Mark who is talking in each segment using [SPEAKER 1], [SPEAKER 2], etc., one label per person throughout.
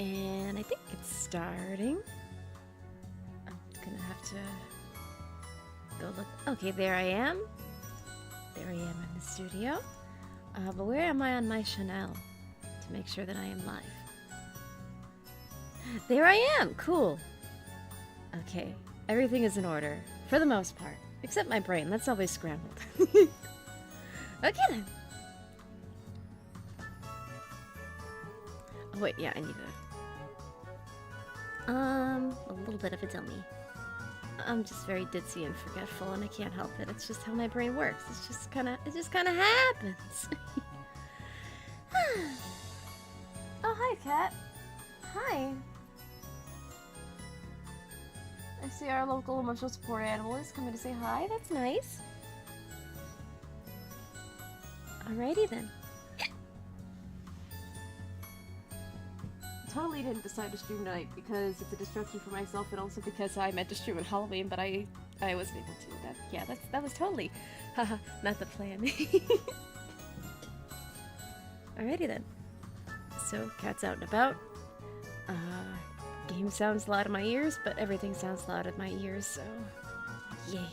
[SPEAKER 1] And I think it's starting. I'm gonna have to go look. Okay, there I am. There I am in the studio. But where am I on my Chanel to make sure that I am live? There I am! Cool! Okay, everything is in order, for the most part. Except my brain, that's always scrambled. Okay then. Oh wait, yeah, I need a little bit of a dummy. I'm just very ditzy and forgetful, and I can't help it. It's just how my brain works. It just kind of happens. Oh, hi, cat. Hi. I see our local emotional support animal is coming to say hi. That's nice. Alrighty then. Totally didn't decide to stream tonight because it's a distraction for myself, and also because I meant to stream on Halloween, but I wasn't able to. That was totally, haha, not the plan. Alrighty then. So cat's out and about. Game sounds loud in my ears, but everything sounds loud in my ears, so yeah.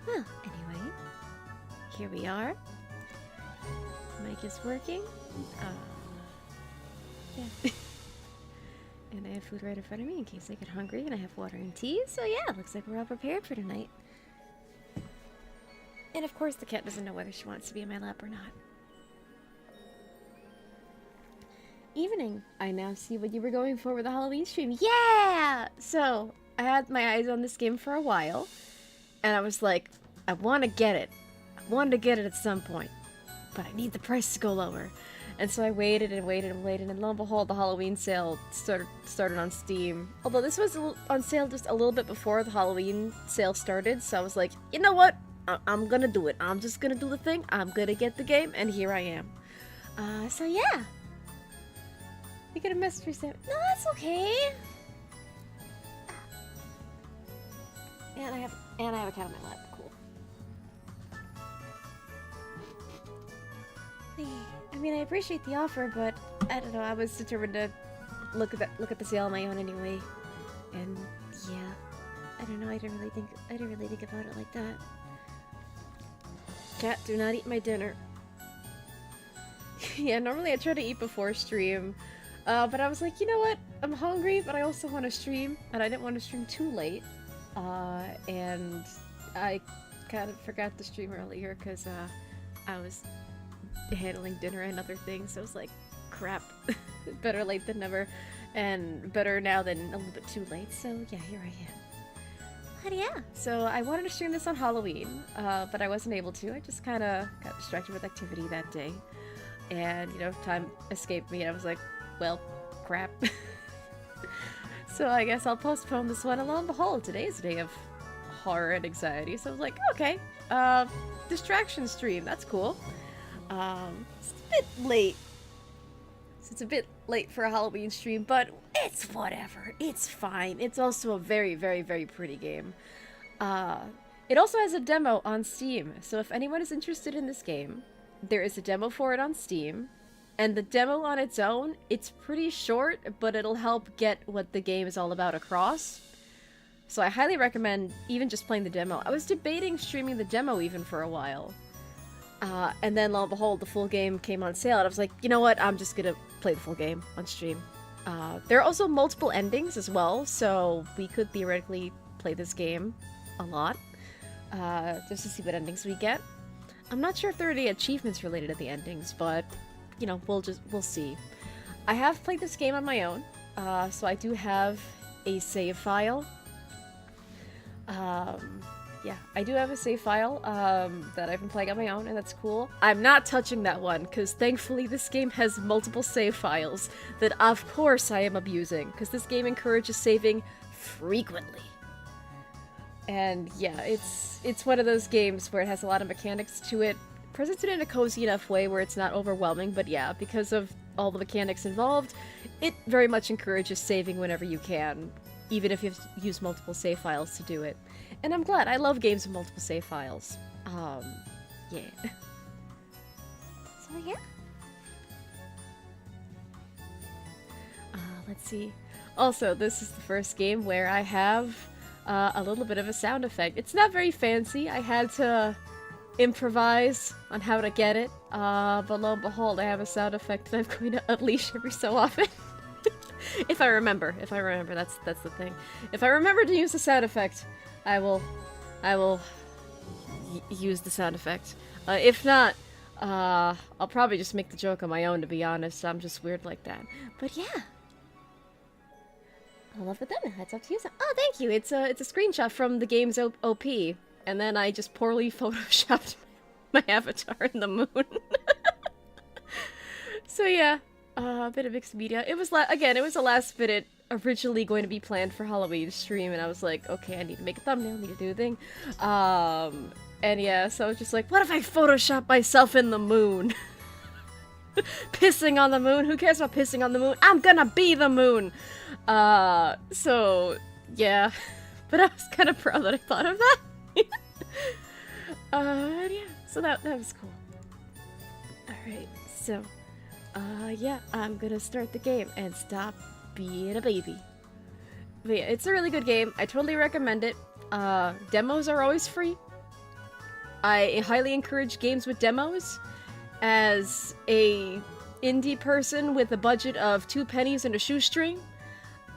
[SPEAKER 1] Well, anyway, here we are. Mic is working. Yeah. And I have food right in front of me in case I get hungry, and I have water and tea, so yeah, looks like we're all prepared for tonight. And of course the cat doesn't know whether she wants to be in my lap or not. Evening. I now see what you were going for with the Halloween stream. Yeah! So, I had my eyes on this game for a while, and I was like, I want to get it. I wanted to get it at some point, but I need the price to go lower. And so I waited and waited and waited, and lo and behold, the Halloween sale started on Steam. Although this was on sale just a little bit before the Halloween sale started, so I was like, you know what? I'm gonna do it. I'm just gonna do the thing. I'm gonna get the game, and here I am. So yeah. You get a mystery set. No, that's okay. And I have a cat on my lap. Cool. I mean, I appreciate the offer, but I don't know. I was determined to look at the sale on my own anyway. And yeah, I don't know. I didn't really think about it like that. Cat, do not eat my dinner. Yeah, normally I try to eat before stream. But I was like, you know what? I'm hungry, but I also want to stream, and I didn't want to stream too late. And I kind of forgot to stream earlier because I was handling dinner and other things, so I was like, crap. Better late than never, and better now than a little bit too late, so yeah, here I am. But yeah, so I wanted to stream this on Halloween, but I wasn't able to. I just kind of got distracted with activity that day. And, you know, time escaped me, and I was like, well, crap. So I guess I'll postpone this one. And lo and behold, today's a day of horror and anxiety. So I was like, okay, distraction stream, that's cool. It's a bit late. So it's a bit late for a Halloween stream, but it's whatever. It's fine. It's also a very, very, very pretty game. It also has a demo on Steam. So if anyone is interested in this game, there is a demo for it on Steam. And the demo on its own, it's pretty short, but it'll help get what the game is all about across. So I highly recommend even just playing the demo. I was debating streaming the demo even for a while. And then lo and behold, the full game came on sale, and I was like, you know what, I'm just gonna play the full game on stream. There are also multiple endings as well, so we could theoretically play this game a lot, just to see what endings we get. I'm not sure if there are any achievements related to the endings, but you know, we'll see. I have played this game on my own, so I do have a save file. Yeah, I do have a save file that I've been playing on my own, and that's cool. I'm not touching that one, because thankfully this game has multiple save files that of course I am abusing, because this game encourages saving frequently. And yeah, it's one of those games where it has a lot of mechanics to it, presents it in a cozy enough way where it's not overwhelming, but yeah, because of all the mechanics involved, it very much encourages saving whenever you can, even if you have to use multiple save files to do it. And I'm glad. I love games with multiple save files. Yeah. So yeah. let's see. Also, this is the first game where I have a little bit of a sound effect. It's not very fancy. I had to improvise on how to get it, but lo and behold, I have a sound effect that I'm going to unleash every so often. If I remember, that's the thing. If I remember to use the sound effect, I will use the sound effect. If not, I'll probably just make the joke on my own, to be honest. I'm just weird like that. But yeah. I love the demo. That's up to you. Oh, thank you. It's a screenshot from the game's OP. And then I just poorly photoshopped my avatar in the moon. So yeah, a bit of mixed media. It was, again, it was a last minute, originally going to be planned for Halloween stream, and I was like, okay, I need to make a thumbnail, I need to do a thing. And yeah, so I was just like, what if I Photoshop myself in the moon? Pissing on the moon? Who cares about pissing on the moon? I'm gonna be the moon! So, yeah. But I was kind of proud that I thought of that. Yeah, so that was cool. Alright, so, yeah, I'm gonna start the game and stop being a baby. But yeah, it's a really good game. I totally recommend it. Demos are always free. I highly encourage games with demos. As a indie person with a budget of 2 pennies and a shoestring,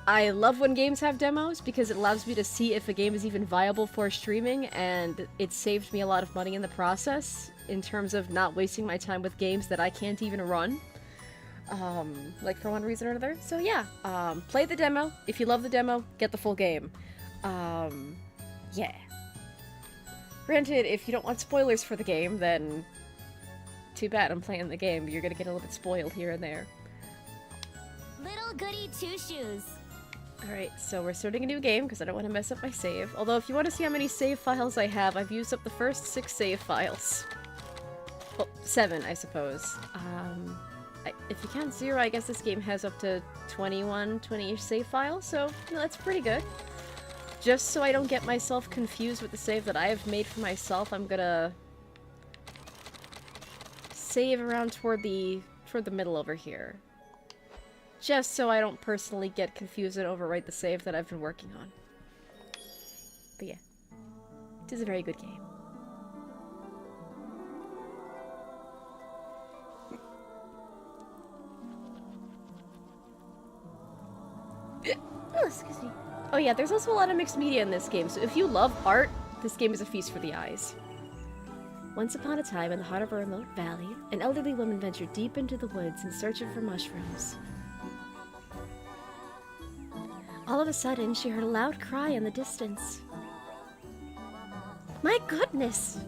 [SPEAKER 1] I love when games have demos because it allows me to see if a game is even viable for streaming, and it saved me a lot of money in the process in terms of not wasting my time with games that I can't even run. Like for one reason or another. So yeah, play the demo. If you love the demo, get the full game. Yeah. Granted, if you don't want spoilers for the game, then too bad. I'm playing the game, but you're gonna get a little bit spoiled here and there.
[SPEAKER 2] Little Goody Two Shoes.
[SPEAKER 1] Alright, so we're starting a new game because I don't want to mess up my save. Although if you want to see how many save files I have, I've used up the first 6 save files. Well, 7, I suppose. If you count 0, I guess this game has up to 20-ish save files, so you know, that's pretty good. Just so I don't get myself confused with the save that I have made for myself, I'm gonna save around toward the middle over here. Just so I don't personally get confused and overwrite the save that I've been working on. But yeah, it is a very good game. Oh, excuse me. Oh yeah, there's also a lot of mixed media in this game, so if you love art, this game is a feast for the eyes. Once upon a time, in the heart of a remote valley, an elderly woman ventured deep into the woods in search of mushrooms. All of a sudden, she heard a loud cry in the distance. My goodness!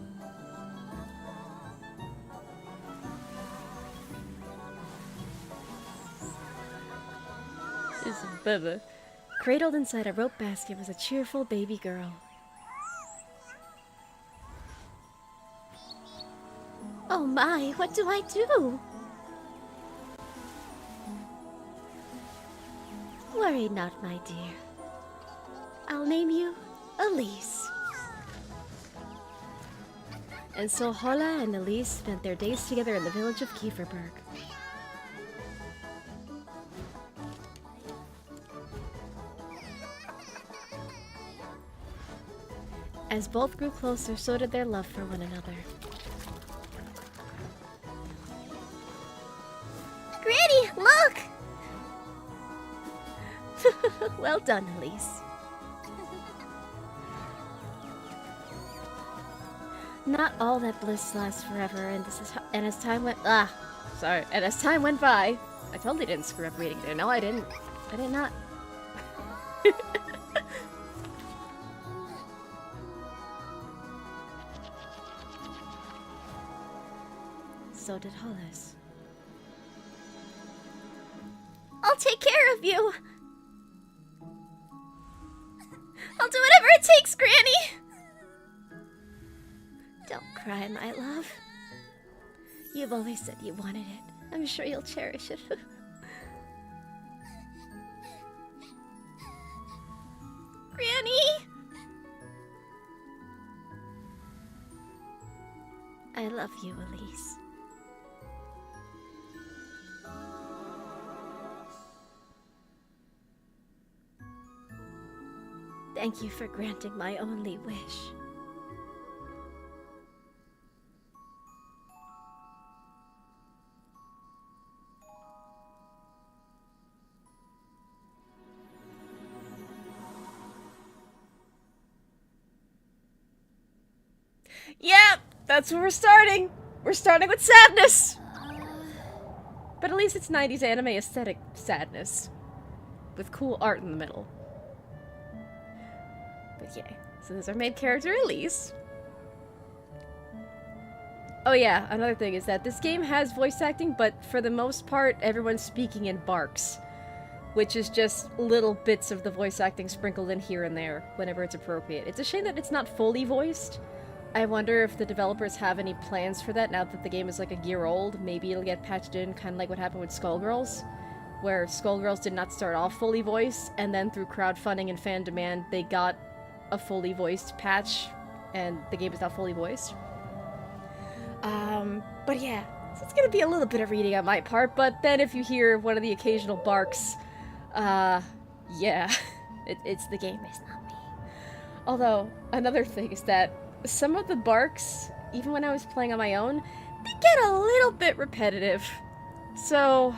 [SPEAKER 1] This is Bubba. Cradled inside a rope basket was a cheerful baby girl. Oh my, what do I do? Worry not, my dear. I'll name you Elise. And so Hola and Elise spent their days together in the village of Kieferberg. As both grew closer, so did their love for one another. Granny, look! Well done, Elise. Not all that bliss lasts forever, and as time went by, I totally didn't screw up reading there. No, I didn't. I did not. So did Hollis. I'll take care of you! I'll do whatever it takes, Granny! Don't cry, my love. You've always said you wanted it. I'm sure you'll cherish it. Granny! I love you, Elise. Thank you for granting my only wish. Yep, that's where we're starting. We're starting with sadness. But at least it's 90s anime aesthetic sadness. With cool art in the middle. But yeah, so there's our main character, Elise. Oh yeah, another thing is that this game has voice acting, but for the most part, everyone's speaking in barks. Which is just little bits of the voice acting sprinkled in here and there, whenever it's appropriate. It's a shame that it's not fully voiced. I wonder if the developers have any plans for that now that the game is like a year old. Maybe it'll get patched in, kind of like what happened with Skullgirls, where Skullgirls did not start off fully voiced, and then through crowdfunding and fan demand, they got a fully voiced patch, and the game is now fully voiced. But yeah, so it's gonna be a little bit of reading on my part, but then if you hear one of the occasional barks, yeah, it's the game, it's not me. Although, another thing is that some of the barks, even when I was playing on my own, they get a little bit repetitive. So,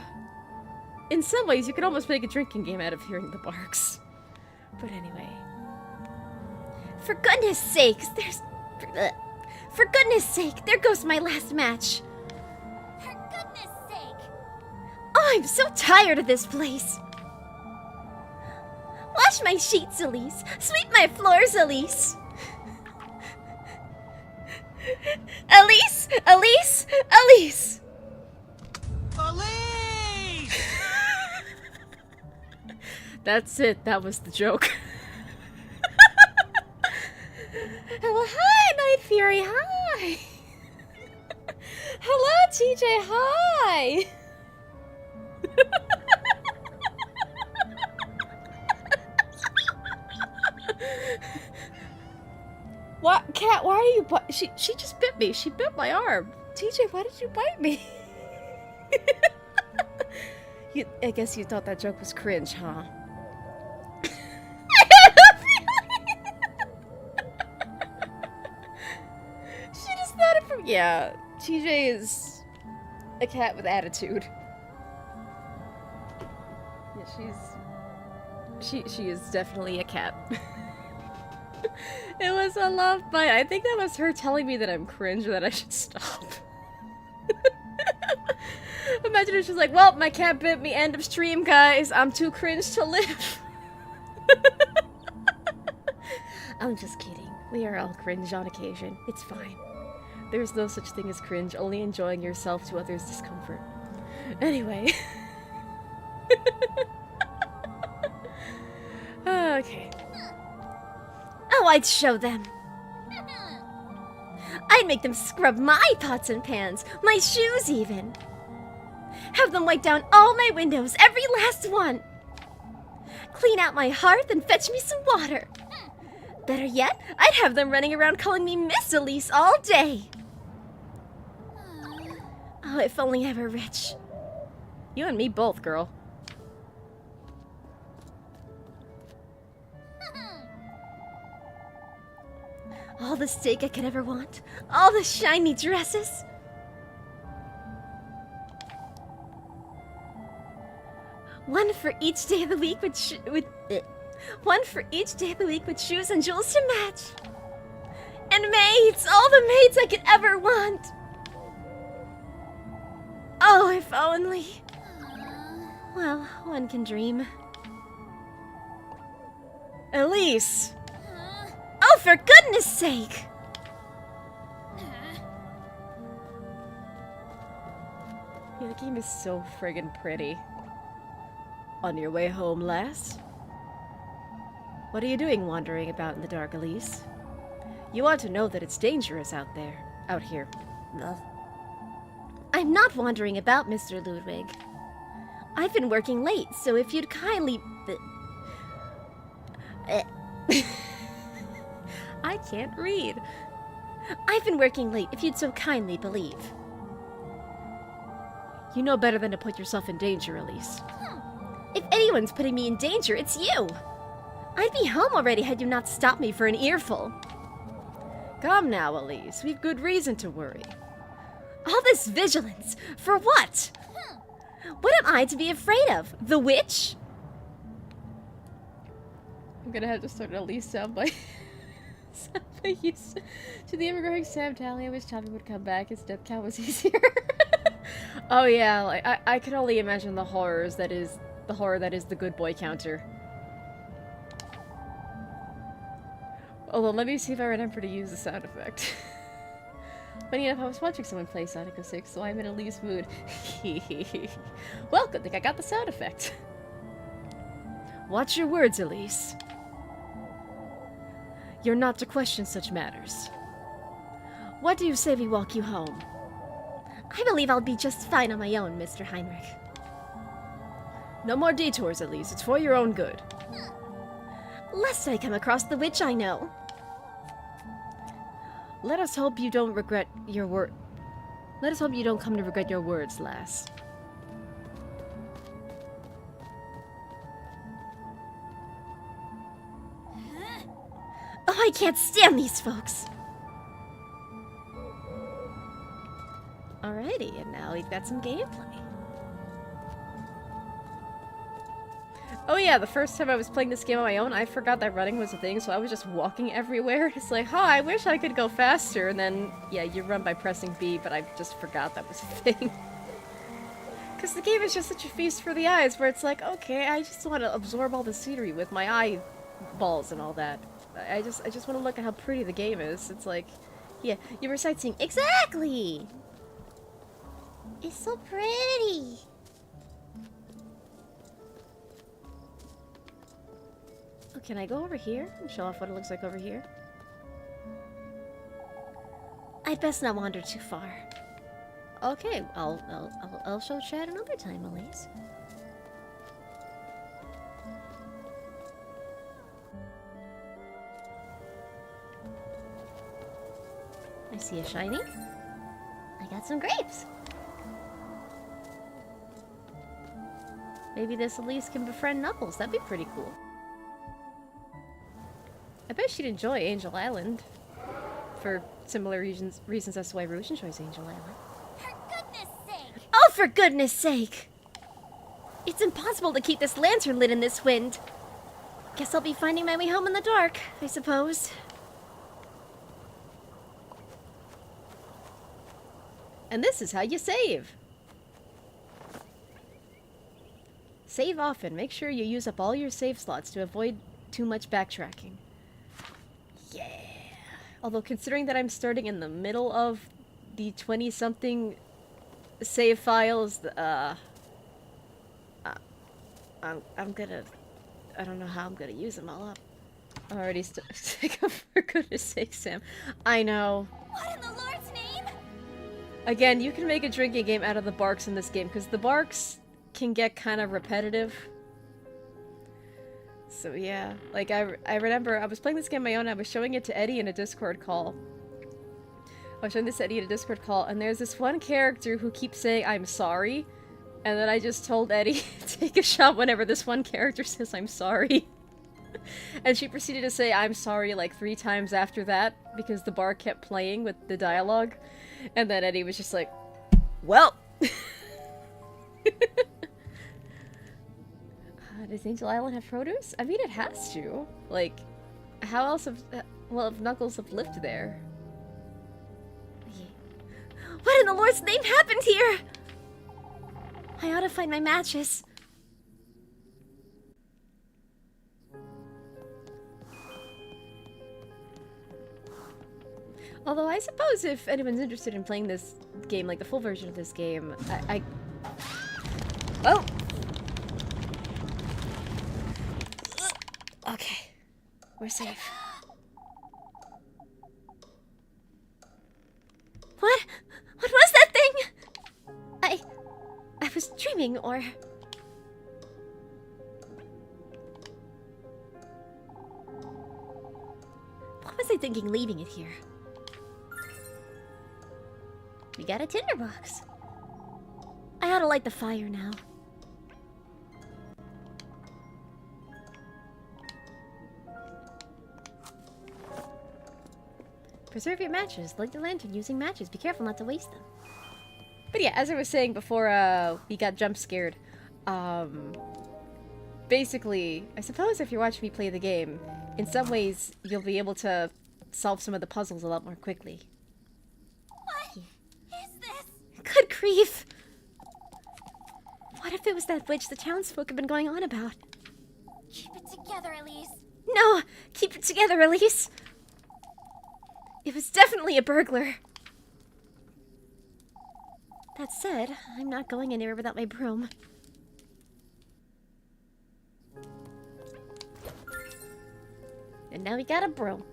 [SPEAKER 1] in some ways, you could almost make a drinking game out of hearing the barks. But anyway. For goodness sakes, For goodness sake, there goes my last match.
[SPEAKER 2] For goodness sake.
[SPEAKER 1] Oh, I'm so tired of this place. Wash my sheets, Elise. Sweep my floors, Elise. Elise! Elise! Elise!
[SPEAKER 3] Elise!
[SPEAKER 1] That's it. That was the joke. Hello, hi, Night Fury, hi! Hello, TJ, hi! What, Cat, why are you she just bit me. She bit my arm. TJ, why did you bite me? I guess you thought that joke was cringe, huh? Yeah, TJ is a cat with attitude. Yeah, she is definitely a cat. It was a love bite. I think that was her telling me that I'm cringe or that I should stop. Imagine if she's like, well, my cat bit me, end of stream, guys. I'm too cringe to live. I'm just kidding. We are all cringe on occasion. It's fine. There's no such thing as cringe, only enjoying yourself to others' discomfort. Anyway. Okay. Oh, I'd show them. I'd make them scrub my pots and pans, my shoes even. Have them wipe down all my windows, every last one. Clean out my hearth and fetch me some water. Better yet, I'd have them running around calling me Miss Elise all day. Oh, if only I were rich. You and me both, girl. All the steak I could ever want. All the shiny dresses. One for each day of the week one for each day of the week with shoes and jewels to match. And maids, all the maids I could ever want. Oh, if only. Well, one can dream. Elise! Oh, for goodness sake! Yeah, the game is so friggin' pretty. On your way home, lass? What are you doing wandering about in the dark, Elise? You ought to know that it's dangerous out here. Ugh. I'm not wandering about, Mr. Ludwig. I've been working late, so if you'd kindly... I can't read. I've been working late, if you'd so kindly believe. You know better than to put yourself in danger, Elise. If anyone's putting me in danger, it's you! I'd be home already had you not stopped me for an earful. Come now, Elise. We've good reason to worry. All this vigilance. For what? What am I to be afraid of? The witch? I'm gonna have to start an Elise soundbite. To the immigrating Sam Tally, I wish Tommy would come back. His death count was easier. Oh yeah, like I can only imagine the horrors that is the horror that is the good boy counter. Although, let me see if I remember to use the sound effect. Funny enough, I was watching someone play Sonic 06, so I'm in Elise mood. Well, good thing I got the sound effect. Watch your words, Elise. You're not to question such matters. What do you say we walk you home? I believe I'll be just fine on my own, Mr. Heinrich. No more detours, Elise. It's for your own good. Lest I come across the witch I know. Let us hope you don't regret your word. Let us hope you don't come to regret your words, lass. Oh, I can't stand these folks. Alrighty, and now we've got some gameplay. Oh yeah, the first time I was playing this game on my own, I forgot that running was a thing, so I was just walking everywhere. It's like, oh, I wish I could go faster, and then, yeah, you run by pressing B, but I just forgot that was a thing. Because the game is just such a feast for the eyes, where it's like, okay, I just want to absorb all the scenery with my eyeballs and all that. I just want to look at how pretty the game is. It's like, yeah, you were sightseeing. Exactly! It's so pretty! Oh, can I go over here and show off what it looks like over here? I'd best not wander too far. Okay, I'll show Chad another time, Elise. I see a shiny. I got some grapes. Maybe this Elise can befriend Knuckles. That'd be pretty cool. I bet she'd enjoy Angel Island. For similar reasons as to why Rouge enjoys Angel Island.
[SPEAKER 2] For goodness sake!
[SPEAKER 1] Oh, for goodness sake! It's impossible to keep this lantern lit in this wind. Guess I'll be finding my way home in the dark, I suppose. And this is how you save. Save often. Make sure you use up all your save slots to avoid too much backtracking. Yeah. Although considering that I'm starting in the middle of the 20-something save files, I'm gonna... I don't know how I'm gonna use them all up. Already for goodness sake, Sam. I know.
[SPEAKER 2] What in the Lord's name?
[SPEAKER 1] Again, you can make a drinking game out of the barks in this game, because the barks can get kind of repetitive. So yeah, like I remember I was playing this game on my own, I was showing it to Eddie in a Discord call. I was showing this to Eddie in a Discord call, and there's this one character who keeps saying, I'm sorry. And then I just told Eddie, take a shot whenever this one character says, I'm sorry. And she proceeded to say, I'm sorry, like 3 times after that, because the bar kept playing with the dialogue. And then Eddie was just like, well. Does Angel Island have produce? I mean, it has to. Like, how else have... well, if Knuckles have lived there. What in the Lord's name happened here? I ought to find my matches. Although I suppose if anyone's interested in playing this game, like the full version of this game, Oh! Okay. We're safe. What? What was that thing? I was dreaming, or... What was I thinking leaving it here? We got a tinderbox. I ought to light the fire now.
[SPEAKER 3] Preserve your matches. Light the lantern using matches. Be careful not to waste them.
[SPEAKER 1] But yeah, as I was saying before we got jump scared, basically, I suppose if you're watching me play the game, in some ways you'll be able to solve some of the puzzles a lot more quickly.
[SPEAKER 2] What is this?
[SPEAKER 3] Good grief! What if it was that witch the townsfolk have been going on about?
[SPEAKER 2] Keep it together, Elise.
[SPEAKER 3] No! Keep it together, Elise! It was definitely a burglar. That said, I'm not going anywhere without my broom. And now we got a broom.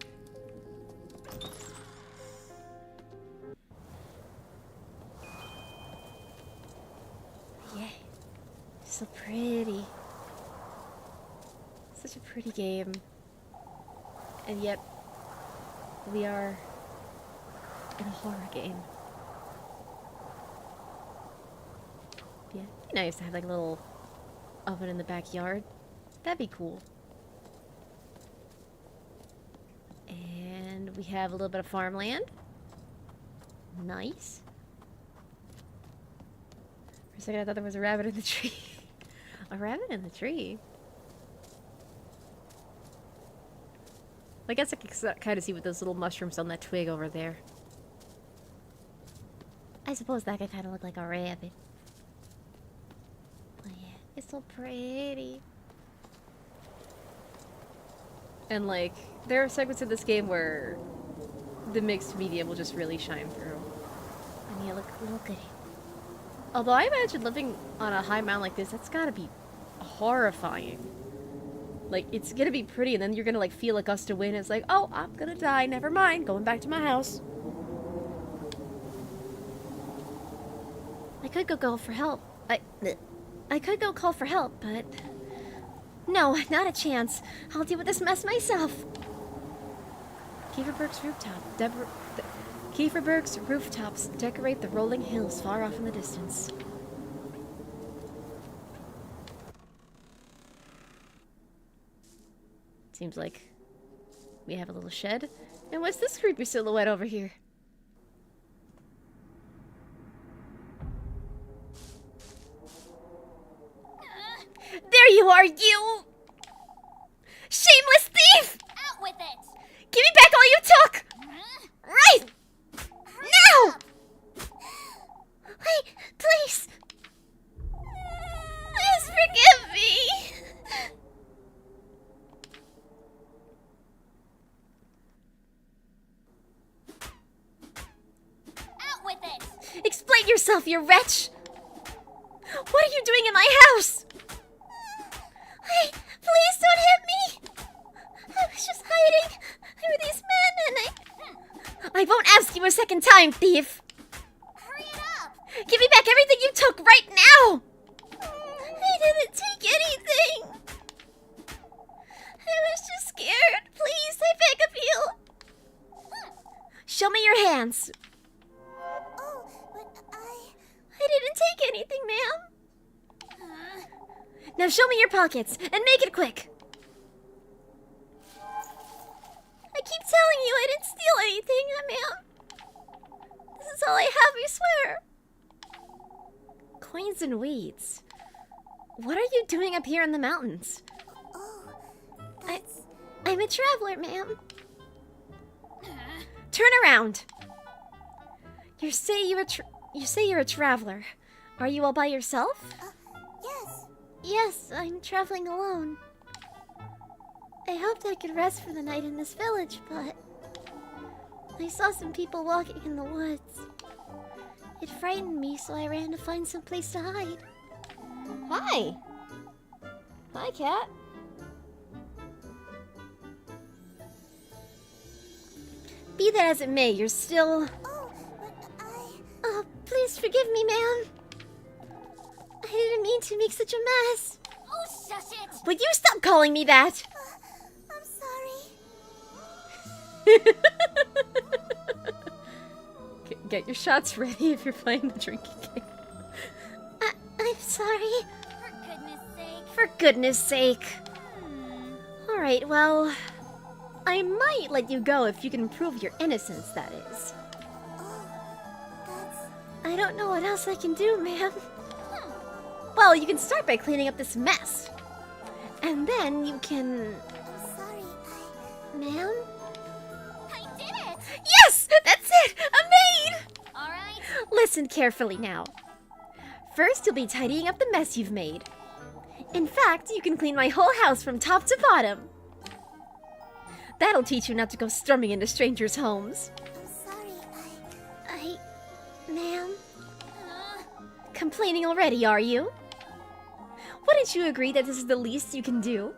[SPEAKER 3] Yay. So pretty. Such a pretty game. And yet, we are in a horror game. Yeah, it'd be nice to have like a little oven in the backyard. That'd be cool. And we have a little bit of farmland. Nice. For a second I thought there was a rabbit in the tree. A rabbit in the tree? I guess I can kind of see with those little mushrooms on that twig over there. I suppose that could kind of look like a rabbit. Oh yeah, it's so pretty.
[SPEAKER 1] And like, there are segments of this game where the mixed media will just really shine through.
[SPEAKER 3] And yeah, look at it.
[SPEAKER 1] Although I imagine living on a high mountain like this, that's gotta be horrifying. Like, it's gonna be pretty, and then you're gonna like feel a gust of wind, and it's like, oh, I'm gonna die, never mind, going back to my house.
[SPEAKER 3] I could go call for help. I could go call for help, but no, not a chance. I'll deal with this mess myself.
[SPEAKER 1] Kieferberg's Kieferberg's rooftops decorate the rolling hills far off in the distance. Seems like we have a little shed. And what's this creepy silhouette over here?
[SPEAKER 3] There you are, you shameless thief!
[SPEAKER 2] Out with it!
[SPEAKER 3] Give me back all you took! Right! Now! Wait, please! Please forgive me!
[SPEAKER 2] Out with it!
[SPEAKER 3] Explain yourself, you wretch! What are you doing in my house? Hey, please don't hit me! I was just hiding. There were these men and I won't ask you a second time, thief!
[SPEAKER 2] Hurry it up!
[SPEAKER 3] Give me back everything you took right now! I didn't take anything! I was just scared. Please, I beg of you! Show me your hands.
[SPEAKER 2] Oh, but
[SPEAKER 3] I didn't take anything, ma'am. Now show me your pockets, and make it quick. I keep telling you I didn't steal anything, ma'am. This is all I have, I swear. Coins and weeds. What are you doing up here in the mountains? I'm a traveler, ma'am. Turn around. You say you're a traveler. Are you all by yourself?
[SPEAKER 2] yes.
[SPEAKER 3] Yes, I'm traveling alone. I hoped I could rest for the night in this village, but I saw some people walking in the woods. It frightened me, so I ran to find some place to hide.
[SPEAKER 1] Hi! Hi, cat.
[SPEAKER 3] Be that as it may, you're still...
[SPEAKER 2] Oh, but
[SPEAKER 3] Oh, please forgive me, ma'am. I didn't mean to make such a mess.
[SPEAKER 2] Oh, shush it!
[SPEAKER 3] Would you stop calling me that?
[SPEAKER 2] I'm sorry.
[SPEAKER 1] Get your shots ready if you're playing the drinking game.
[SPEAKER 3] I'm sorry.
[SPEAKER 2] For goodness sake.
[SPEAKER 3] For goodness sake.
[SPEAKER 2] Hmm.
[SPEAKER 3] Alright, well... I might let you go if you can prove your innocence, that is.
[SPEAKER 2] Oh, that's...
[SPEAKER 3] I don't know what else I can do, ma'am. Well, you can start by cleaning up this mess. And then you can...
[SPEAKER 2] I'm sorry,
[SPEAKER 3] Ma'am?
[SPEAKER 2] I did it!
[SPEAKER 3] Yes! That's it! A maid!
[SPEAKER 2] Alright.
[SPEAKER 3] Listen carefully now. First, you'll be tidying up the mess you've made. In fact, you can clean my whole house from top to bottom. That'll teach you not to go storming into strangers' homes.
[SPEAKER 2] I'm sorry,
[SPEAKER 3] Ma'am?
[SPEAKER 2] uh,
[SPEAKER 3] Complaining already, are you? Wouldn't you agree that this is the least you can do?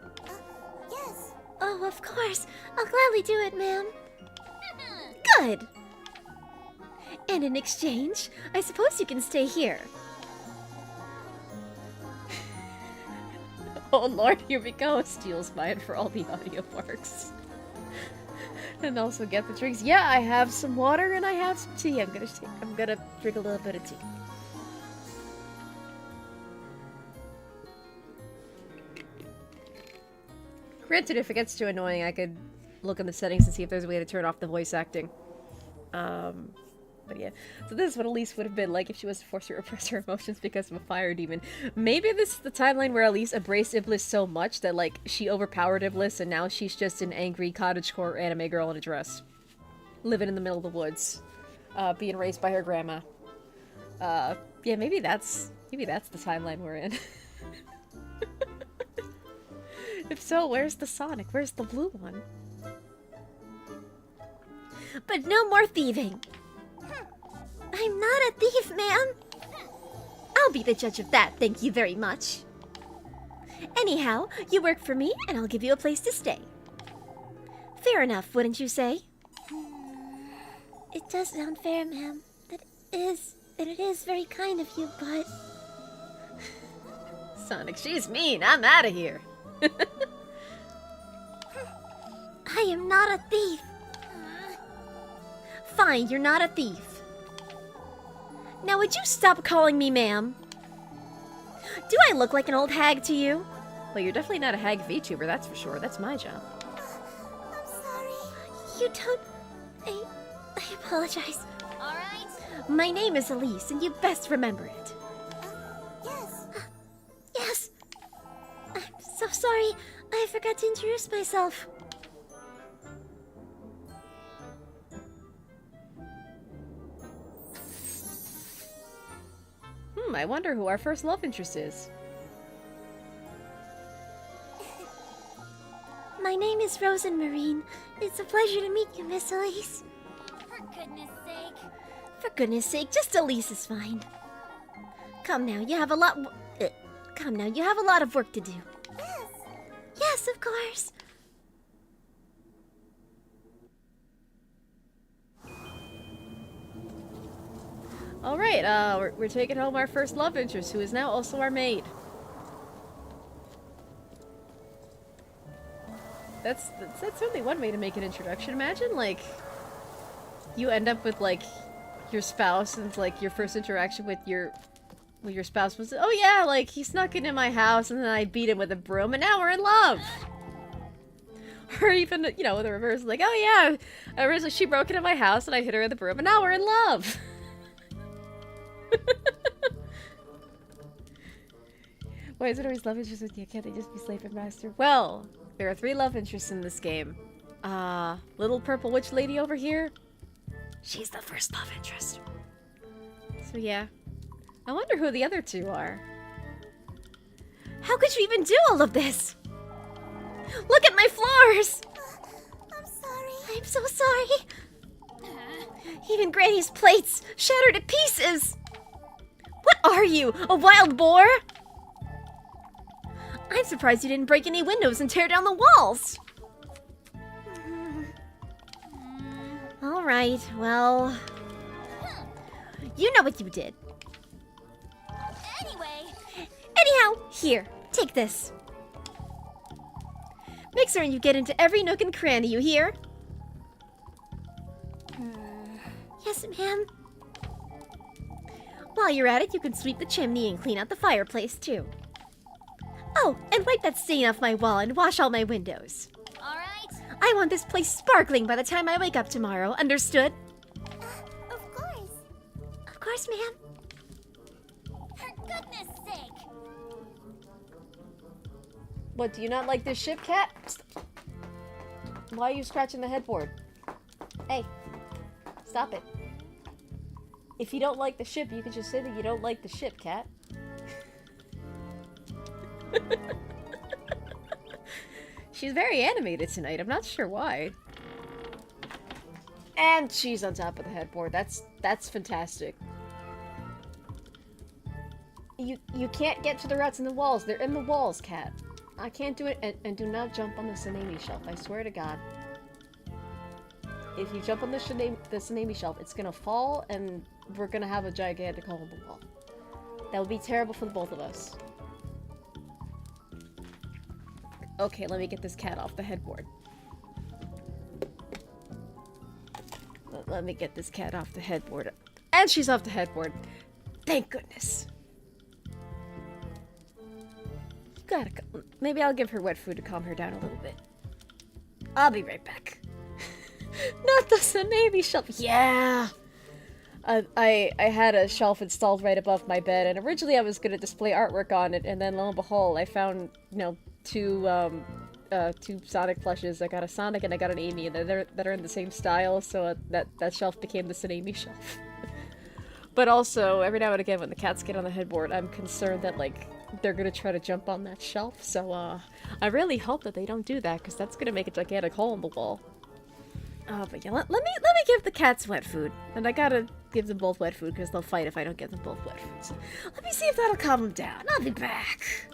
[SPEAKER 2] yes.
[SPEAKER 3] Oh, of course. I'll gladly do it, ma'am. Good! And in exchange, I suppose you can stay here.
[SPEAKER 1] Oh lord, here we go. Steals mine for all the audio marks. And also get the drinks. Yeah, I have some water and I have some tea. I'm gonna drink a little bit of tea. Granted, if it gets too annoying, I could look in the settings and see if there's a way to turn off the voice acting. But yeah, so this is what Elise would have been like if she was forced to repress her emotions because of a fire demon. Maybe this is the timeline where Elise embraced Iblis so much that, like, she overpowered Iblis and now she's just an angry cottagecore anime girl in a dress. Living in the middle of the woods. Being raised by her grandma. Yeah, maybe that's the timeline we're in. If so, where's the Sonic? Where's the blue one?
[SPEAKER 3] But no more thieving. I'm not a thief, ma'am. I'll be the judge of that, thank you very much. Anyhow, you work for me, and I'll give you a place to stay. Fair enough, wouldn't you say? It does sound fair, ma'am. It is very kind of you, but...
[SPEAKER 1] Sonic, she's mean. I'm out of here.
[SPEAKER 3] I am not a thief. Fine, you're not a thief. Now would you stop calling me ma'am? Do I look like an old hag to you?
[SPEAKER 1] Well, you're definitely not a hag VTuber, that's for sure. That's my job.
[SPEAKER 2] I'm sorry.
[SPEAKER 3] You don't... I apologize.
[SPEAKER 2] Alright.
[SPEAKER 3] My name is Elise, and you best remember it.
[SPEAKER 2] Yes.
[SPEAKER 3] Yes. I'm so sorry. I forgot to introduce myself.
[SPEAKER 1] I wonder who our first love interest is.
[SPEAKER 3] My name is Rosenmarine. It's a pleasure to meet you, Miss Elise.
[SPEAKER 2] For goodness sake.
[SPEAKER 3] For goodness sake, just Elise is fine. Come now, you have a lot... Come now, you have a lot of work to do.
[SPEAKER 2] Yes.
[SPEAKER 3] Yes, of course.
[SPEAKER 1] Alright, we're taking home our first love interest, who is now also our maid. That's certainly one way to make an introduction. Imagine, like, you end up with, like, your spouse, and it's like your first interaction with your spouse was, oh yeah, like, he snuck into my house, and then I beat him with a broom, and now we're in love! Or even, you know, the reverse, like, oh yeah, originally she broke into my house, and I hit her with a broom, and now we're in love! Why is it always love interests with you? Can't they just be slave and master? Well, there are 3 love interests in this game. Little purple witch lady over here. She's the first love interest. So yeah. I wonder who the other 2 are.
[SPEAKER 3] How could you even do all of this? Look at my floors!
[SPEAKER 2] I'm sorry.
[SPEAKER 3] I'm so sorry. Even Granny's plates shattered to pieces. What are you, a wild boar? I'm surprised you didn't break any windows and tear down the walls. All right, well, you know what you did.
[SPEAKER 2] Anyway.
[SPEAKER 3] Anyhow, here, take this. Make certain you get into every nook and cranny, you hear? Yes, ma'am. While you're at it, you can sweep the chimney and clean out the fireplace, too. Oh, and wipe that stain off my wall and wash all my windows.
[SPEAKER 2] Alright.
[SPEAKER 3] I I want this place sparkling by the time I wake up tomorrow. Understood?
[SPEAKER 2] Of course.
[SPEAKER 3] Of course, ma'am.
[SPEAKER 2] For goodness sake.
[SPEAKER 1] What, do you not like this ship, cat? Why are you scratching the headboard? Hey, stop it. If you don't like the ship, you can just say that you don't like the ship, cat. She's very animated tonight. I'm not sure why. And she's on top of the headboard. That's fantastic. You can't get to the rats in the walls. They're in the walls, cat. I can't do it. And do not jump on the Tsunami shelf. I swear to God. If you jump on the Tsunami shelf, it's gonna fall, and we're gonna have a gigantic hole in the wall. That would be terrible for the both of us. Okay, let me get this cat off the headboard. Let me get this cat off the headboard. And she's off the headboard. Thank goodness. You gotta go. Maybe I'll give her wet food to calm her down a little bit. I'll be right back. Not the Tsunami shelf. Yeah! I had a shelf installed right above my bed, and originally I was gonna display artwork on it, and then lo and behold, I found, you know, two Sonic plushes. I got a Sonic and I got an Amy, and that are in the same style, so that shelf became the Tsunami shelf. But also, every now and again when the cats get on the headboard, I'm concerned that, like, they're gonna try to jump on that shelf, so, I really hope that they don't do that, because that's gonna make a gigantic hole in the wall. But yeah, let me give the cats wet food. And I gotta give them both wet food, because they'll fight if I don't give them both wet food. So let me see if that'll calm them down. I'll be back.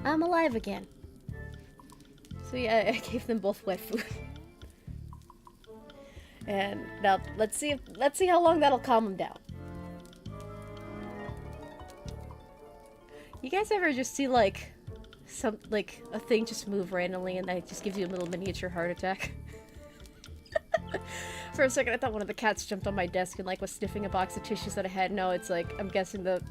[SPEAKER 1] I'm alive again. So yeah, I gave them both wet food. And now let's see how long that'll calm them down. You guys ever just see like a thing just move randomly and that just gives you a little miniature heart attack? For a second I thought one of the cats jumped on my desk and like was sniffing a box of tissues that I had. No, it's like I'm guessing the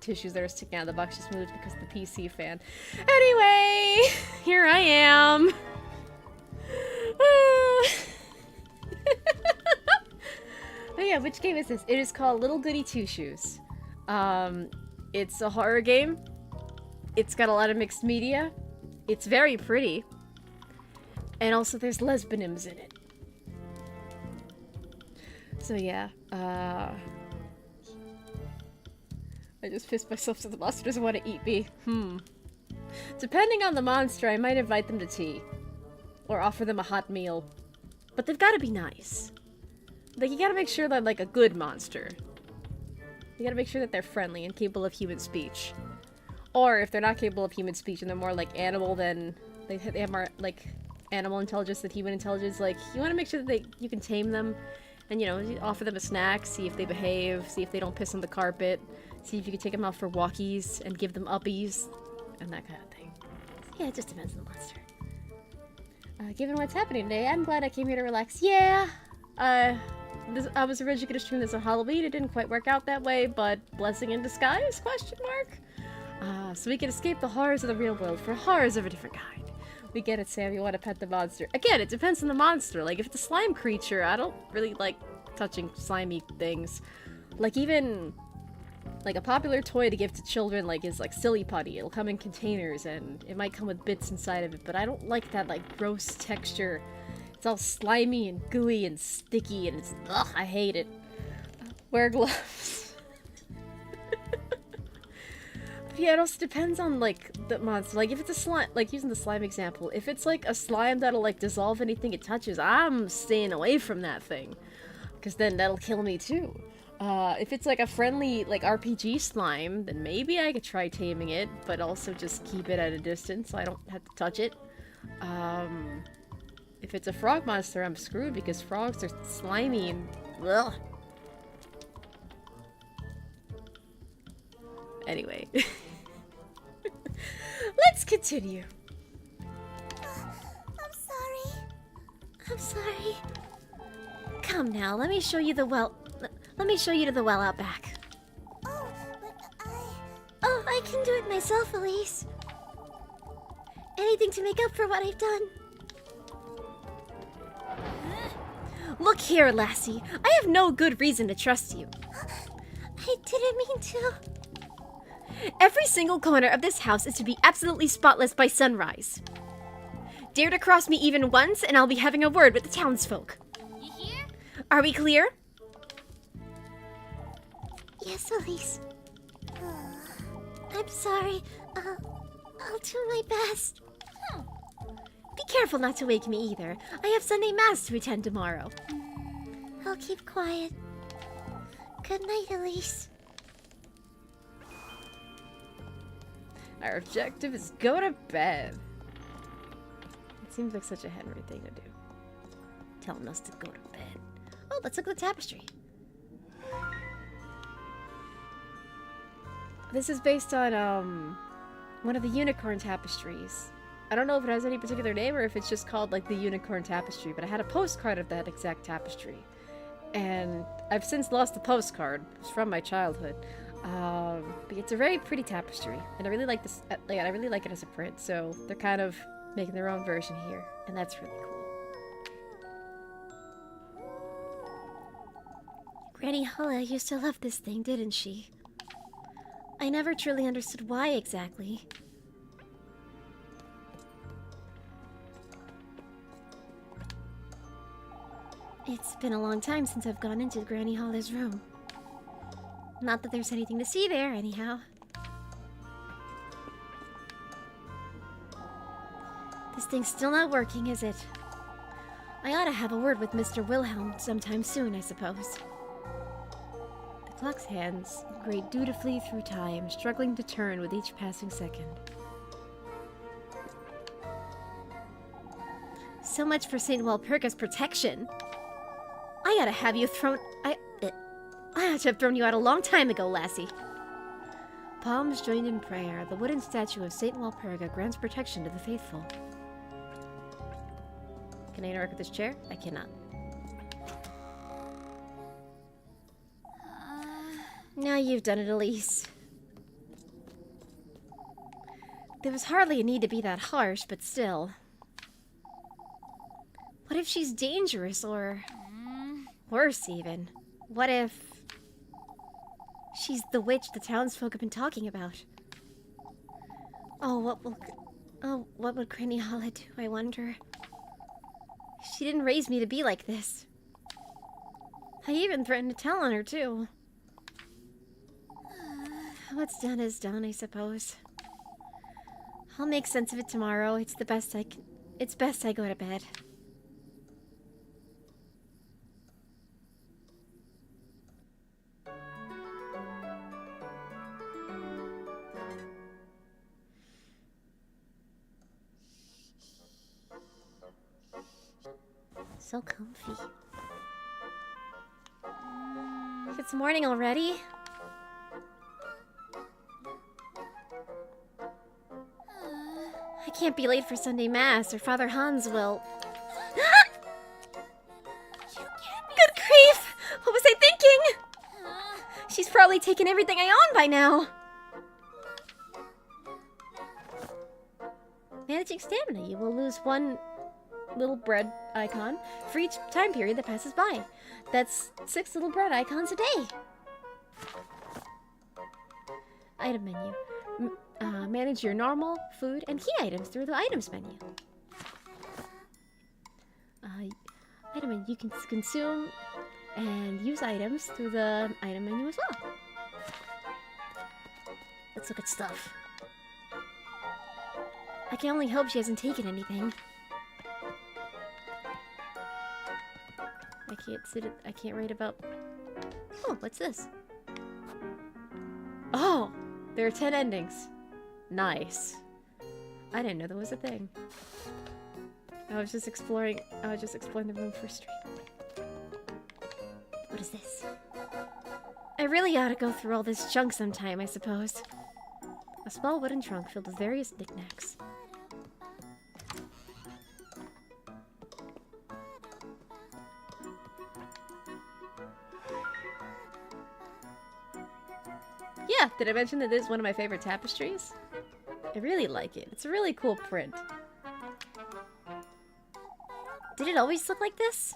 [SPEAKER 1] tissues that are sticking out of the box just moved because of the PC fan. Anyway, here I am. But yeah, which game is this? It is called Little Goody Two Shoes. It's a horror game. It's got a lot of mixed media. It's very pretty. And also there's lesbianisms in it. So yeah, I just pissed myself so the monster doesn't want to eat me. Depending on the monster, I might invite them to tea. Or offer them a hot meal. But they've got to be nice. Like, you gotta make sure that, like, a good monster. You gotta make sure that they're friendly and capable of human speech. Or, if they're not capable of human speech and they're more, like, animal than... They have more, like, animal intelligence than human intelligence, like, you wanna make sure that you can tame them. And, you know, you offer them a snack, see if they behave, see if they don't piss on the carpet, see if you can take them out for walkies and give them uppies, and that kind of thing. Yeah, it just depends on the monster. Given what's happening today, I'm glad I came here to relax. Yeah, I was originally going to stream this on Halloween. It didn't quite work out that way, but blessing in disguise, question mark? So we can escape the horrors of the real world for horrors of a different kind. We get it, Sam. You want to pet the monster. Again, it depends on the monster. Like, if it's a slime creature, I don't really like touching slimy things. Like, even... Like, a popular toy to give to children, like, is, like, Silly Putty. It'll come in containers, and it might come with bits inside of it, but I don't like that, like, gross texture. It's all slimy and gooey and sticky, and it's... Ugh, I hate it. Wear gloves. Yeah, it also depends on, like, the monster. Like, if it's a slime... Like, using the slime example, if it's, like, a slime that'll, like, dissolve anything it touches, I'm staying away from that thing. Because then that'll kill me, too. If it's like a friendly, like, RPG slime, then maybe I could try taming it, but also just keep it at a distance so I don't have to touch it. If it's a frog monster, I'm screwed because frogs are slimy and... Ugh. Anyway. Let's continue.
[SPEAKER 2] I'm sorry.
[SPEAKER 3] I'm sorry. Come now, let me show you the well... Let me show you to the well out back.
[SPEAKER 2] Oh, but
[SPEAKER 3] Oh, I can do it myself, Elise. Anything to make up for what I've done. Look here, lassie. I have no good reason to trust you. I didn't mean to. Every single corner of this house is to be absolutely spotless by sunrise. Dare to cross me even once, and I'll be having a word with the townsfolk.
[SPEAKER 2] You hear?
[SPEAKER 3] Are we clear? Yes, Elise. I'm sorry. I'll do my best. Be careful not to wake me either. I have Sunday Mass to attend tomorrow. I'll keep quiet. Good night, Elise.
[SPEAKER 1] Our objective is go to bed. It seems like such a Henry thing to do. Telling us to go to bed. Oh, let's look at the tapestry. This is based on, one of the unicorn tapestries. I don't know if it has any particular name or if it's just called, like, the unicorn tapestry, but I had a postcard of that exact tapestry. And I've since lost the postcard. It's from my childhood. But it's a very pretty tapestry, and I really like this, like, I really like it as a print, so they're kind of making their own version here, and that's really cool.
[SPEAKER 3] Granny Holla used to love this thing, didn't she? I never truly understood why exactly. It's been a long time since I've gone into Granny Holla's room. Not that there's anything to see there, anyhow. This thing's still not working, is it? I ought to have a word with Mr. Wilhelm sometime soon, I suppose. The clock's hands grate dutifully through time, struggling to turn with each passing second. So much for St. Walpurga's protection. I ought to have you thrown... I ought to have thrown you out a long time ago, lassie. Palms joined in prayer, the wooden statue of St. Walpurga grants protection to the faithful. Can I interact with this chair? I cannot. Now you've done it, Elise. There was hardly a need to be that harsh, but still. What if she's dangerous, or... worse, even? What if... she's the witch the townsfolk have been talking about? Oh, what would Granny Holla do, I wonder? She didn't raise me to be like this. I even threatened to tell on her, too. What's done is done, I suppose. I'll make sense of it tomorrow. It's best I go to bed. So comfy. It's morning already. I can't be late for Sunday Mass, or Father Hans will... Good grief! What was I thinking? She's probably taken everything I own by now. Managing stamina. You will lose one little bread icon for each time period that passes by. That's 6 little bread icons a day. Item menu. Manage your normal, food, and key items through the items menu. Item menu. You can consume and use items through the item menu as well. Let's look at stuff. I can only hope she hasn't taken anything. I can't write about... Oh, what's this? Oh! There are 10 endings. Nice. I didn't know that was a thing. I was just exploring the room for stream. What is this? I really ought to go through all this junk sometime, I suppose. A small wooden trunk filled with various knickknacks. Yeah, did I mention that this is one of my favorite tapestries? I really like it. It's a really cool print. Did it always look like this?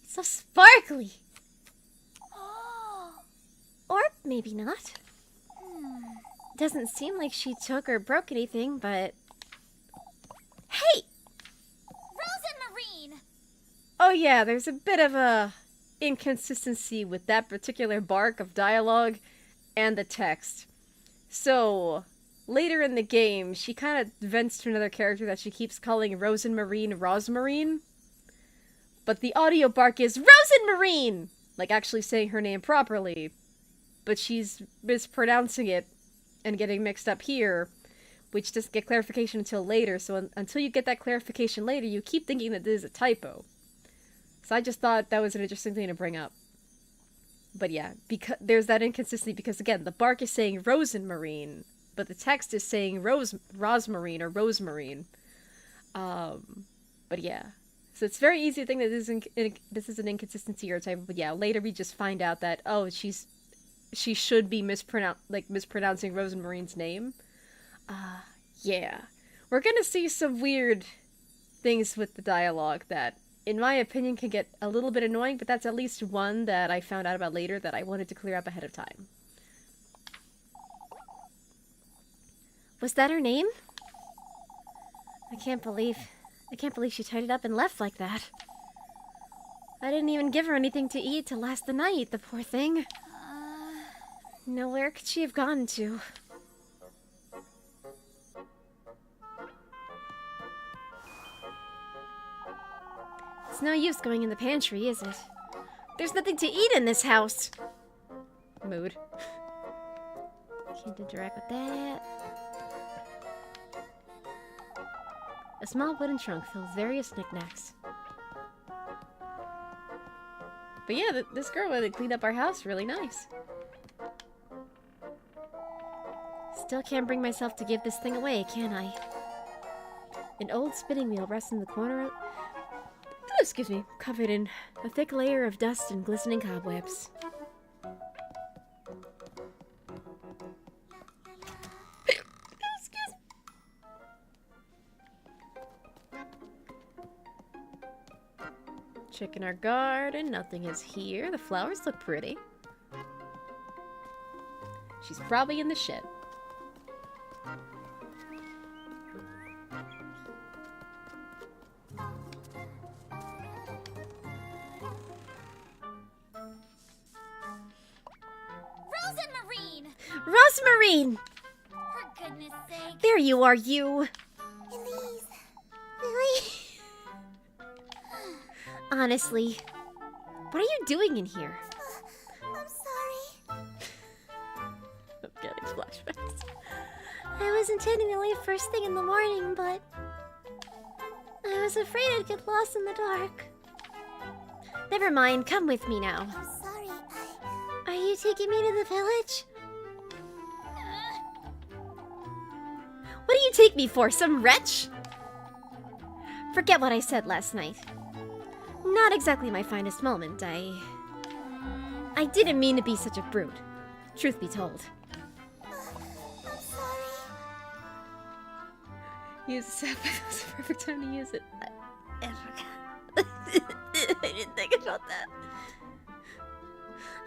[SPEAKER 3] It's so sparkly! Or maybe not. Doesn't seem like she took or broke anything, but... Hey! Oh yeah, there's a bit of a inconsistency with that particular bark of dialogue and the text. So, later in the game, she kind of vents to another character that she keeps calling Rosenmarine Rosmarine. But the audio bark is Rosenmarine! Like actually saying her name properly. But she's mispronouncing it and getting mixed up here, which doesn't get clarification until later. So until you get that clarification later, you keep thinking that this is a typo. So I just thought that was an interesting thing to bring up. But yeah, because there's that inconsistency because, again, the bark is saying Rosenmarine, but the text is saying Rosmarine or Rosemarine. But yeah. So it's very easy to think that this is an inconsistency or a typo, but yeah, later we just find out that, oh, she should be mispronouncing Rosemarine's name. Yeah. We're gonna see some weird things with the dialogue that, in my opinion, can get a little bit annoying, but that's at least one that I found out about later that I wanted to clear up ahead of time. Was that her name? I can't believe she tied it up and left like that. I didn't even give her anything to eat to last the night, the poor thing. Now where could she have gone to? It's no use going in the pantry, is it? There's nothing to eat in this house. Mood. Can't interact with that. A small wooden trunk filled with various knickknacks. But yeah, this girl really cleaned up our house really nice. Still can't bring myself to give this thing away, can I? An old spinning wheel rests in the corner of... Excuse me, covered in a thick layer of dust and glistening cobwebs. Excuse me. Checking our garden, nothing is here. The flowers look pretty. She's probably in the shed. Rosmarine!
[SPEAKER 2] For goodness sake.
[SPEAKER 3] There you are, you!
[SPEAKER 2] Elise. Lily.
[SPEAKER 3] Honestly, what are you doing in here?
[SPEAKER 2] I'm sorry.
[SPEAKER 3] I'm kidding.
[SPEAKER 1] Flashbacks.
[SPEAKER 3] I was intending to leave first thing in the morning, but I was afraid I'd get lost in the dark. Never mind, come with me now.
[SPEAKER 2] I'm sorry,
[SPEAKER 3] Are you taking me to the village? What do you take me for, some wretch? Forget what I said last night. Not exactly my finest moment, I didn't mean to be such a brute, truth be told.
[SPEAKER 2] I'm sorry.
[SPEAKER 1] Use the sap. It's the perfect time to use it.
[SPEAKER 3] I forgot. I didn't think about that.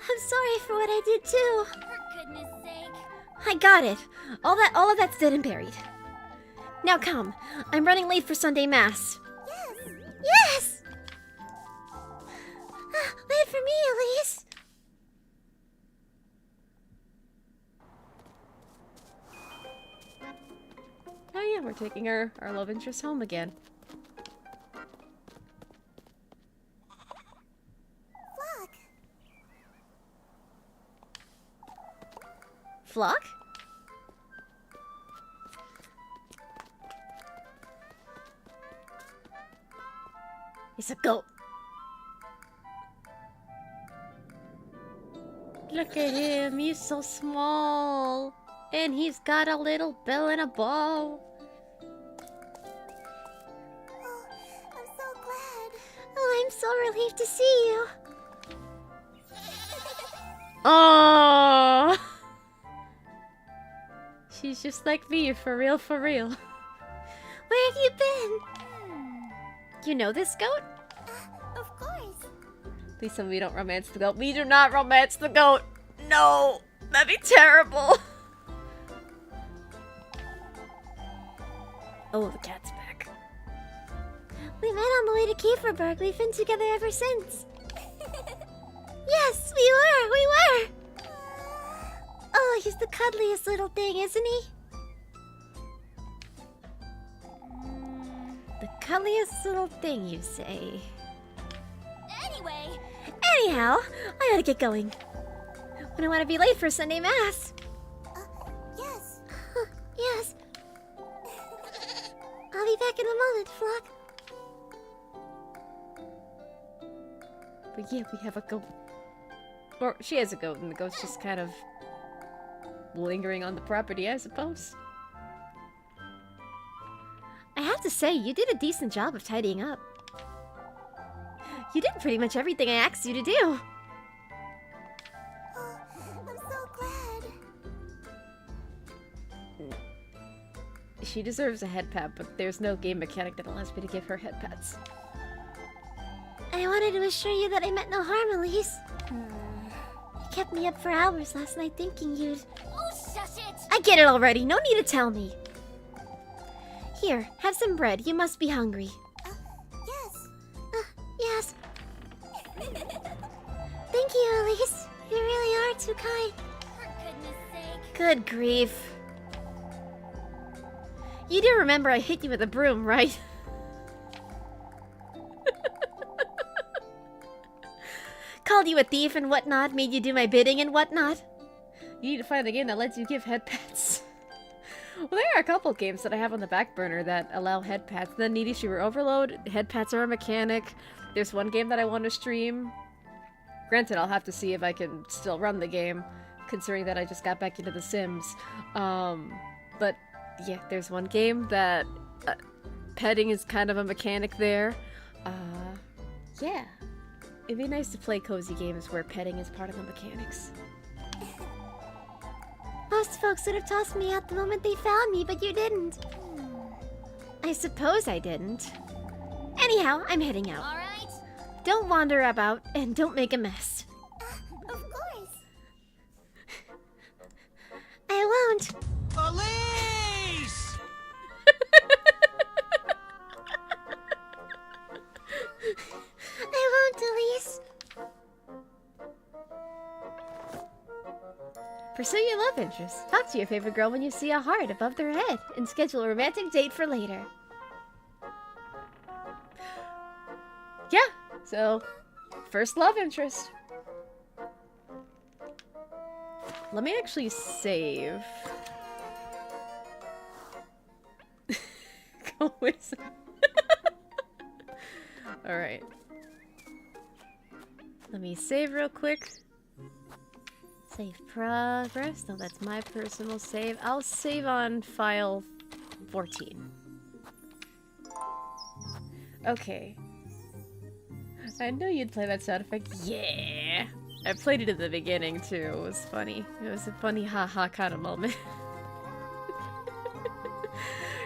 [SPEAKER 3] I'm sorry for what I did too.
[SPEAKER 2] For goodness sake.
[SPEAKER 3] I got it. All of that's dead and buried. Now come. I'm running late for Sunday Mass.
[SPEAKER 2] Yes.
[SPEAKER 3] Yes! Wait for me, Elise.
[SPEAKER 1] Oh yeah, we're taking our love interest home again.
[SPEAKER 2] Flock.
[SPEAKER 3] Flock? It's a goat.
[SPEAKER 1] Look at him, he's so small. And he's got a little bill and a bow.
[SPEAKER 2] Oh, I'm so glad.
[SPEAKER 3] Oh, I'm so relieved to see you.
[SPEAKER 1] Oh, she's just like me, for real, for real.
[SPEAKER 3] Where have you been? You know this goat?
[SPEAKER 2] Of course.
[SPEAKER 1] Please tell me we don't romance the goat. We do not romance the goat. No, that'd be terrible. Oh, the cat's back.
[SPEAKER 3] We met on the way to Kieferberg. We've been together ever since. Yes, we were. Oh, he's the cuddliest little thing, isn't he? The cuddliest little thing, you say?
[SPEAKER 2] Anyway.
[SPEAKER 3] Anyhow, I gotta get going. I don't want to be late for Sunday Mass.
[SPEAKER 2] Yes.
[SPEAKER 3] Yes. I'll be back in a moment, Flock.
[SPEAKER 1] But yeah, we have a goat. Or she has a goat, and the goat's just kind of lingering on the property, I suppose.
[SPEAKER 3] I have to say, you did a decent job of tidying up. You did pretty much everything I asked you to do.
[SPEAKER 2] Oh, I'm so glad.
[SPEAKER 1] She deserves a head pat, but there's no game mechanic that allows me to give her head pats.
[SPEAKER 3] I wanted to assure you that I meant no harm, Elise. You kept me up for hours last night thinking you'd...
[SPEAKER 2] Oh, shush it.
[SPEAKER 3] I get it already. No need to tell me. Here, have some bread. You must be hungry.
[SPEAKER 2] Yes.
[SPEAKER 3] Yes. Thank you, Elise. You really are too kind.
[SPEAKER 2] For goodness sake.
[SPEAKER 3] Good grief. You do remember I hit you with a broom, right? Called you a thief and whatnot, made you do my bidding and whatnot.
[SPEAKER 1] You need to find a game that lets you give head pats. Well, there are a couple games that I have on the back burner that allow head pats. The Needy Shooter Overload, head pats are a mechanic. There's one game that I want to stream. Granted, I'll have to see if I can still run the game, considering that I just got back into The Sims. But yeah, there's one game that petting is kind of a mechanic there. Yeah. It'd be nice to play cozy games where petting is part of the mechanics.
[SPEAKER 3] Most folks would have tossed me out the moment they found me, but you didn't. I suppose I didn't. Anyhow, I'm heading out.
[SPEAKER 2] All right.
[SPEAKER 3] Don't wander about, and don't make a mess.
[SPEAKER 2] Of course.
[SPEAKER 3] I won't.
[SPEAKER 4] Elise!
[SPEAKER 3] I won't, Elise.
[SPEAKER 1] Pursue your love interest. Talk to your favorite girl when you see a heart above their head, and schedule a romantic date for later. Yeah, so first love interest. let me actually save. Go with Alright. Let me save real quick. Save progress. No, that's my personal save. I'll save on file 14. Okay. I know you'd play that sound effect. Yeah! I played it at the beginning too. It was funny. It was a funny haha kind of moment.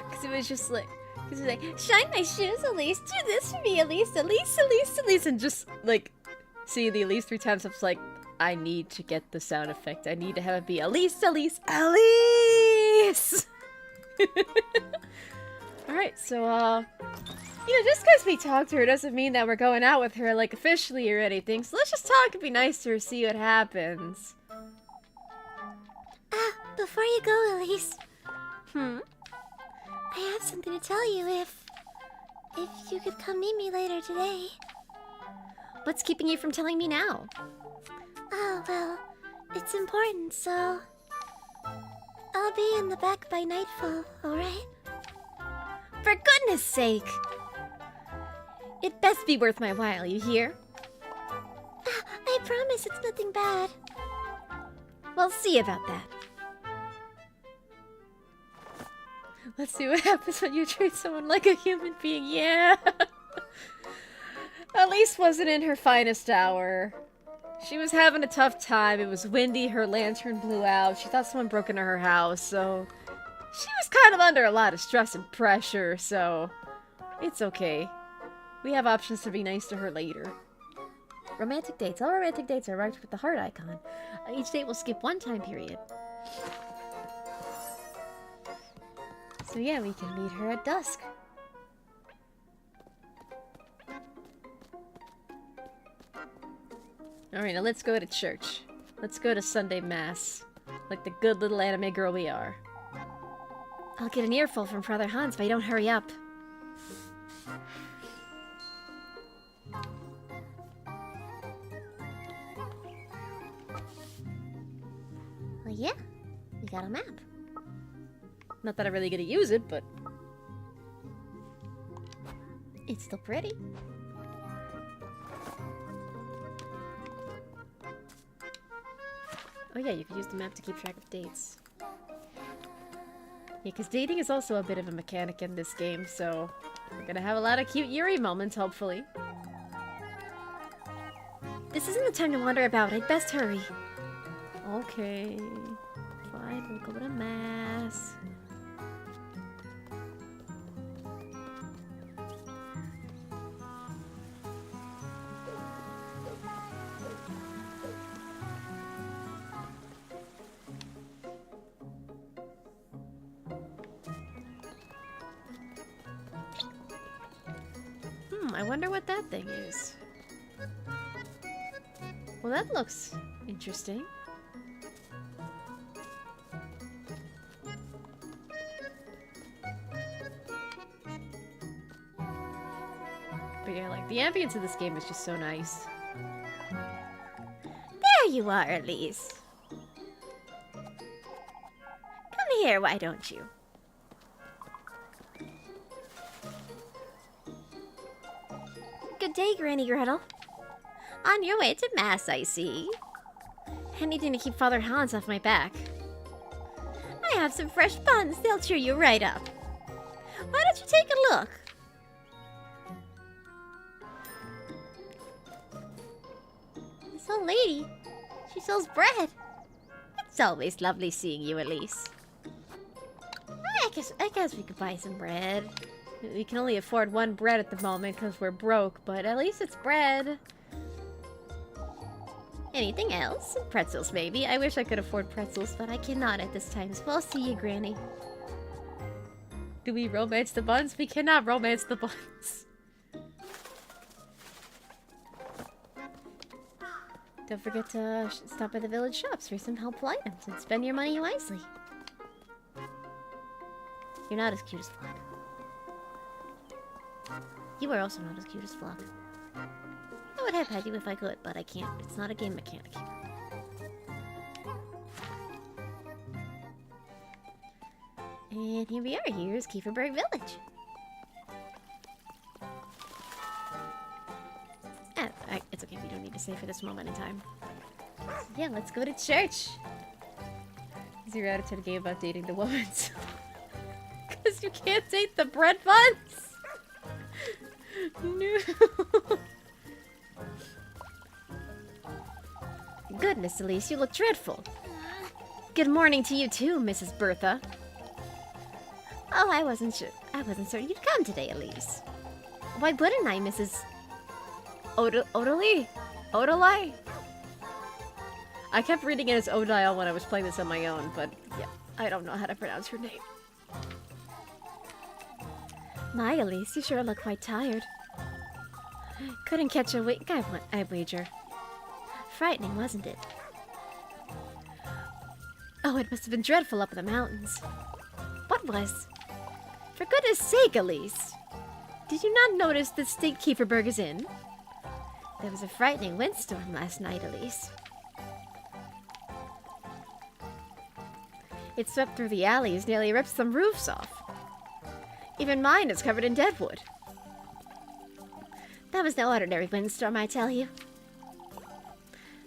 [SPEAKER 1] Because it was just like, because it was like, shine my shoes, Elise, do this for me, Elise, Elise, Elise, Elise, and just like seeing the Elise 3 times, I was like, I need to get the sound effect. I need to have it be Elise, Elise, Elise! Alright, so, you know, just because we talked to her doesn't mean that we're going out with her, like, officially or anything. So let's just talk and be nice to her, see what happens.
[SPEAKER 3] Before you go, Elise. I have something to tell you if you could come meet me later today.
[SPEAKER 1] What's keeping you from telling me now?
[SPEAKER 3] Oh, well, it's important, so... I'll be in the back by nightfall, alright?
[SPEAKER 1] For goodness sake! It best be worth my while, you hear?
[SPEAKER 3] I promise it's nothing bad.
[SPEAKER 1] We'll see about that. Let's see what happens when you treat someone like a human being, yeah! Elise wasn't in her finest hour. She was having a tough time, it was windy, her lantern blew out, she thought someone broke into her house, so... She was kind of under a lot of stress and pressure, so... It's okay. We have options to be nice to her later. Romantic dates. All romantic dates are marked with the heart icon. Each date will skip one time period. So yeah, we can meet her at dusk. Alright, now let's go to church. Let's go to Sunday Mass. Like the good little anime girl we are. I'll get an earful from Father Hans if I don't hurry up.
[SPEAKER 3] Well, yeah, we got a map.
[SPEAKER 1] Not that I'm really gonna use it, but...
[SPEAKER 3] It's still pretty.
[SPEAKER 1] Oh yeah, you could use the map to keep track of dates. Yeah, because dating is also a bit of a mechanic in this game, so... We're gonna have a lot of cute Yuri moments, hopefully.
[SPEAKER 3] This isn't the time to wander about, I'd best hurry.
[SPEAKER 1] Okay. Fine, we'll go to Mass. I wonder what that thing is. Well, that looks interesting. But yeah, like, the ambience of this game is just so nice.
[SPEAKER 3] There you are, Elise. Come here, why don't you? Good day, Granny Gretel. On your way to Mass, I see.
[SPEAKER 1] Anything to keep Father Hans off my back.
[SPEAKER 3] I have some fresh buns. They'll cheer you right up. Why don't you take a look? This old lady, she sells bread. It's always lovely seeing you, Elise.
[SPEAKER 1] I guess we could buy some bread. We can only afford one bread at the moment because we're broke, but at least it's bread.
[SPEAKER 3] Anything else?
[SPEAKER 1] Pretzels, maybe. I wish I could afford pretzels, but I cannot at this time, so I'll see you, Granny. Do we romance the buns? We cannot romance the buns. Don't forget to stop by the village shops for some helpful items and spend your money wisely. You're not as cute as Flock. You are also not as cute as Flock. I would have had you if I could, but I can't. It's not a game mechanic here.
[SPEAKER 3] And here we are. Here's Kieferberg Village. It's okay. We don't need to stay for this moment in time. Yeah, let's go to church.
[SPEAKER 1] 0 out of 10 game about dating the woman. Because you can't date the bread buns. No.
[SPEAKER 3] Goodness, Elise, you look dreadful. Good morning to you too, Mrs. Bertha. Oh, I wasn't sure you'd come today, Elise. Why wouldn't I, Mrs.
[SPEAKER 1] Odali? Odali? I kept reading it as Odile when I was playing this on my own, but yeah, I don't know how to pronounce her name.
[SPEAKER 3] My, Elise, you sure look quite tired. Couldn't catch a wink, I wager. Frightening, wasn't it? Oh, it must have been dreadful up in the mountains. What was? For goodness sake, Elise! Did you not notice the state Kieferberg is in? There was a frightening windstorm last night, Elise. It swept through the alleys, nearly ripped some roofs off. Even mine is covered in deadwood. That was no ordinary windstorm, I tell you.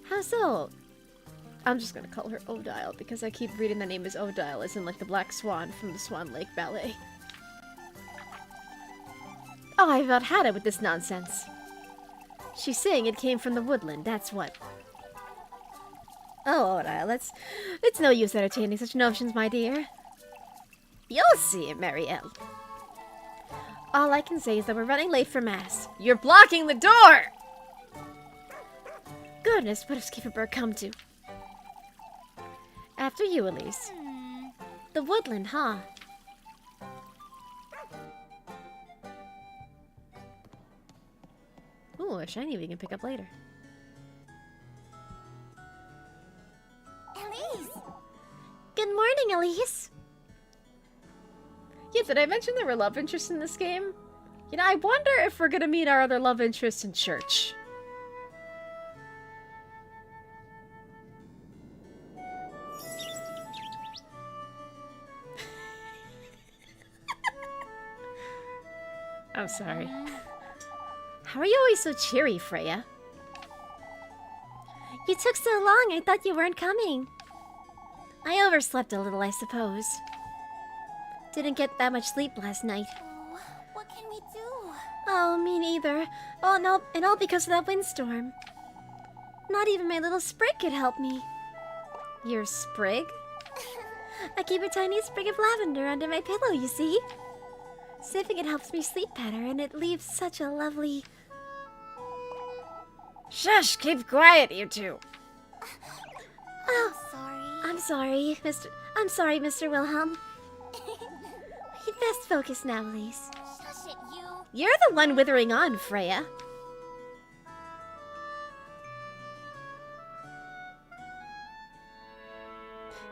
[SPEAKER 3] How so?
[SPEAKER 1] I'm just gonna call her Odile because I keep reading the name as Odile, as in like the Black Swan from the Swan Lake Ballet.
[SPEAKER 3] Oh, I've about had it with this nonsense. She's saying it came from the woodland, that's what. Oh, Odile, it's no use entertaining such notions, my dear. You'll see, Marielle. All I can say is that we're running late for Mass.
[SPEAKER 1] You're blocking the door!
[SPEAKER 3] Goodness, what has Kieferberg come to? After you, Elise. The woodland, huh?
[SPEAKER 1] Ooh, a shiny we can pick up later.
[SPEAKER 2] Elise!
[SPEAKER 3] Good morning, Elise.
[SPEAKER 1] Yeah, did I mention there were love interests in this game? You know, I wonder if we're gonna meet our other love interests in church. I'm sorry.
[SPEAKER 3] How are you always so cheery, Freya? You took so long, I thought you weren't coming. I overslept a little, I suppose. Didn't get that much sleep last night.
[SPEAKER 2] Oh, what can we do?
[SPEAKER 3] Oh, me neither. Oh, no, and all because of that windstorm. Not even my little sprig could help me.
[SPEAKER 1] Your sprig?
[SPEAKER 3] I keep a tiny sprig of lavender under my pillow, you see? Sniffing it helps me sleep better, and it leaves such a lovely...
[SPEAKER 1] Shush! Keep quiet, you two!
[SPEAKER 3] Oh,
[SPEAKER 2] Sorry.
[SPEAKER 3] I'm sorry, Mr. Wilhelm. You'd best focus now, Elise.
[SPEAKER 2] Shush it, you.
[SPEAKER 3] You're the one withering on, Freya.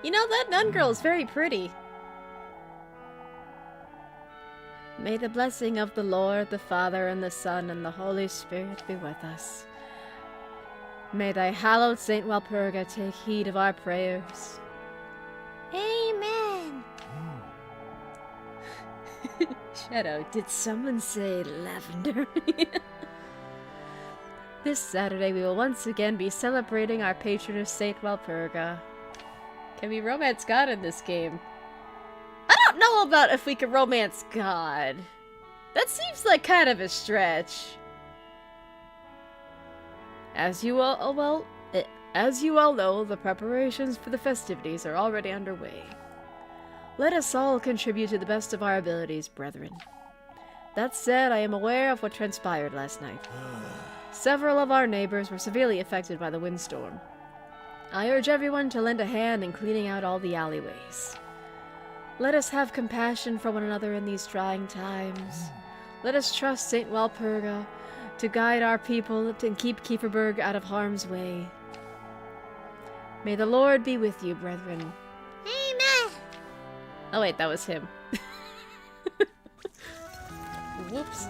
[SPEAKER 1] You know, that nun girl's very pretty. May the blessing of the Lord, the Father, and the Son, and the Holy Spirit be with us. May thy hallowed Saint Walpurga take heed of our prayers.
[SPEAKER 3] Amen.
[SPEAKER 1] Shadow, did someone say lavender? This Saturday we will once again be celebrating our patroness Saint Walpurga. Can we romance God in this game? I don't know about if we can romance God. That seems like kind of a stretch. As you all know, the preparations for the festivities are already underway. Let us all contribute to the best of our abilities, brethren. That said, I am aware of what transpired last night. Several of our neighbors were severely affected by the windstorm. I urge everyone to lend a hand in cleaning out all the alleyways. Let us have compassion for one another in these trying times. Let us trust Saint Walpurga to guide our people and keep Kieferberg out of harm's way. May the Lord be with you, brethren.
[SPEAKER 3] Amen.
[SPEAKER 1] Oh wait, that was him. Whoops.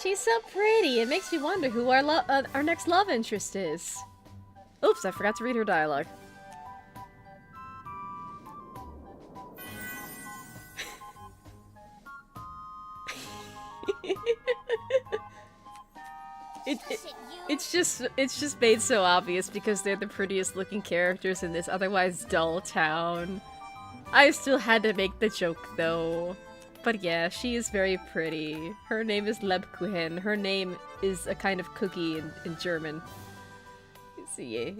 [SPEAKER 1] She's so pretty. It makes me wonder who our next love interest is. Oops, I forgot to read her dialogue. It's just made so obvious because they're the prettiest looking characters in this otherwise dull town. I still had to make the joke though. But yeah, she is very pretty. Her name is Lebkuchen. Her name is a kind of cookie in German. So yeah,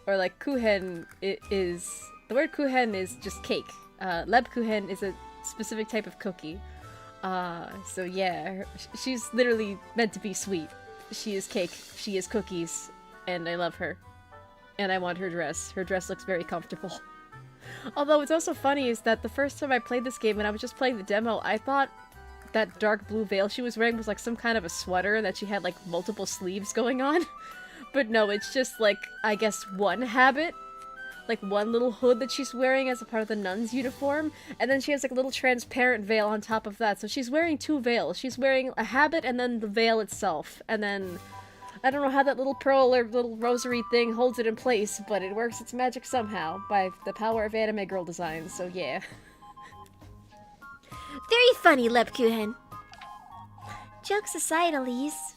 [SPEAKER 1] or like Kuchen is... The word Kuchen is just cake. Lebkuchen is a specific type of cookie. So yeah, she's literally meant to be sweet. She is cake, she is cookies, and I love her. And I want her dress. Her dress looks very comfortable. Although what's also funny is that the first time I played this game and I was just playing the demo, I thought that dark blue veil she was wearing was like some kind of a sweater that she had like multiple sleeves going on. But no, it's just like, I guess one habit. Like one little hood that she's wearing as a part of the nun's uniform, and then she has like a little transparent veil on top of that. So she's wearing two veils. She's wearing a habit and then the veil itself. And then I don't know how that little pearl or little rosary thing holds it in place, but it works its magic somehow by the power of anime girl design. So yeah.
[SPEAKER 3] Very funny, Lebkuchen. Jokes aside, Elise.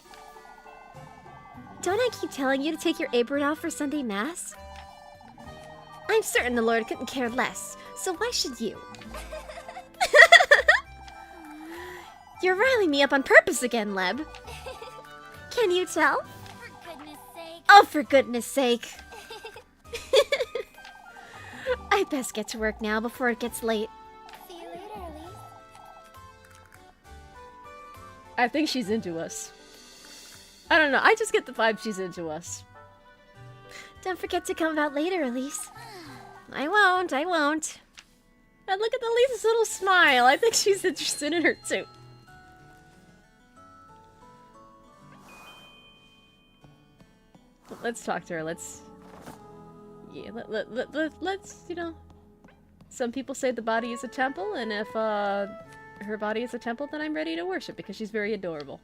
[SPEAKER 3] Don't I keep telling you to take your apron off for Sunday Mass? I'm certain the Lord couldn't care less, so why should you? You're riling me up on purpose again, Leb. Can you tell?
[SPEAKER 2] For goodness sake.
[SPEAKER 3] Oh, for goodness sake. I best get to work now before it gets late.
[SPEAKER 2] See you later, Elise.
[SPEAKER 1] I think she's into us. I don't know, I just get the vibe she's into us.
[SPEAKER 3] Don't forget to come out later, Elise. I won't.
[SPEAKER 1] And look at Elise's little smile. I think she's interested in her too. Let's talk to her. Let's... Yeah, let's, you know... Some people say the body is a temple, and if, her body is a temple, then I'm ready to worship, because she's very adorable.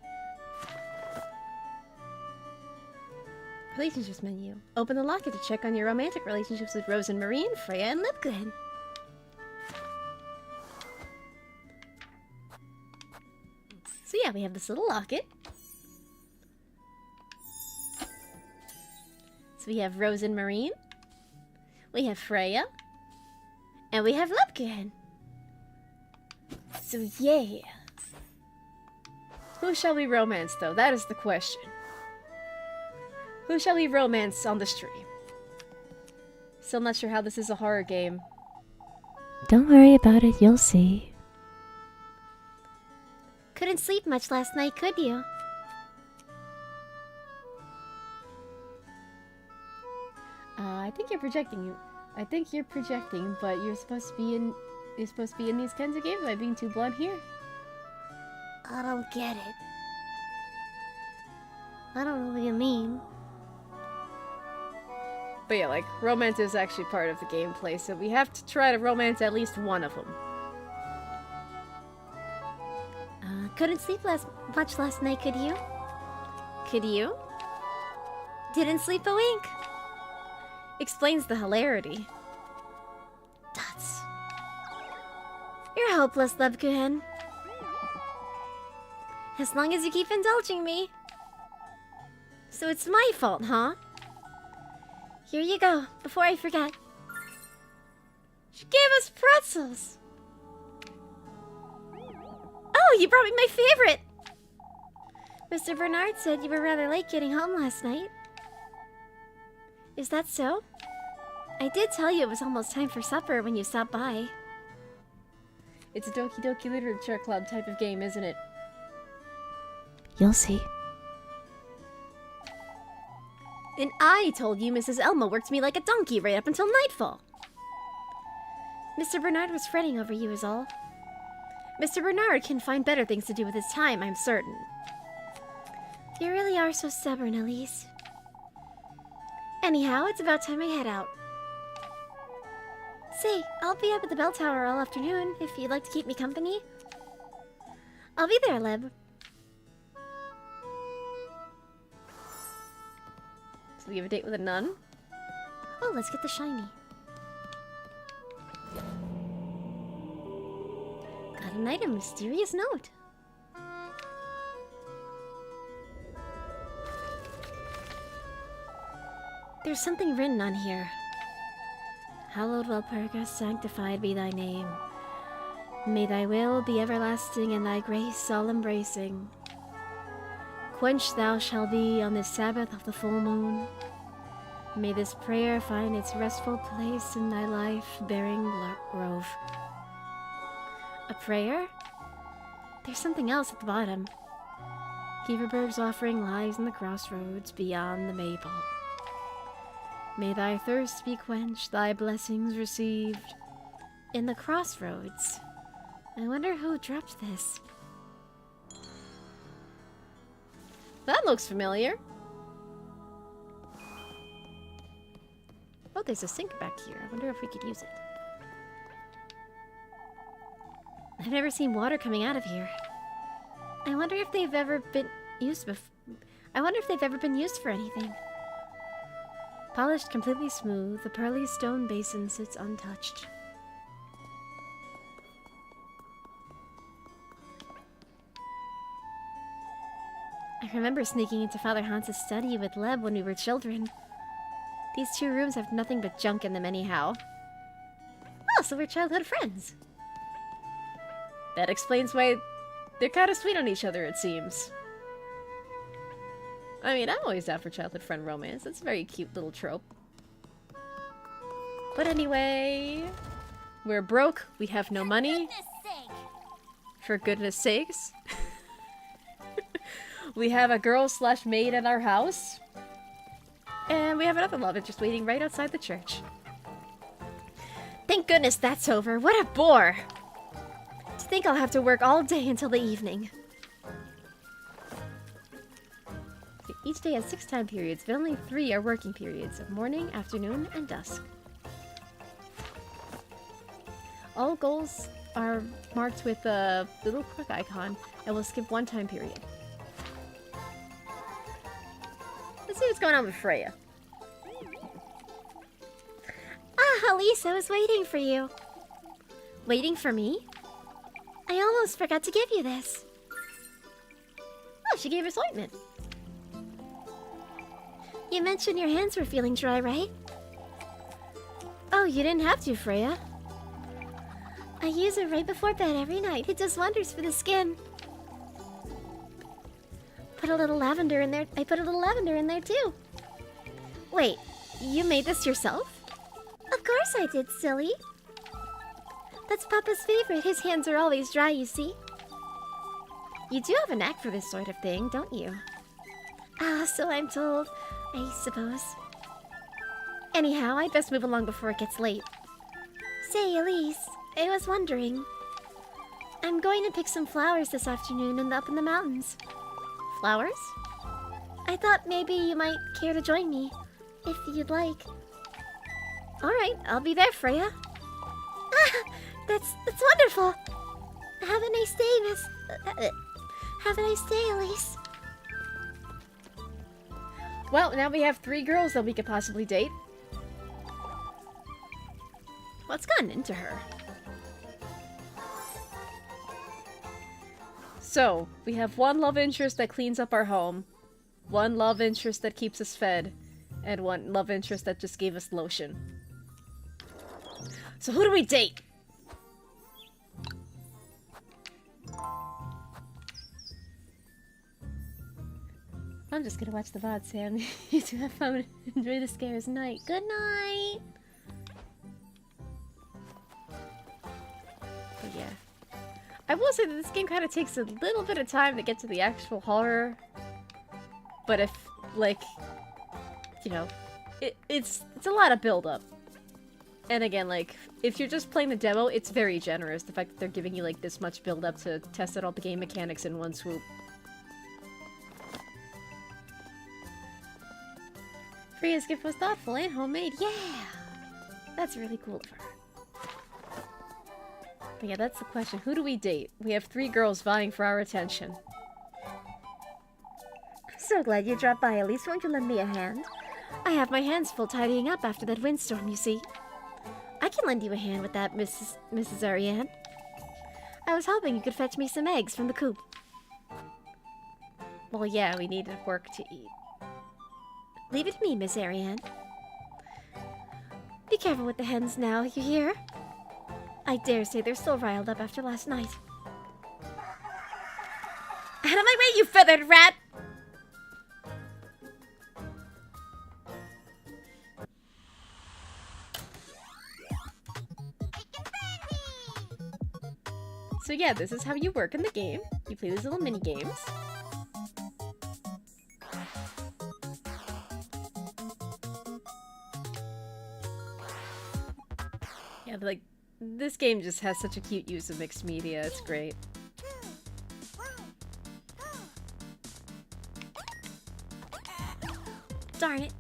[SPEAKER 1] Relationships menu. Open the locket to check on your romantic relationships with Rose and Marine, Freya and Lebkuchen. So yeah, we have this little locket. So we have Rose and Marine. We have Freya. And we have Lebkuchen. So yeah. Who shall we romance though? That is the question. Who shall we romance on the stream? Still not sure how this is a horror game.
[SPEAKER 3] Don't worry about it, you'll see. Couldn't sleep much last night, could you?
[SPEAKER 1] I think you're projecting. I think you're projecting, but you're supposed to be in. You're supposed to be in these kinds of games. Am I being too blunt here?
[SPEAKER 3] I don't get it. I don't know what you mean.
[SPEAKER 1] But yeah, like, romance is actually part of the gameplay, so we have to try to romance at least one of them.
[SPEAKER 3] Couldn't sleep much last night, could you?
[SPEAKER 1] Could you?
[SPEAKER 3] Didn't sleep a wink.
[SPEAKER 1] Explains the hilarity.
[SPEAKER 3] Dots. You're hopeless, Lebkuchen. As long as you keep indulging me. So it's my fault, huh? Here you go, before I forget.
[SPEAKER 1] She gave us pretzels!
[SPEAKER 3] Oh, you brought me my favorite! Mr. Bernard said you were rather late getting home last night. Is that so? I did tell you it was almost time for supper when you stopped by.
[SPEAKER 1] It's a Doki Doki Literature Club type of game, isn't it?
[SPEAKER 3] You'll see.
[SPEAKER 1] And I told you Mrs. Elma worked me like a donkey right up until nightfall.
[SPEAKER 3] Mr. Bernard was fretting over you is all. Mr. Bernard can find better things to do with his time, I'm certain. You really are so stubborn, Elise. Anyhow, it's about time I head out. Say, I'll be up at the bell tower all afternoon, if you'd like to keep me company. I'll be there, Leb.
[SPEAKER 1] We have a date with a nun.
[SPEAKER 3] Oh, let's get the shiny. Got an item, mysterious note. There's something written on here. Hallowed Walpurga, sanctified be thy name. May thy will be everlasting and thy grace all embracing. Quenched thou shalt be on this Sabbath of the full moon. May this prayer find its restful place in thy life-bearing grove. A prayer? There's something else at the bottom. Heaverberg's offering lies in the crossroads beyond the maple. May thy thirst be quenched, thy blessings received. In the crossroads. I wonder who dropped this.
[SPEAKER 1] That looks familiar. Oh, there's a sink back here. I wonder if we could use it.
[SPEAKER 3] I've never seen water coming out of here. I wonder if they've ever been used I wonder if they've ever been used for anything.
[SPEAKER 1] Polished completely smooth, the pearly stone basin sits untouched.
[SPEAKER 3] I remember sneaking into Father Hans's study with Leb when we were children.
[SPEAKER 1] These two rooms have nothing but junk in them anyhow.
[SPEAKER 3] Oh, so we're childhood friends.
[SPEAKER 1] That explains why they're kind of sweet on each other, it seems. I mean, I'm always down for childhood friend romance. It's a very cute little trope. But anyway, we're broke. We have no money. For goodness sakes. We have a girl/maid at our house. And we have another love interest waiting right outside the church.
[SPEAKER 3] Thank goodness that's over. What a bore! To think I'll have to work all day until the evening.
[SPEAKER 1] Each day has 6 time periods, but only 3 are working periods of morning, afternoon, and dusk. All goals are marked with a little quick icon, and we'll skip 1 time period. Let's see what's going on with Freya.
[SPEAKER 3] Ah, Elise, I was waiting for you. Waiting for me? I almost forgot to give you this.
[SPEAKER 1] Oh, she gave us ointment.
[SPEAKER 3] You mentioned your hands were feeling dry, right?
[SPEAKER 1] Oh, you didn't have to, Freya.
[SPEAKER 3] I use it right before bed every night. It does wonders for the skin. Put a little lavender in there. I put a little lavender in there too. Wait, you made this yourself? Of course I did, silly. That's Papa's favorite. His hands are always dry, you see.
[SPEAKER 1] You do have a knack for this sort of thing, don't you?
[SPEAKER 3] Ah, so I'm told, I suppose. Anyhow, I'd best move along before it gets late. Say, Elise, I was wondering. I'm going to pick some flowers this afternoon up in the mountains.
[SPEAKER 1] Flowers?
[SPEAKER 3] I thought maybe you might care to join me, if you'd like.
[SPEAKER 1] Alright, I'll be there, Freya.
[SPEAKER 3] Ah, that's wonderful. Have a nice day, Miss... have a nice day, Elise.
[SPEAKER 1] Well, now we have 3 girls that we could possibly date. What's gotten into her? So, we have 1 love interest that cleans up our home, 1 love interest that keeps us fed, and 1 love interest that just gave us lotion. So who do we date? I'm just gonna watch the VOD, Sam. You two have fun. Enjoy the scares. Night. Good night! But yeah. I will say that this game kind of takes a little bit of time to get to the actual horror. But if, like, you know, it's a lot of build-up. And again, like, if you're just playing the demo, it's very generous. The fact that they're giving you, like, this much build-up to test out all the game mechanics in one swoop. Freya's gift was thoughtful and homemade. Yeah! That's really cool of her. But yeah, that's the question. Who do we date? We have 3 girls vying for our attention.
[SPEAKER 3] I'm so glad you dropped by. At least won't you lend me a hand? I have my hands full tidying up after that windstorm, you see. I can lend you a hand with that, Mrs. Ariane. I was hoping you could fetch me some eggs from the coop. Well, yeah, we need work to eat. Leave it to me, Miss Ariane. Be careful with the hens now, you hear? I dare say they're still riled up after last night. Out of my way, you feathered rat!
[SPEAKER 1] So yeah, this is how you work in the game. You play these little mini games. Yeah, but like, this game just has such a cute use of mixed media. It's great.
[SPEAKER 3] Darn it.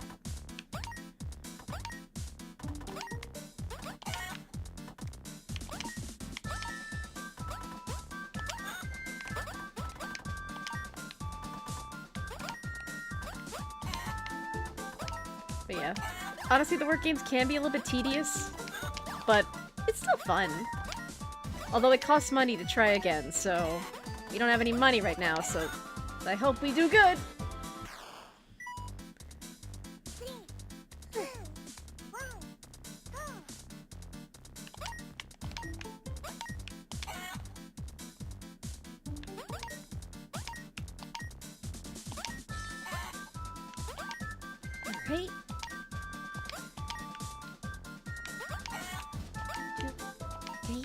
[SPEAKER 1] But yeah. Honestly, the work games can be a little bit tedious, but it's still fun. Although it costs money to try again, so we don't have any money right now, so I hope we do good.
[SPEAKER 3] Right? Okay.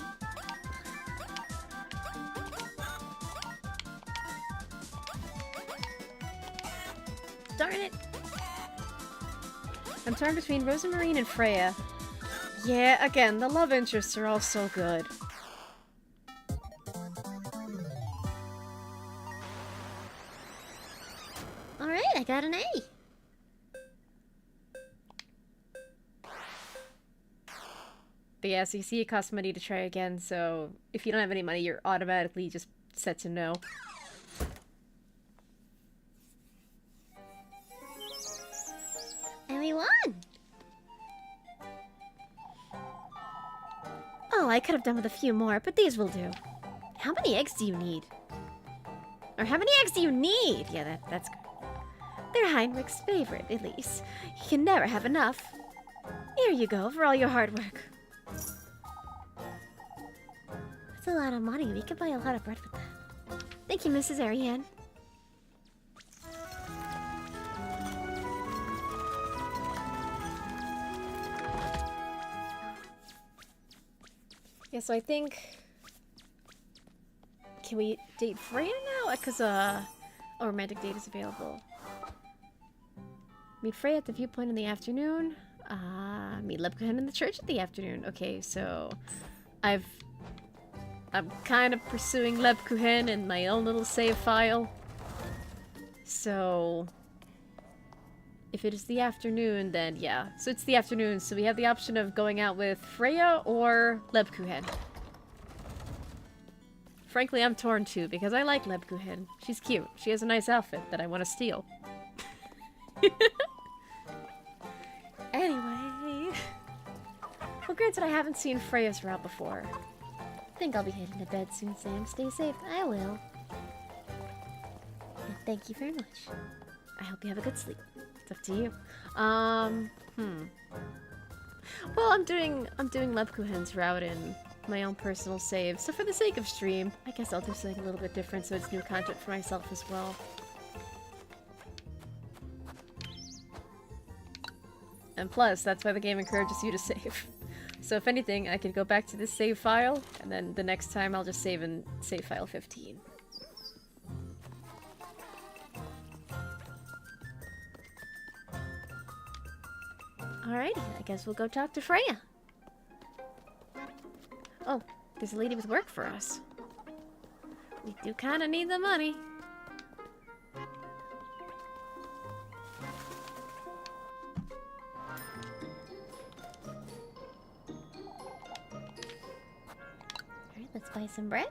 [SPEAKER 3] Darn it!
[SPEAKER 1] I'm torn between Rosamarine and Freya. Yeah, again, the love interests are all so good.
[SPEAKER 3] Alright, I got an A.
[SPEAKER 1] But yeah, so you see it costs money to try again, so if you don't have any money, you're automatically just set to no.
[SPEAKER 3] And we won! Oh, I could have done with a few more, but these will do. How many eggs do you need? Or how many eggs do you need? Yeah, that's good. They're Heinrich's favorite, Elise. You can never have enough. Here you go for all your hard work. That's a lot of money. We could buy a lot of bread with that. Thank you, Mrs. Ariane.
[SPEAKER 1] Yeah, so I think... Can we date Freya now? Because, a romantic date is available. Meet Freya at the viewpoint in the afternoon. Meet Lebkuchen in the church at the afternoon. Okay, so... I'm kind of pursuing Lebkuchen in my own little save file. So... If it is the afternoon, then yeah. So it's the afternoon, so we have the option of going out with Freya or Lebkuchen. Frankly, I'm torn too, because I like Lebkuchen. She's cute. She has a nice outfit that I want to steal. Anyway... Well, granted, I haven't seen Freya's route before. I think I'll be heading to bed soon, Sam. Stay safe. I will. And thank you very much. I hope you have a good sleep. It's up to you. Well, I'm doing Lebkuchen's route in my own personal save, so for the sake of stream, I guess I'll do something a little bit different so it's new content for myself as well. And plus, that's why the game encourages you to save. So if anything, I could go back to this save file, and then the next time I'll just save in save file 15.
[SPEAKER 3] Alrighty, I guess we'll go talk to Freya.
[SPEAKER 1] Oh, there's a lady with work for us. We do kind of need the money.
[SPEAKER 3] Alright, let's buy some bread.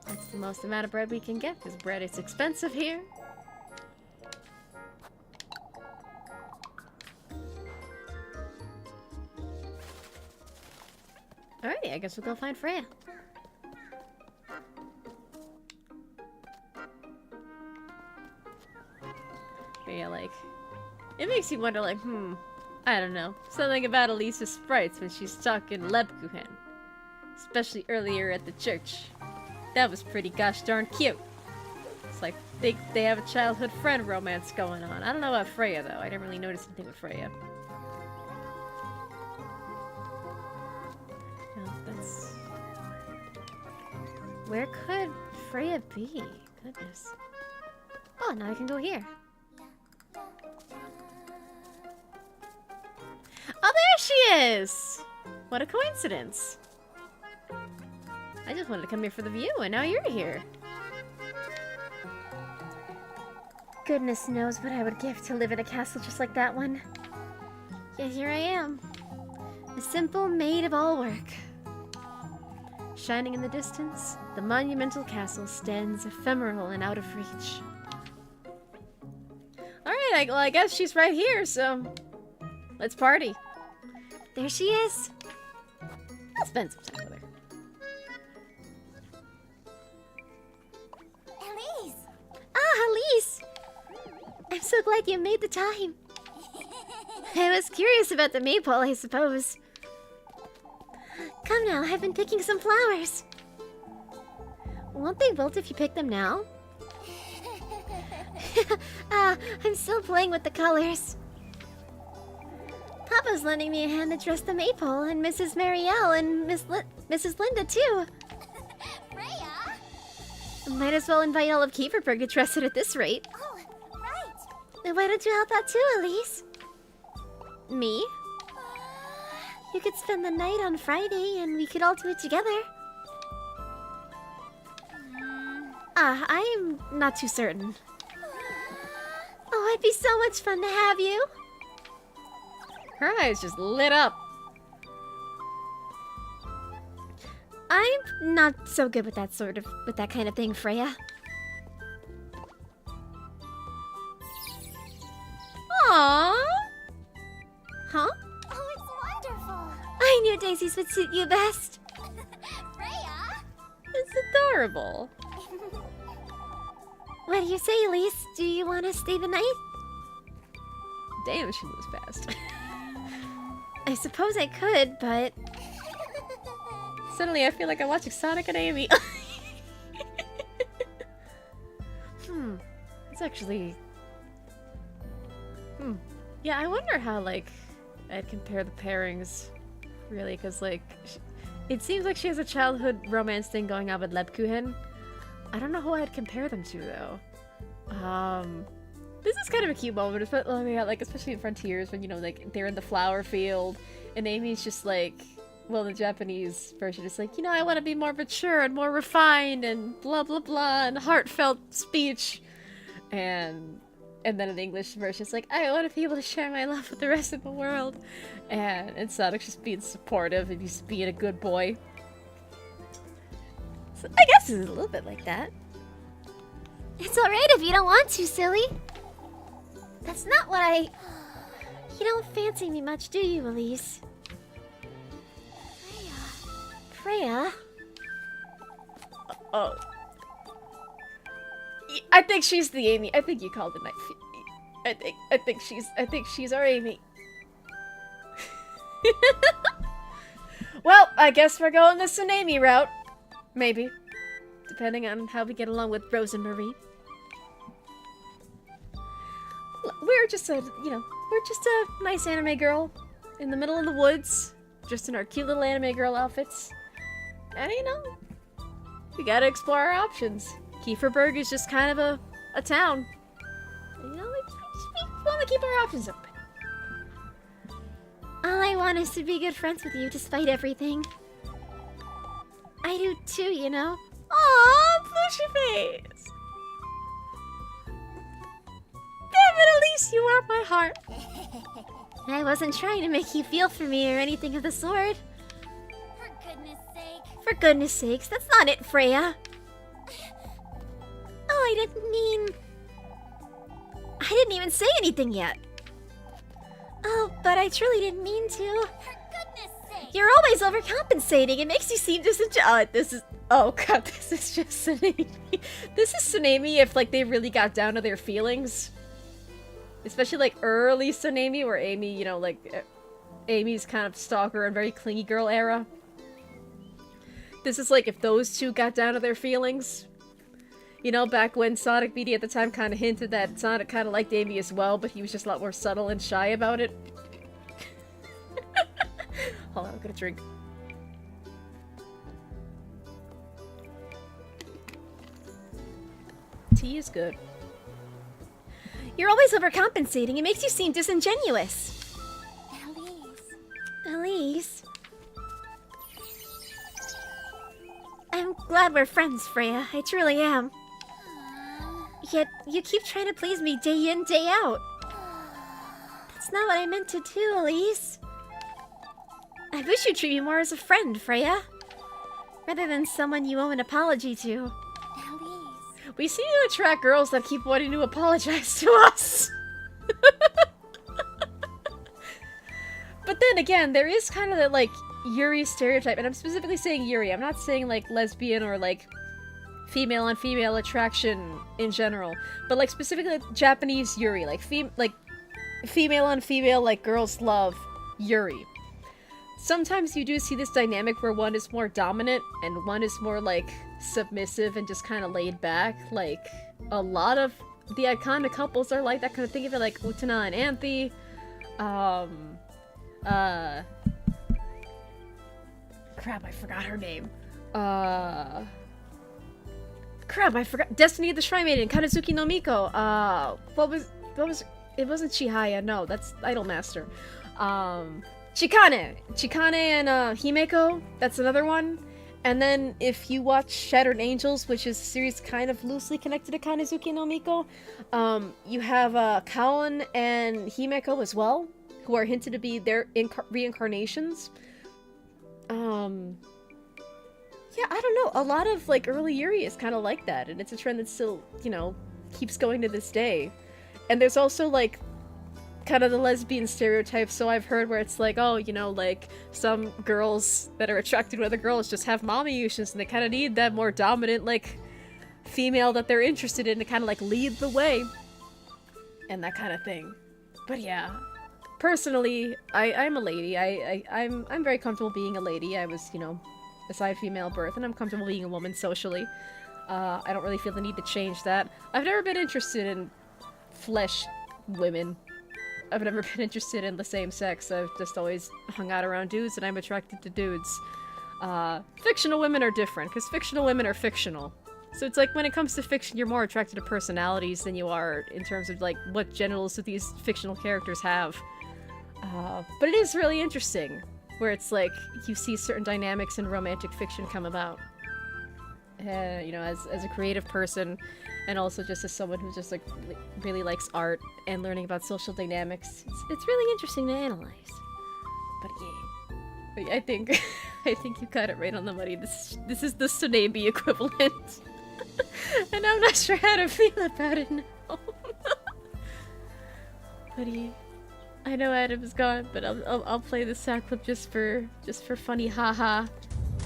[SPEAKER 1] That's the most amount of bread we can get, because bread is expensive here. Alrighty, I guess we'll go find Freya. But yeah, like, it makes you wonder, like, I don't know, something about Elise's sprites when she's stuck in Lebkuchen. Especially earlier at the church. That was pretty gosh darn cute. It's like, they have a childhood friend romance going on. I don't know about Freya, though. I didn't really notice anything with Freya. No, that's... Where could Freya be? Goodness. Oh, now I can go here. Oh, there she is! What a coincidence. I just wanted to come here for the view, and now you're here. Goodness knows what I would give to live in a castle just like that one. Yet here I am. A simple maid of all work. Shining in the distance, the monumental castle stands ephemeral and out of reach. Alright, well, I guess she's right here, so... let's party. There she is. I'll spend some time with her.
[SPEAKER 2] Elise!
[SPEAKER 3] Ah, Elise! I'm so glad you made the time. I was curious about the maypole, I suppose. Come now, I've been picking some flowers. Won't they wilt if you pick them now? I'm still playing with the colors. Papa's lending me a hand to dress the maypole, and Mrs. Marielle and Mrs. Linda too.
[SPEAKER 2] Freya?
[SPEAKER 3] Might as well invite all of Kieferberg to dress it at this rate.
[SPEAKER 2] Oh, right.
[SPEAKER 3] Then why don't you help out too, Elise? Me? You could spend the night on Friday, and we could all do it together. I'm not too certain. Oh, it'd be so much fun to have you.
[SPEAKER 1] Her eyes just lit up.
[SPEAKER 3] I'm not so good with that kind of thing, Freya.
[SPEAKER 1] Aww.
[SPEAKER 3] Huh?
[SPEAKER 2] Oh, it's wonderful.
[SPEAKER 3] I knew daisies would suit you best.
[SPEAKER 2] Freya?
[SPEAKER 1] It's adorable.
[SPEAKER 3] What do you say, Elise? Do you want to stay the night?
[SPEAKER 1] Damn, she moves fast.
[SPEAKER 3] I suppose I could, but...
[SPEAKER 1] Suddenly I feel like I'm watching Sonic and Amy. It's actually... Yeah, I wonder how, like, I'd compare the pairings, really, because, like, it seems like she has a childhood romance thing going on with Lebkuchen. I don't know who I'd compare them to, though. This is kind of a cute moment, especially in Frontiers, when, you know, like, they're in the flower field, and Amy's just like, well, the Japanese version is like, you know, I want to be more mature and more refined, and blah blah blah, and heartfelt speech, and then in the English version, it's like, I want to be able to share my love with the rest of the world, and Sonic's just being supportive and just being a good boy. So I guess it's a little bit like that.
[SPEAKER 3] It's alright if you don't want to, silly. That's not what I... You don't fancy me much, do you, Elise? Freya?
[SPEAKER 1] Oh. I think she's the Amy. I think you called it night. I think she's our Amy. Well, I guess we're going this an Amy route. Maybe. Depending on how we get along with Rose and Marie. We're just a nice anime girl in the middle of the woods, just in our cute little anime girl outfits. And you know, we gotta explore our options. Kieferberg is just kind of a town. You know, we want to keep our options open.
[SPEAKER 3] All I want is to be good friends with you despite everything. I do too, you know.
[SPEAKER 1] Aww, Plushy face! Damn it, Elise, you are my heart.
[SPEAKER 3] I wasn't trying to make you feel for me or anything of the sort.
[SPEAKER 2] For goodness sake.
[SPEAKER 3] For goodness sakes, that's not it, Freya. Oh, I didn't even say anything yet. Oh, but I truly didn't mean to.
[SPEAKER 2] For goodness
[SPEAKER 3] You're always overcompensating. It makes you seem disingenuous. Oh god, this is just Tsunami. This is Tsunami if, like, they really got down to their feelings. Especially, like, early Tsunami, where Amy, you know, like, Amy's kind of stalker and very clingy girl era. This is, like, if those two got down to their feelings. You know, back when Sonic BD at the time kind of hinted that Sonic kind of liked Amy as well, but he was just a lot more subtle and shy about it. Hold on, I'm gonna drink. Tea is good. You're always overcompensating. It makes you seem disingenuous. Elise. I'm glad we're friends, Freya. I truly am. Yet, you keep trying to please me day in, day out. That's not what I meant to do, Elise. I wish you'd treat me more as a friend, Freya. Rather than someone you owe an apology to.
[SPEAKER 1] We seem to attract girls that keep wanting to apologize to us. But then again, there is kind of that, like, Yuri stereotype, and I'm specifically saying Yuri. I'm not saying, like, lesbian or, like, female-on-female attraction in general. But, like, specifically Japanese Yuri. Like, female-on-female, like, girls love Yuri. Sometimes you do see this dynamic where one is more dominant and one is more, like, submissive and just kind of laid back. Like, a lot of the iconic couples are like that. Kind of think of it like Utena and Anthe. Crap, I forgot her name. Crap, I forgot. Destiny of the Shrine Maiden, Kanazuki no Miko. What was, it wasn't Chihaya, no, that's Idolmaster. Chikane and Himeko, that's another one. And then if you watch Shattered Angels, which is a series kind of loosely connected to Kanazuki no Miko, you have Kaon and Himeko as well, who are hinted to be their reincarnations. Yeah, I don't know, a lot of, like, early Yuri is kind of like that, and it's a trend that still, you know, keeps going to this day. And there's also, like, kind of the lesbian stereotype, so I've heard where it's like, oh, you know, like, some girls that are attracted to other girls just have mommy issues, and they kind of need that more dominant, like, female that they're interested in to kind of, like, lead the way. And that kind of thing. But yeah, personally, I'm a lady. I'm very comfortable being a lady. I was, you know, aside female birth, and I'm comfortable being a woman socially. I don't really feel the need to change that. I've never been interested in flesh women. I've never been interested in the same sex. I've just always hung out around dudes, and I'm attracted to dudes. Fictional women are different, because fictional women are fictional. So it's like, when it comes to fiction, you're more attracted to personalities than you are in terms of, like, what genitals do these fictional characters have. But it is really interesting, where it's like, you see certain dynamics in romantic fiction come about. You know, as a creative person, and also just as someone who just, like, really likes art and learning about social dynamics, it's really interesting to analyze. But yeah, I think I think you got it right on the money. This is the Tsunami equivalent, and I'm not sure how to feel about it now. But yeah, I know Adam is gone, but I'll play the sound clip just for funny haha.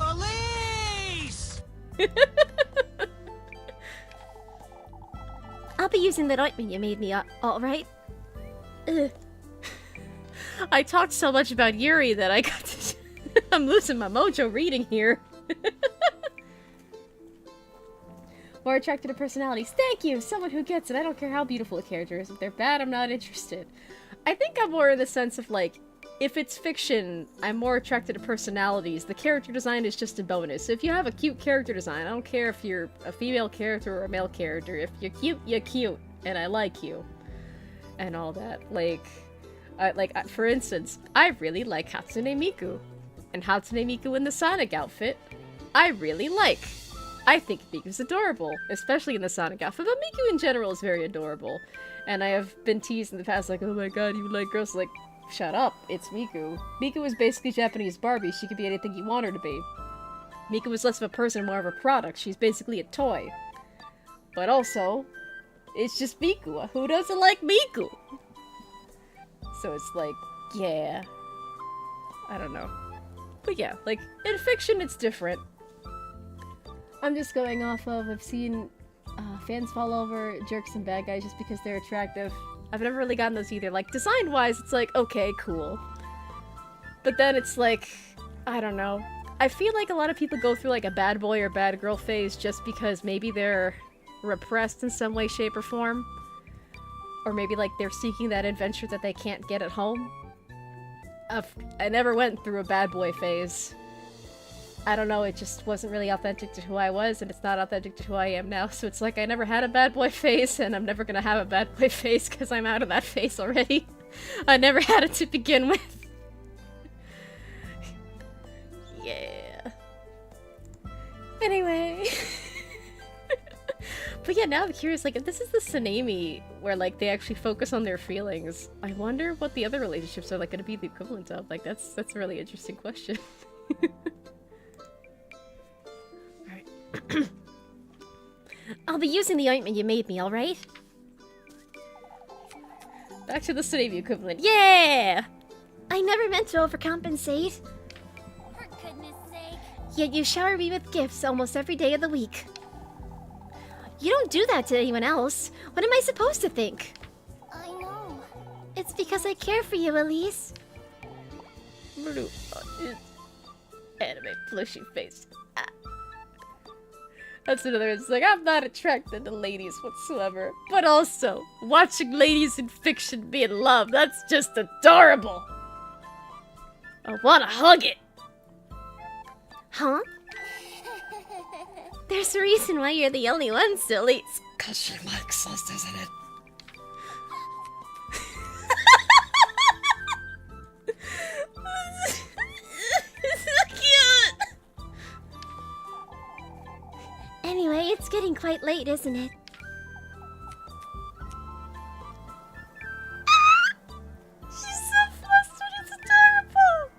[SPEAKER 4] Elise!
[SPEAKER 3] I'll be using that ointment you made me, alright?
[SPEAKER 1] I talked so much about Yuri that I got to... I'm losing my mojo reading here. More attracted to personalities. Thank you! Someone who gets it. I don't care how beautiful a character is. If they're bad, I'm not interested. I think I'm more in the sense of, like, if it's fiction, I'm more attracted to personalities. The character design is just a bonus. So if you have a cute character design, I don't care if you're a female character or a male character. If you're cute, you're cute. And I like you. And all that. Like, for instance, I really like Hatsune Miku. And Hatsune Miku in the Sonic outfit, I really like. I think Miku's adorable, especially in the Sonic outfit, but Miku in general is very adorable. And I have been teased in the past, like, oh my god, you like girls, like, shut up, it's Miku. Miku is basically Japanese Barbie, she could be anything you want her to be. Miku is less of a person, more of a product, she's basically a toy. But also, it's just Miku, who doesn't like Miku? So it's like, yeah. I don't know. But yeah, like, in fiction it's different. I'm just going off of, I've seen fans fall over jerks and bad guys just because they're attractive. I've never really gotten those either. Like, design-wise, it's like, okay, cool. But then it's like, I don't know. I feel like a lot of people go through like a bad boy or bad girl phase just because maybe they're repressed in some way, shape, or form. Or maybe like they're seeking that adventure that they can't get at home. I never went through a bad boy phase. I don't know, it just wasn't really authentic to who I was, and it's not authentic to who I am now, so it's like I never had a bad boy phase, and I'm never gonna have a bad boy phase because I'm out of that phase already. I never had it to begin with. Yeah. Anyway. But yeah, now I'm curious, like, if this is the Tsunami, where, like, they actually focus on their feelings, I wonder what the other relationships are, like, gonna be the equivalent of. Like, that's a really interesting question.
[SPEAKER 3] I'll be using the ointment you made me, alright?
[SPEAKER 1] Back to the Tsunami equivalent. Yeah!
[SPEAKER 3] I never meant to overcompensate.
[SPEAKER 2] For goodness sake.
[SPEAKER 3] Yet you shower me with gifts almost every day of the week. You don't do that to anyone else. What am I supposed to think?
[SPEAKER 2] I know.
[SPEAKER 3] It's because I care for you, Elise.
[SPEAKER 1] Blue anime plushy face. Ah. That's another. It's like, I'm not attracted to ladies whatsoever. But also, watching ladies in fiction be in love, that's just adorable. I wanna hug it.
[SPEAKER 3] Huh? There's a reason why you're the only one, silly.
[SPEAKER 1] It's 'cause she likes us, isn't it?
[SPEAKER 3] So cute! Anyway, it's getting quite late, isn't it?
[SPEAKER 1] She's so flustered, it's adorable!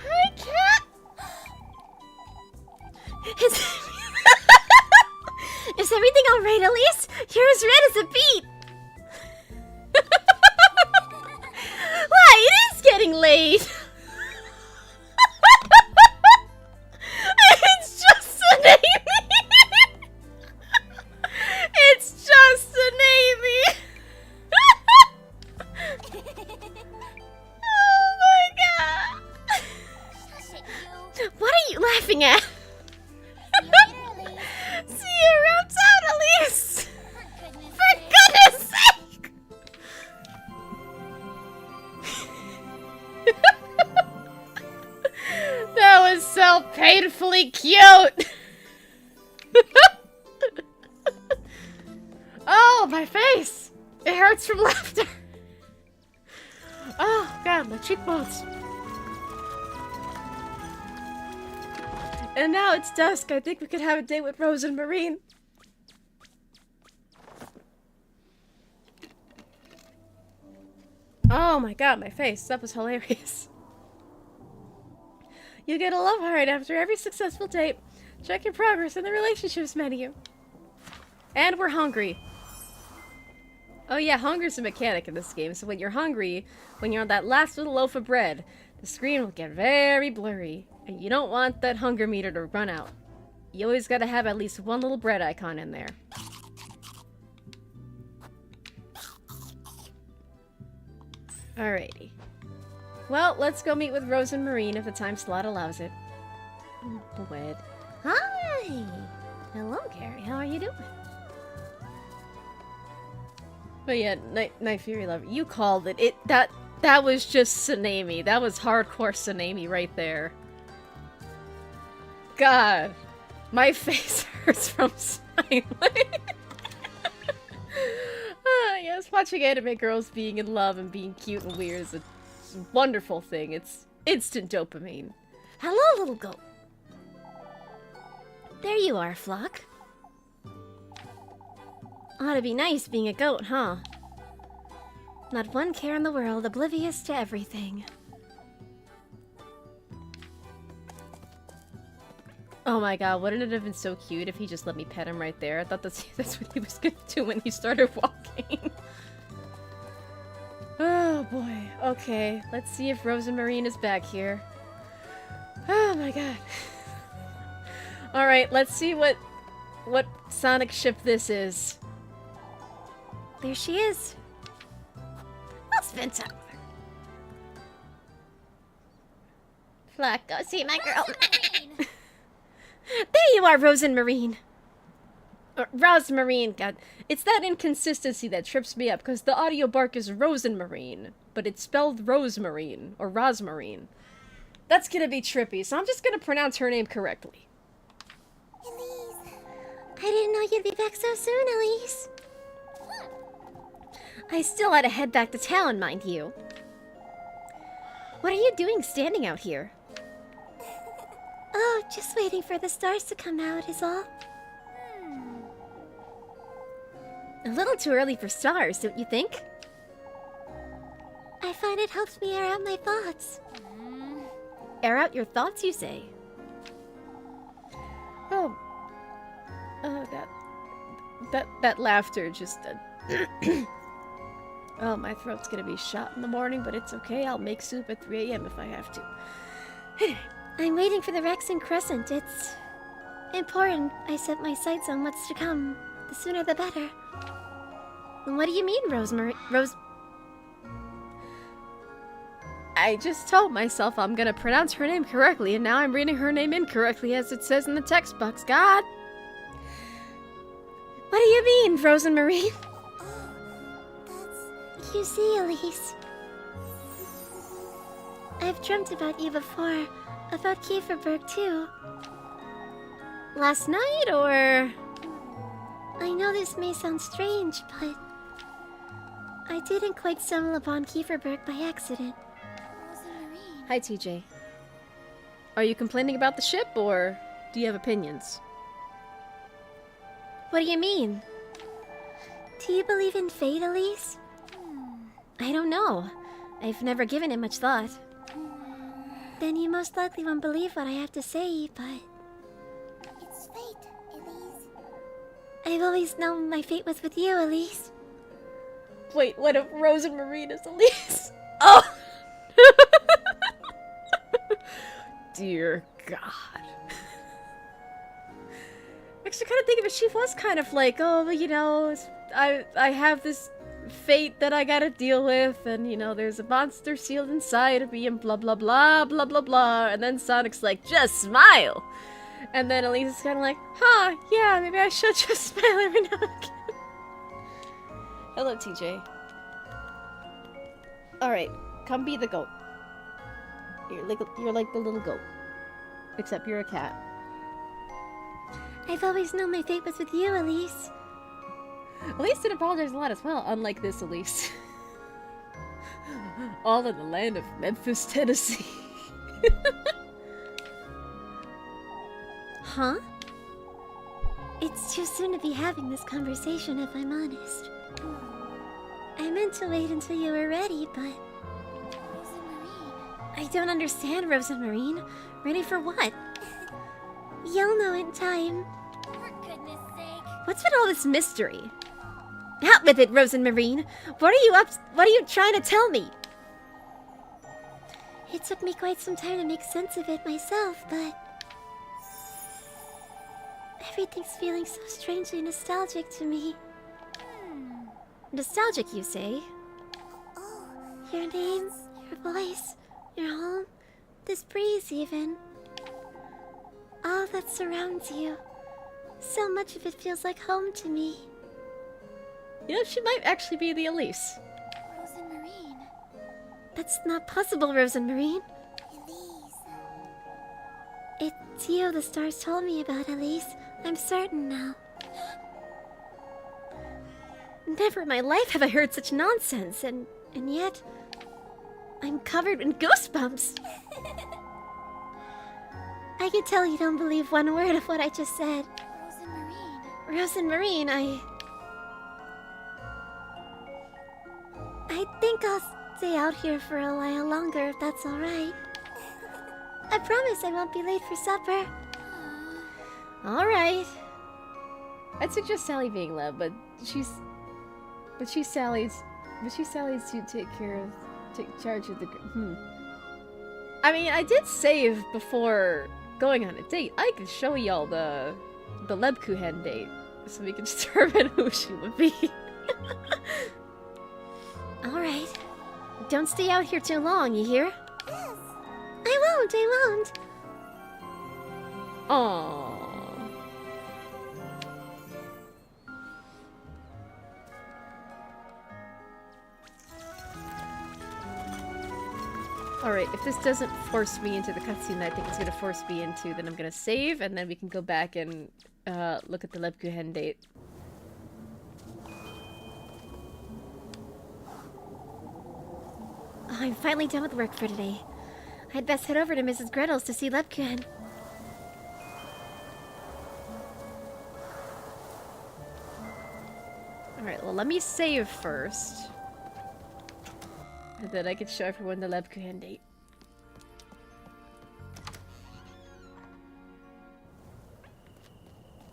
[SPEAKER 1] Hi, cat!
[SPEAKER 3] Is everything alright, Elise? You're as red as a beet!
[SPEAKER 1] Why, it is getting late! It's just a navy! It's just a navy! Oh my god!
[SPEAKER 2] Shush it, you.
[SPEAKER 3] What are you laughing at?
[SPEAKER 2] See you later, Elise.
[SPEAKER 1] See you around town, Elise!
[SPEAKER 2] For goodness
[SPEAKER 1] For
[SPEAKER 2] sake.
[SPEAKER 1] goodness sake! That was so painfully cute! Oh, my face! It hurts from laughter! Oh, God, my cheekbones! And now it's dusk. I think we could have a date with Rose and Marine. Oh my god, my face. That was hilarious. You get a love heart after every successful date. Check your progress in the relationships menu. And we're hungry. Oh yeah, hunger's a mechanic in this game. So when you're hungry, when you're on that last little loaf of bread, the screen will get very blurry. And you don't want that hunger meter to run out. You always gotta have at least one little bread icon in there. Alrighty. Well, let's go meet with Rose and Marine if the time slot allows it. Wed.
[SPEAKER 3] Hi! Hello, Carrie. How are you doing?
[SPEAKER 1] But yeah, Night Fury Lover, you called it. That was just Tsunami. That was hardcore Tsunami right there. God, my face hurts from smiling. Yes, watching anime girls being in love and being cute and weird is a wonderful thing. It's instant dopamine.
[SPEAKER 3] Hello, little goat. There you are, Flock. Ought to be nice being a goat, huh? Not one care in the world, oblivious to everything.
[SPEAKER 1] Oh my god, wouldn't it have been so cute if he just let me pet him right there? I thought that's what he was gonna do when he started walking. Oh boy. Okay, let's see if Rose and Marine is back here. Oh my god. Alright, let's see what Sonic ship this is.
[SPEAKER 3] There she is. I'll spend time with her. Fluck, go see my girl. There you are, Rosemarine.
[SPEAKER 1] Or Rosmarine, god. It's that inconsistency that trips me up, because the audio bark is Rosenmarine, but it's spelled Rosemarine, or Rosmarine. That's gonna be trippy, so I'm just gonna pronounce her name correctly.
[SPEAKER 2] Elise.
[SPEAKER 3] I didn't know you'd be back so soon, Elise. I still had to head back to town, mind you. What are you doing standing out here? Oh, just waiting for the stars to come out is all. A little too early for stars, don't you think? I find it helps me air out my thoughts. Air out your thoughts, you say?
[SPEAKER 1] Oh. That laughter just... Oh, my throat's gonna be shot in the morning, but it's okay. I'll make soup at 3 a.m. if I have to.
[SPEAKER 3] I'm waiting for the Rex and Crescent. It's important I set my sights on what's to come. The sooner the better. What do you mean, Rosemary?
[SPEAKER 1] I just told myself I'm gonna pronounce her name correctly, and now I'm reading her name incorrectly as it says in the text box. God!
[SPEAKER 3] What do you mean, Rosemarine?
[SPEAKER 2] That's...
[SPEAKER 3] You see, Elise, I've dreamt about you before. About Kieferberg, too.
[SPEAKER 1] Last night, or...?
[SPEAKER 3] I know this may sound strange, but I didn't quite stumble upon Kieferberg by accident.
[SPEAKER 2] Rosemarine.
[SPEAKER 1] Hi, TJ. Are you complaining about the ship, or do you have opinions?
[SPEAKER 3] What do you mean? Do you believe in fate, Elise? I don't know. I've never given it much thought. Then you most likely won't believe what I have to say, but
[SPEAKER 2] It's fate, Elise.
[SPEAKER 3] I've always known my fate was with you, Elise.
[SPEAKER 1] Wait, what if Rosemarine is Elise? Oh! Dear God. Actually, kind of think of it, she was kind of like, oh, you know, I have this fate that I gotta deal with, and, you know, there's a monster sealed inside of me, and blah, blah, blah, blah, blah, blah, and then Sonic's like, just smile! And then Elise is kind of like, huh, yeah, maybe I should just smile every now and again. Hello, TJ. Alright, come be the goat. You're like the little goat. Except you're a cat.
[SPEAKER 3] I've always known my fate was with you, Elise.
[SPEAKER 1] Elise did apologize a lot as well, unlike this Elise. All in the land of Memphis, Tennessee.
[SPEAKER 3] Huh? It's too soon to be having this conversation, if I'm honest. I meant to wait until you were ready, but
[SPEAKER 2] Rosemarine.
[SPEAKER 3] I don't understand, Rosemarine. Ready for what? You'll know in time.
[SPEAKER 2] For goodness sake.
[SPEAKER 3] What's with all this mystery? Out with it, Rosemarine. What are you trying to tell me? It took me quite some time to make sense of it myself, but everything's feeling so strangely nostalgic to me. Nostalgic, you say?
[SPEAKER 2] Oh,
[SPEAKER 3] Your name, your voice, your home, this breeze even. All that surrounds you. So much of it feels like home to me.
[SPEAKER 1] You know, she might actually be the Elise.
[SPEAKER 2] Rosemarine.
[SPEAKER 3] That's not possible, Rosemarine.
[SPEAKER 2] Elise.
[SPEAKER 3] It's you the stars told me about, Elise. I'm certain now. Never in my life have I heard such nonsense, and yet I'm covered in goosebumps. I can tell you don't believe one word of what I just said.
[SPEAKER 2] Rosemarine.
[SPEAKER 3] Rosemarine, I think I'll stay out here for a while longer if that's alright. I promise I won't be late for supper.
[SPEAKER 1] Alright. I'd suggest Sally being loud, but she's Sally's to take charge of the I mean, I did save before going on a date. I could show y'all the Lebkuchen date, so we can determine who she would be.
[SPEAKER 3] Alright. Don't stay out here too long, you hear?
[SPEAKER 2] Yes.
[SPEAKER 3] I won't.
[SPEAKER 1] Aww. Alright, if this doesn't force me into the cutscene that I think it's gonna force me into, then I'm gonna save, and then we can go back and look at the Lebkuchen date.
[SPEAKER 3] Oh, I'm finally done with work for today. I'd best head over to Mrs. Gretel's to see Lebkuchen.
[SPEAKER 1] Alright, well, let me save first. And then I can show everyone the Lebkuchen date.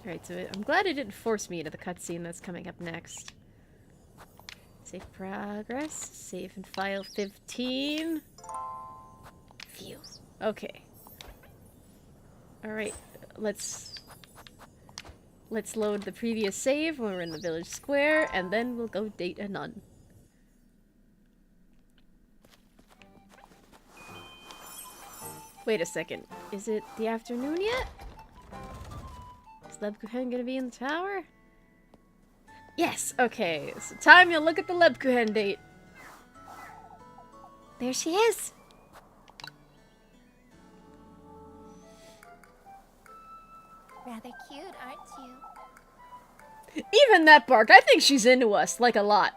[SPEAKER 1] Alright, so I'm glad it didn't force me into the cutscene that's coming up next. Save progress. Save and file 15. Phew. Okay. Alright, let's load the previous save when we're in the village square, and then we'll go date a nun. Wait a second. Is it the afternoon yet? Is Lebkuchen gonna be in the tower? Yes, okay. So time to look at the Lebkuchen date.
[SPEAKER 3] There she is.
[SPEAKER 2] Rather cute, aren't you?
[SPEAKER 1] Even that bark, I think she's into us, like a lot.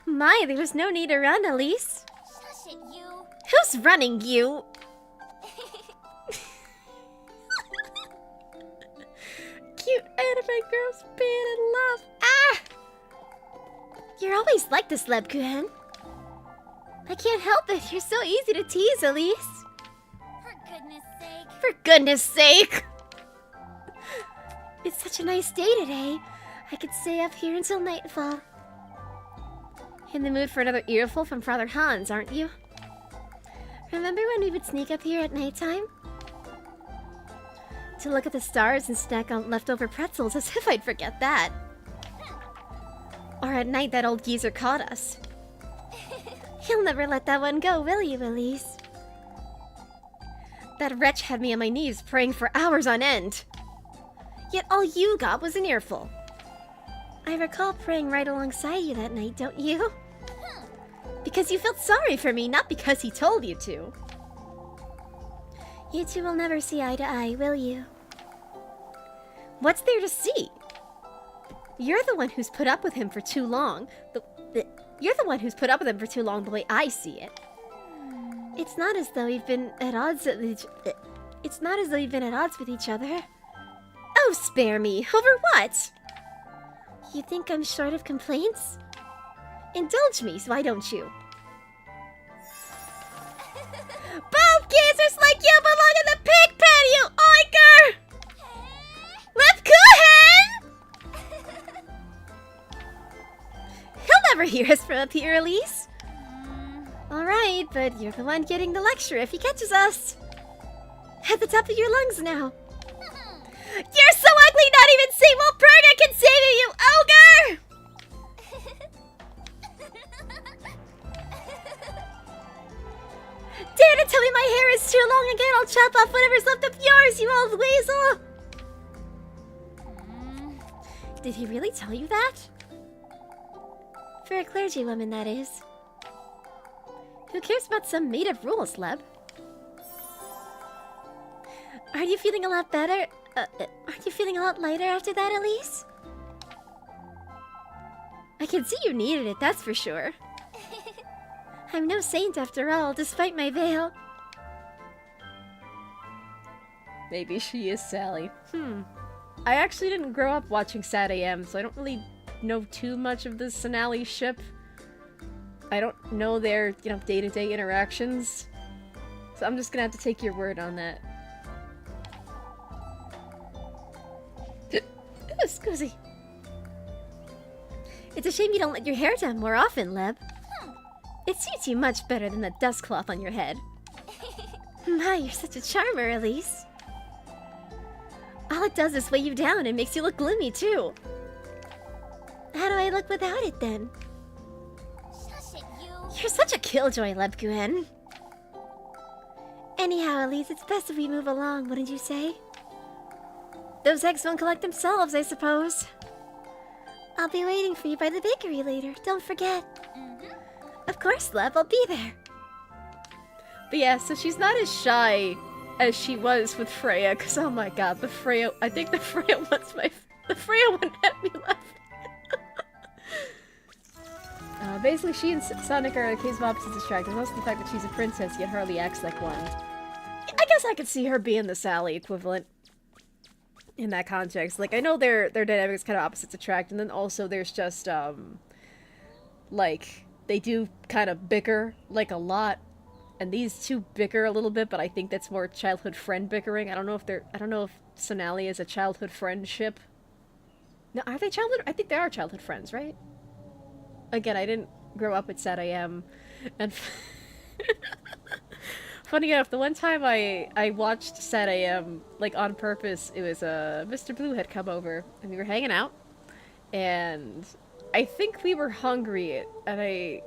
[SPEAKER 3] My, there was no need to run, Elise.
[SPEAKER 2] Shush it, you.
[SPEAKER 3] Who's running, you?
[SPEAKER 1] Cute anime girls being in love. Ah!
[SPEAKER 3] You're always like this, Lebkuchen. I can't help it. You're so easy to tease, Elise.
[SPEAKER 2] For goodness sake.
[SPEAKER 3] For goodness sake! It's such a nice day today. I could stay up here until nightfall. In the mood for another earful from Father Hans, aren't you? Remember when we would sneak up here at nighttime? To look at the stars and snack on leftover pretzels, as if I'd forget that. Or at night that old geezer caught us. You'll never let that one go, will you, Elise? That wretch had me on my knees praying for hours on end. Yet all you got was an earful. I recall praying right alongside you that night, don't you? Because you felt sorry for me, not because he told you to. You two will never see eye to eye, will you? What's there to see? You're the one who's put up with him for too long. You're the one who's put up with him for too long the way I see it. It's not as though we've been at odds It's not as though we've been at odds with each other. Oh, spare me. Over what? You think I'm short of complaints? Indulge me, why don't you? Both geezers like you belong in the pig pen, you oinker! Lebkuchen! He'll never hear us from up here, Elise. Alright, but you're the one getting the lecture if he catches us. At the top of your lungs now. You're so ugly, not even Seymour Berger can save you, you ogre! Dare to tell me my hair is too long again? I'll chop off whatever's left of yours, you old weasel! Did he really tell you that? For a clergywoman, that is. Who cares about some made-up rules, Leb? Are you feeling a lot better? Aren't you feeling a lot lighter after that, Elise? I can see you needed it, that's for sure. I'm no saint after all, despite my veil.
[SPEAKER 1] Maybe she is Sally. I actually didn't grow up watching Sad AM, so I don't really know too much of the Sonali ship. I don't know their, day-to-day interactions. So I'm just gonna have to take your word on that.
[SPEAKER 3] It suits you much better than that dust cloth on your head. My, you're such a charmer, Elise. All it does is weigh you down and makes you look gloomy, too. How do I look without it, then?
[SPEAKER 2] Shush it, you.
[SPEAKER 3] You're such a killjoy, Lebguen. Anyhow, Elise, it's best if we move along, wouldn't you say? Those eggs won't collect themselves, I suppose. I'll be waiting for you by the bakery later, don't forget. Of course, Leb, I'll be there.
[SPEAKER 1] But yeah, so she's not as shy as she was with Freya, because oh my god, I think the Freya one had me laughing. Basically, she and Sonic are occasional opposites attract, and most of the fact that she's a princess yet hardly acts like one. I guess I could see her being the Sally equivalent in that context. Like, I know their dynamics kind of opposites attract, and then also there's just, like, they do kind of bicker, like, a lot. And these two bicker a little bit, but I think that's more childhood friend bickering. I don't know if Sonali is a childhood friendship. No, are they childhood? I think they are childhood friends, right? Again, I didn't grow up with Sad I Am. And funny enough, the one time I watched Sad I Am, like, on purpose, it was, Mr. Blue had come over, and we were hanging out, and I think we were hungry, and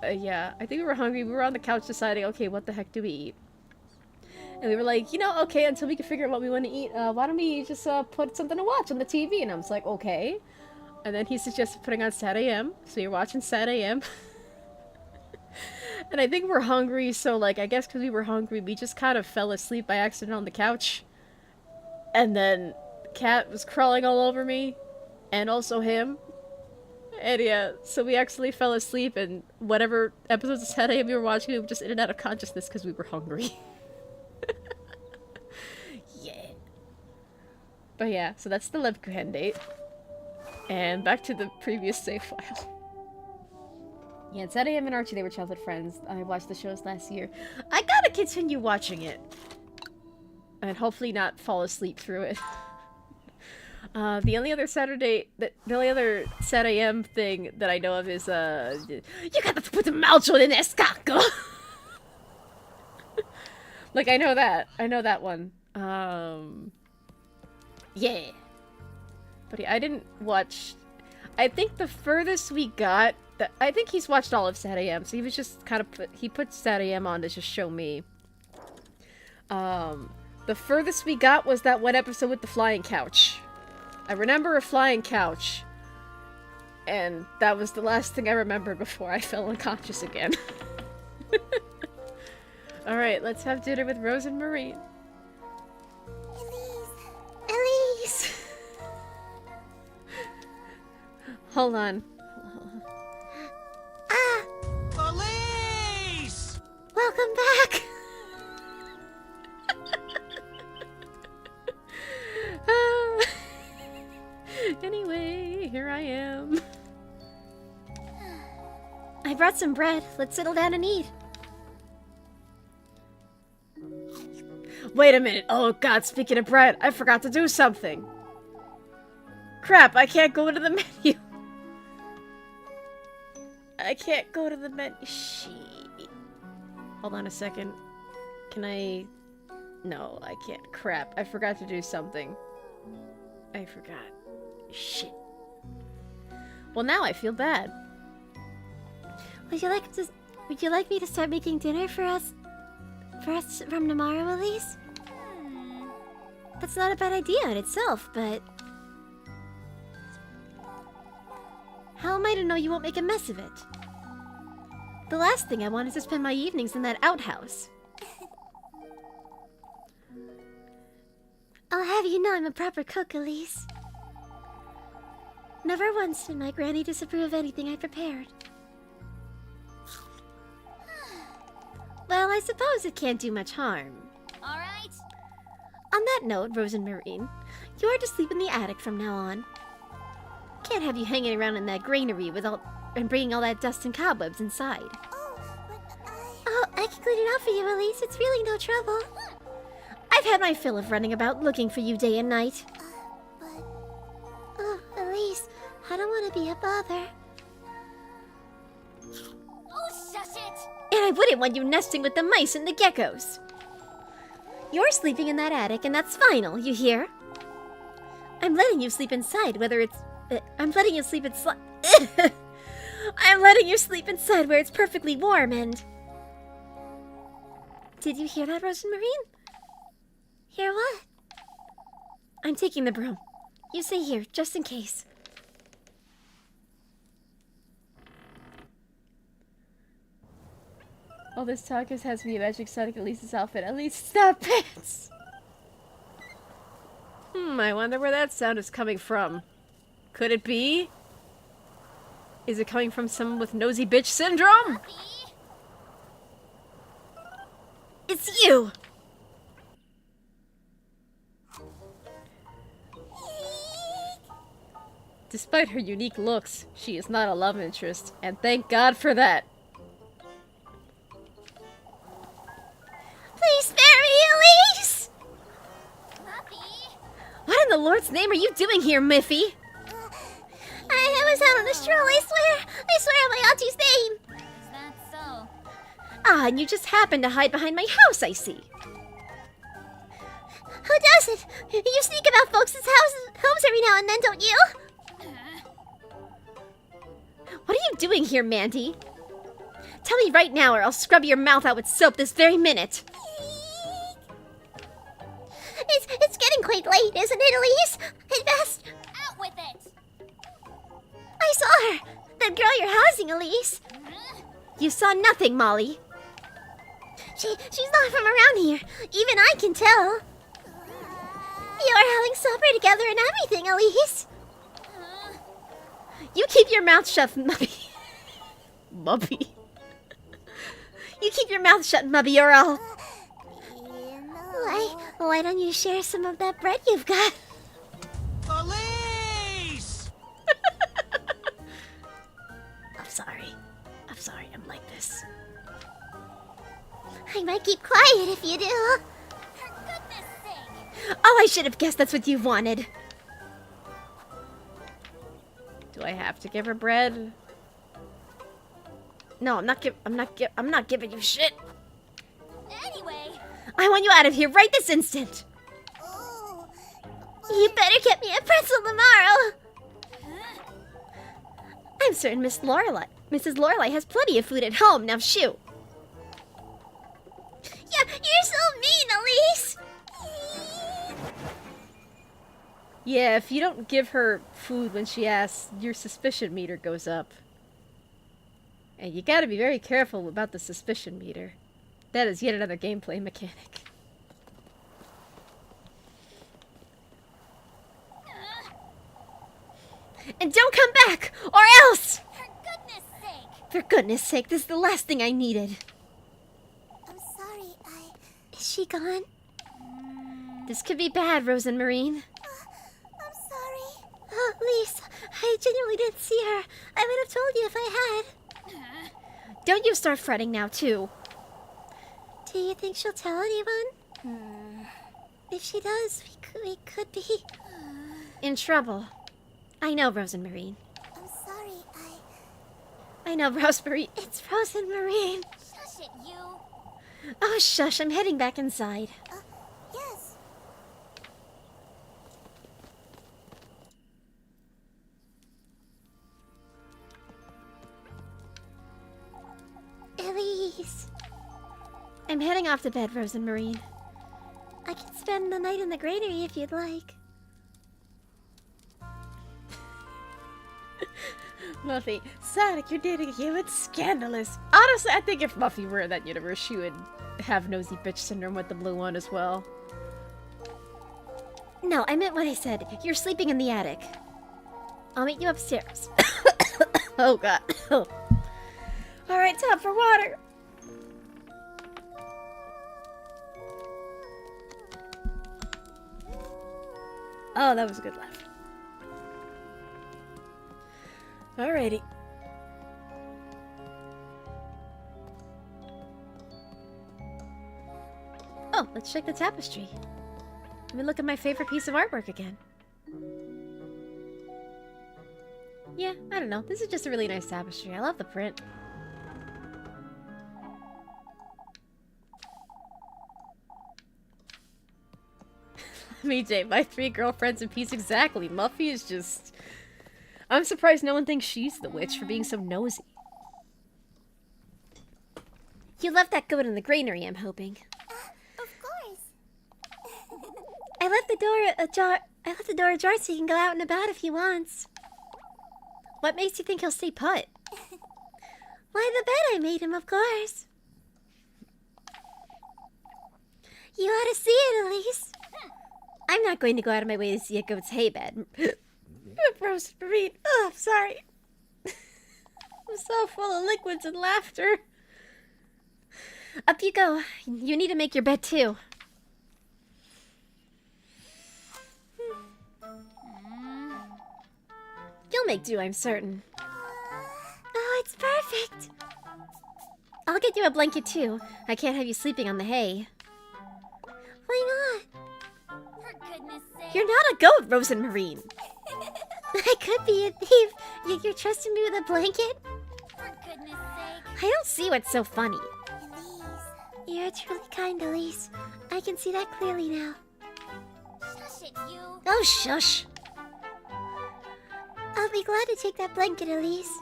[SPEAKER 1] yeah, I think we were hungry. We were on the couch deciding, okay, what the heck do we eat? And we were like, you know, okay, until we can figure out what we want to eat, why don't we just put something to watch on the TV? And I was like, okay. And then he suggested putting on Sad AM, so you're watching Sad AM. And I think we're hungry, so, like, I guess because we were hungry, we just kind of fell asleep by accident on the couch. And then Cat was crawling all over me, and also him. And yeah, so we actually fell asleep, and whatever episodes of Sad AM we were watching, we were just in and out of consciousness because we were hungry. Yeah. But yeah, so that's the Lebkuchen date. And back to the previous save file. Yeah, Sad AM and Archie, they were childhood friends. I watched the shows last year. I gotta continue watching it. And hopefully not fall asleep through it. The only other Sad AM thing that I know of is, you gotta put the malcho in escaco! Like, I know that one. Yeah. But yeah, I didn't watch, I think the furthest we got, I think he's watched all of Sad AM, so he was just kind of he put Sad AM on to just show me. The furthest we got was that one episode with the flying couch. I remember a flying couch, and that was the last thing I remembered before I fell unconscious again. Alright, let's have dinner with Rose and Marie.
[SPEAKER 3] Elise!
[SPEAKER 1] Hold on.
[SPEAKER 3] Ah!
[SPEAKER 4] Elise!
[SPEAKER 3] Welcome back!
[SPEAKER 1] Anyway, here I am.
[SPEAKER 3] I brought some bread. Let's settle down and eat.
[SPEAKER 1] Wait a minute. Oh god, speaking of bread, I forgot to do something. Crap, I can't go to the menu. I can't go to the menu. Shit. Hold on a second. Can I... No, I can't. Crap, I forgot to do something. I forgot. Shit. Well, now I feel bad.
[SPEAKER 3] Would you like me to start making dinner for us from tomorrow, Elise? That's not a bad idea in itself, but how am I to know you won't make a mess of it? The last thing I want is to spend my evenings in that outhouse. I'll have you know I'm a proper cook, Elise. Never once did my granny disapprove of anything I prepared. Well, I suppose it can't do much harm.
[SPEAKER 2] Alright.
[SPEAKER 3] On that note, Rose and Marine, you are to sleep in the attic from now on. Can't have you hanging around in that granary and bringing all that dust and cobwebs inside. Oh, I can clean it out for you, Elise. It's really no trouble. I've had my fill of running about looking for you day and night. Oh, Elise, I don't want to be a bother.
[SPEAKER 2] Oh,
[SPEAKER 3] I wouldn't want you nesting with the mice and the geckos. You're sleeping in that attic, and that's final, you hear? I'm letting you sleep inside, whether it's... I'm letting you sleep inside... I'm letting you sleep inside where it's perfectly warm and... Did you hear that, Rosemarine? Hear what? I'm taking the broom. You stay here, just in case.
[SPEAKER 1] All this talk has me imagining Sonic Elise's outfit. Elise, stop pants! I wonder where that sound is coming from. Could it be? Is it coming from someone with nosy bitch syndrome?
[SPEAKER 2] Puppy?
[SPEAKER 3] It's you!
[SPEAKER 1] Despite her unique looks, she is not a love interest, and thank God for that.
[SPEAKER 3] Please spare me, Elise!
[SPEAKER 2] Puppy?
[SPEAKER 3] What in the Lord's name are you doing here, Miffy? I was out on a stroll, I swear on my auntie's name!
[SPEAKER 2] Is that so?
[SPEAKER 3] Ah, and you just happened to hide behind my house, I see. Who doesn't? You sneak about folks' homes every now and then, don't you? What are you doing here, Mandy? Tell me right now or I'll scrub your mouth out with soap this very minute. It's getting quite late, isn't it, Elise? At best.
[SPEAKER 2] Out with it!
[SPEAKER 3] I saw her! That girl you're housing, Elise. You saw nothing, Molly. She's not from around here. Even I can tell. You are having supper together and everything, Elise. You keep your mouth shut, Mubby.
[SPEAKER 1] Mubby.
[SPEAKER 3] You keep your mouth shut, Mubby, or I'll... Why don't you share some of that bread you've got?
[SPEAKER 4] Police!
[SPEAKER 3] I'm sorry, I'm like this. I might keep quiet if you do.
[SPEAKER 2] For goodness sake!
[SPEAKER 3] Oh, I should have guessed that's what you wanted.
[SPEAKER 1] Do I have to give her bread?
[SPEAKER 3] No, I'm not giving you shit.
[SPEAKER 2] Anyway...
[SPEAKER 3] I want you out of here right this instant.
[SPEAKER 2] Oh,
[SPEAKER 3] You better get me a pretzel tomorrow. I'm certain Mrs. Lorelai has plenty of food at home. Now shoot. Yeah, you're so mean, Elise.
[SPEAKER 1] Yeah, if you don't give her food when she asks, your suspicion meter goes up. And you gotta be very careful about the suspicion meter. That is yet another gameplay mechanic.
[SPEAKER 3] And don't come back, or else!
[SPEAKER 2] for goodness sake!
[SPEAKER 3] For goodness sake, this is the last thing I needed.
[SPEAKER 2] I'm sorry,
[SPEAKER 3] Is she gone? This could be bad, Rosemarine.
[SPEAKER 2] I'm sorry.
[SPEAKER 3] Oh, Lise, I genuinely didn't see her. I would have told you if I had. Don't you start fretting now, too. Do you think she'll tell anyone? If she does, we could be in trouble. I know, Rosemarine.
[SPEAKER 2] I'm sorry,
[SPEAKER 3] I know, Rosemarine. It's Rosemarine.
[SPEAKER 2] Shush it, you!
[SPEAKER 3] Oh, shush, I'm heading back inside.
[SPEAKER 2] Yes.
[SPEAKER 3] Elise. I'm heading off to bed, Rosemarine. I can spend the night in the granary if you'd like.
[SPEAKER 1] Muffy, Sonic, you're dating a human? Scandalous. Honestly, I think if Muffy were in that universe, she would have nosy bitch syndrome with the blue one as well.
[SPEAKER 3] No, I meant what I said. You're sleeping in the attic. I'll meet you upstairs.
[SPEAKER 1] Oh god. Alright, time for water. Oh, that was a good laugh. Alrighty. Oh, let's check the tapestry. Let me look at my favorite piece of artwork again. Yeah, I don't know. This is just a really nice tapestry. I love the print. Me, Jay, my 3 girlfriends in peace exactly. Muffy is just... I'm surprised no one thinks she's the witch for being so nosy.
[SPEAKER 3] You left that goat in the granary, I'm hoping.
[SPEAKER 2] Of course.
[SPEAKER 3] I left the door ajar. I left the door ajar so he can go out and about if he wants. What makes you think he'll stay put? Why, the bed I made him, of course. You ought to see it, Elise. I'm not going to go out of my way to see a goat's hay bed.
[SPEAKER 1] Roast Marine. Oh, I'm sorry. I'm so full of liquids and laughter.
[SPEAKER 3] Up you go. You need to make your bed, too. You'll make do, I'm certain. Oh, it's perfect. I'll get you a blanket, too. I can't have you sleeping on the hay. Why not?
[SPEAKER 2] For goodness sake.
[SPEAKER 3] You're not a goat, Rosenmarine. I could be a thief. You're trusting me with a blanket?
[SPEAKER 2] For goodness sake.
[SPEAKER 3] I don't see what's so funny.
[SPEAKER 2] Elise.
[SPEAKER 3] You're truly kind, Elise. I can see that clearly now.
[SPEAKER 2] Shush it, you.
[SPEAKER 3] Oh, shush. I'll be glad to take that blanket, Elise.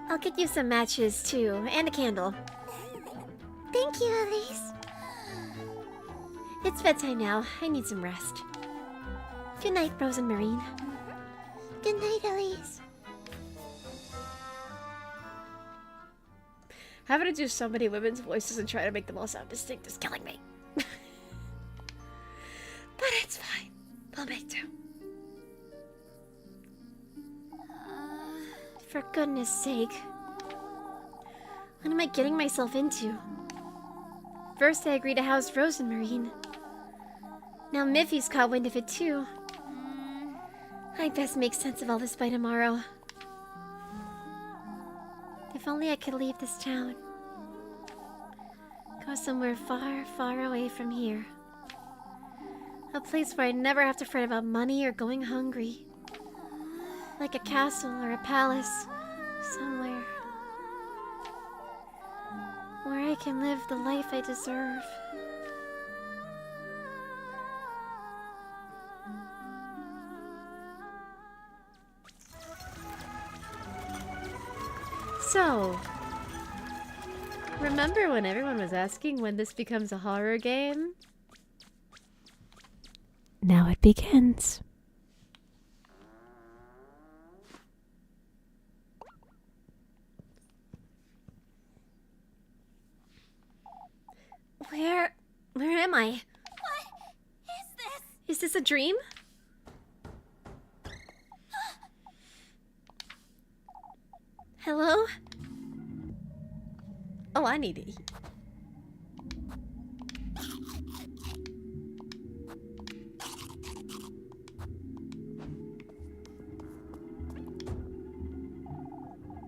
[SPEAKER 3] I'll get you some matches, too, and a candle. Thank you, Elise. It's bedtime now. I need some rest. Good night, Rosenmarine. Good night, Elise.
[SPEAKER 1] Having to do so many women's voices and try to make them all sound distinct is killing me. But it's fine. I'll make do.
[SPEAKER 3] For goodness sake. What am I getting myself into? First I agreed to house Rosenmarine. Now Miffy's caught wind of it too. I best make sense of all this by tomorrow. If only I could leave this town. Go somewhere far, far away from here. A place where I'd never have to fret about money or going hungry. Like a castle or a palace. Somewhere. Where I can live the life I deserve.
[SPEAKER 1] So, remember when everyone was asking when this becomes a horror game? Now it begins.
[SPEAKER 3] Where am I?
[SPEAKER 2] What is this?
[SPEAKER 3] Is this a dream? Hello?
[SPEAKER 1] Oh, I need to eat.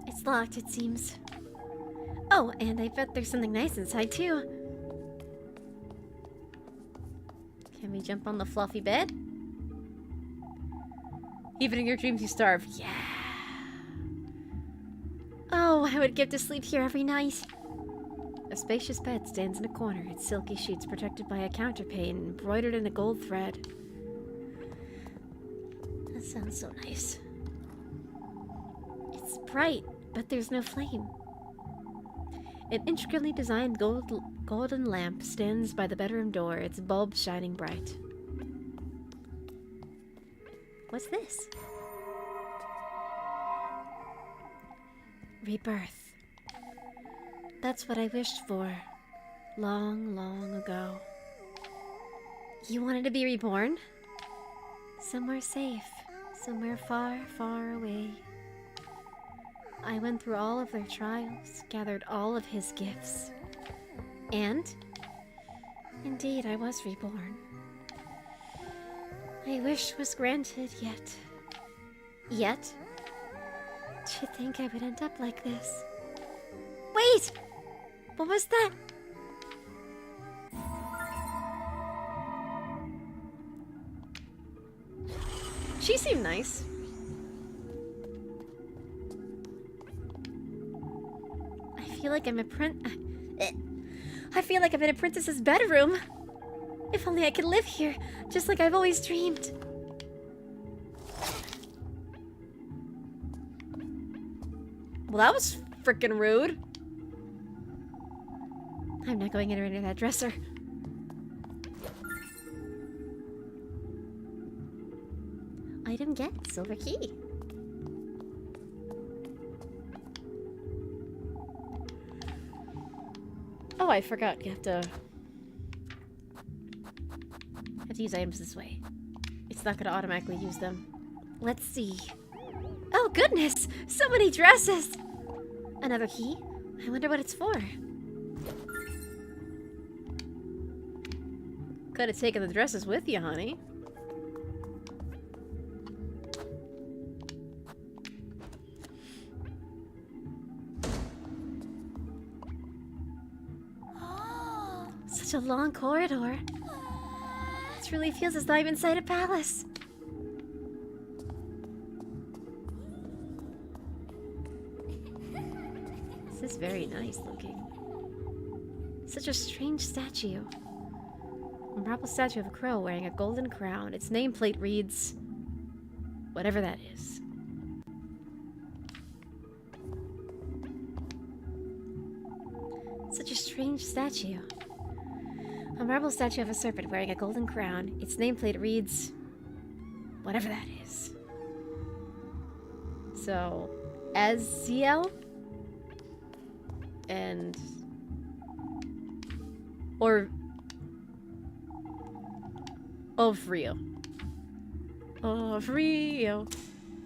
[SPEAKER 3] It's locked, it seems. Oh, and I bet there's something nice inside, too.
[SPEAKER 1] Can we jump on the fluffy bed? Even in your dreams you starve. Yeah.
[SPEAKER 3] Oh, I would give to sleep here every night.
[SPEAKER 1] A spacious bed stands in a corner, its silky sheets protected by a counterpane embroidered in a gold thread.
[SPEAKER 3] That sounds so nice. It's bright, but there's no flame.
[SPEAKER 1] An intricately designed golden lamp stands by the bedroom door, its bulb shining bright.
[SPEAKER 3] What's this? Rebirth. That's what I wished for. Long, long ago. You wanted to be reborn? Somewhere safe. Somewhere far, far away. I went through all of their trials, gathered all of his gifts. And, indeed, I was reborn. My wish was granted, yet, to think I would end up like this. Wait! What was that?
[SPEAKER 1] She seemed nice.
[SPEAKER 3] I feel like I'm in a princess's bedroom. If only I could live here, just like I've always dreamed.
[SPEAKER 1] Well, that was frickin' rude.
[SPEAKER 3] I'm not going anywhere near that dresser. Item get, silver key.
[SPEAKER 1] Oh, I forgot. You have to use items this way. It's not gonna automatically use them.
[SPEAKER 3] Let's see. Oh goodness! So many dresses! Another key? I wonder what it's for.
[SPEAKER 1] Could have taken the dresses with you, honey.
[SPEAKER 2] Oh.
[SPEAKER 3] Such a long corridor. This really feels as though I'm inside a palace.
[SPEAKER 1] This is very nice looking.
[SPEAKER 3] Such a strange statue.
[SPEAKER 1] A marble statue of a crow wearing a golden crown. Its nameplate reads... whatever that is.
[SPEAKER 3] Such a strange statue. A marble statue of a serpent wearing a golden crown. Its nameplate reads...
[SPEAKER 1] whatever that is. So, Aziel? And... or... of Rio. Of Rio.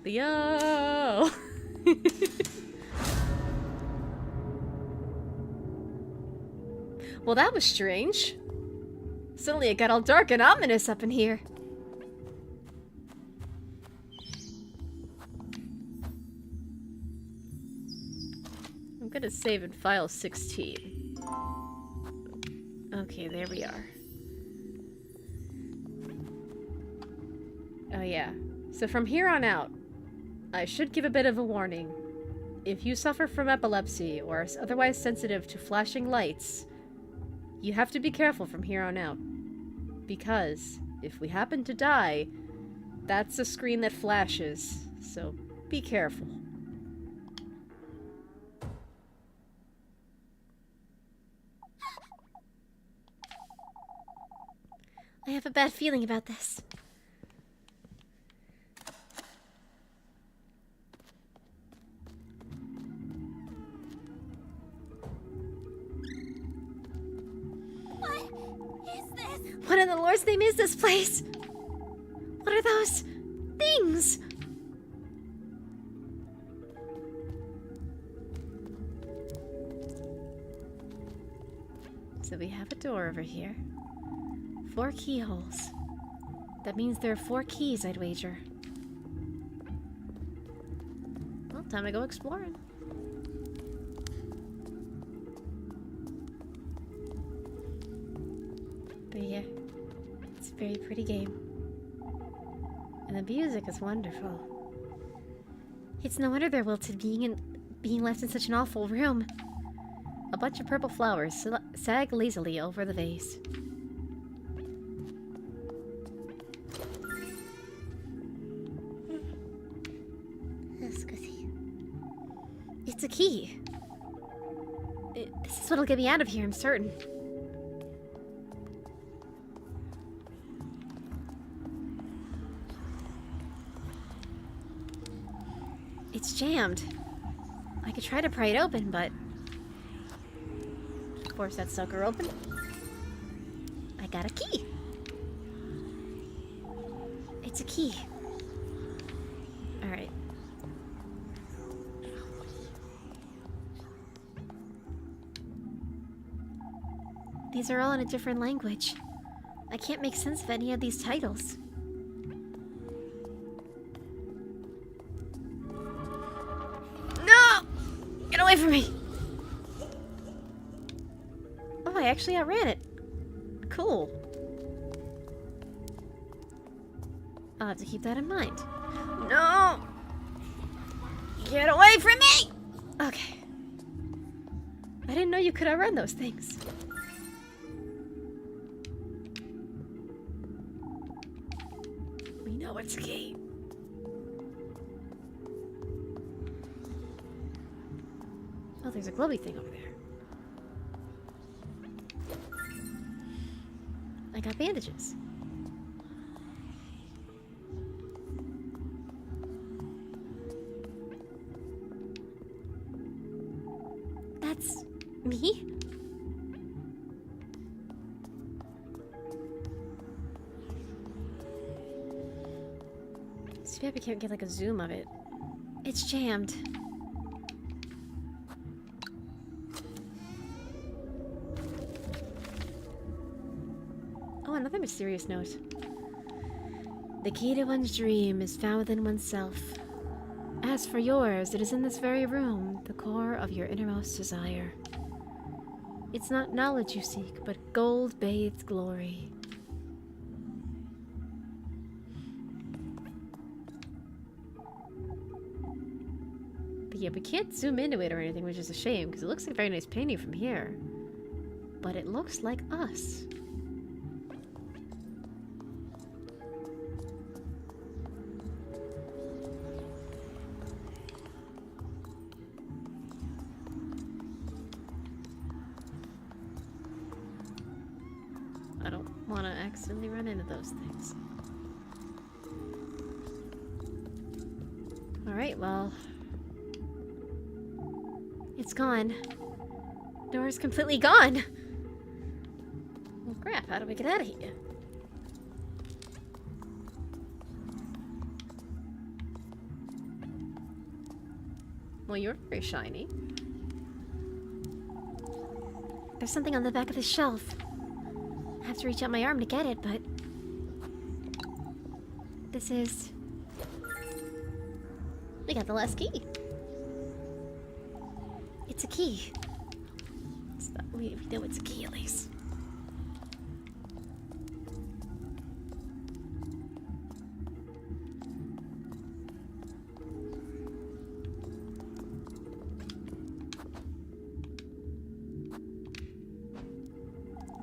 [SPEAKER 1] Leo. Well, that was strange. Suddenly it got all dark and ominous up in here. I'm gonna save in file 16. Okay, there we are. Oh yeah. So from here on out, I should give a bit of a warning. If you suffer from epilepsy or are otherwise sensitive to flashing lights, you have to be careful from here on out. Because if we happen to die, that's a screen that flashes, so be careful.
[SPEAKER 3] I have a bad feeling about this.
[SPEAKER 2] What is this?
[SPEAKER 3] What in the Lord's name is this place? What are those things?
[SPEAKER 1] So we have a door over here. 4 keyholes. That means there are 4 keys, I'd wager. Well, time to go exploring. But yeah, it's a very pretty game. And the music is wonderful.
[SPEAKER 3] It's no wonder they're wilted being left in such an awful room.
[SPEAKER 1] A bunch of purple flowers sag lazily over the vase.
[SPEAKER 3] It's a key. This is what'll get me out of here, I'm certain. It's jammed. I could try to pry it open, but...
[SPEAKER 1] Force that sucker open.
[SPEAKER 3] I got a key. It's a key.
[SPEAKER 1] Alright.
[SPEAKER 3] These are all in a different language. I can't make sense of any of these titles.
[SPEAKER 1] No! Get away from me! Oh, I actually outran it. Cool. I'll have to keep that in mind. No! Get away from me! Okay. I didn't know you could outrun those things. it's a key. Oh, there's a glowy thing over there. I got bandages. That's me? See if I can't get like a zoom of it. It's jammed. Oh, another mysterious note. The key to one's dream is found within oneself. As for yours, it is in this very room, the core of your innermost desire. It's not knowledge you seek, but gold-bathed glory. But yeah, we can't zoom into it or anything, which is a shame, because it looks like a very nice painting from here. But it looks like us. I don't want to accidentally run into those things. Alright, well... it's gone. Door's completely gone! Well, crap, how do we get out of here? Well, you're very shiny. There's something on the back of this shelf. I have to reach out my arm to get it, but... this is... we got the last key. It's a key. We know it's a key, at least.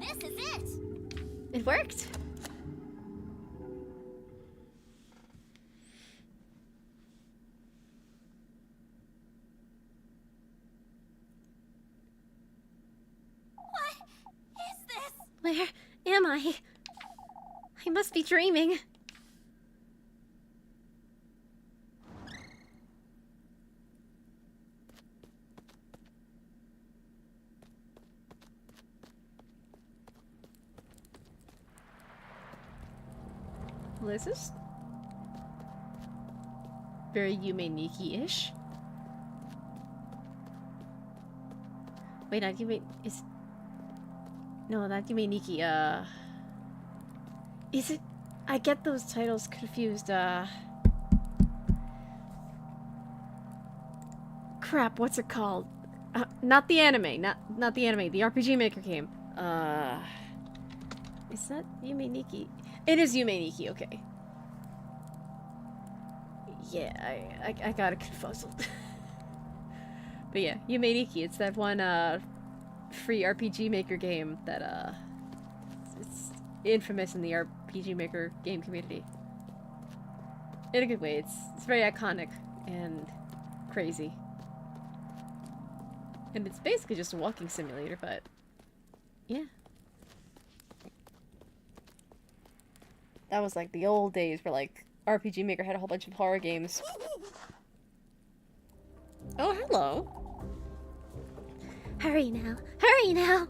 [SPEAKER 2] This is it!
[SPEAKER 1] It worked! Where am I? I must be dreaming. Well, this is very Yume Nikki-ish. Wait, not Yume... is... no, not Yume Nikki, is it... I get those titles confused, crap, what's it called? Not the anime, not the anime, the RPG Maker game. Is that Yume Nikki? It is Yume Nikki, okay. Yeah, I got it confuzzled. But yeah, Yume Nikki, it's that one, free RPG Maker game that, it's infamous in the RPG Maker game community. In a good way, it's very iconic and crazy. And it's basically just a walking simulator, but yeah. That was like the old days where like RPG Maker had a whole bunch of horror games. Oh, hello.
[SPEAKER 3] Hurry now. Hurry now.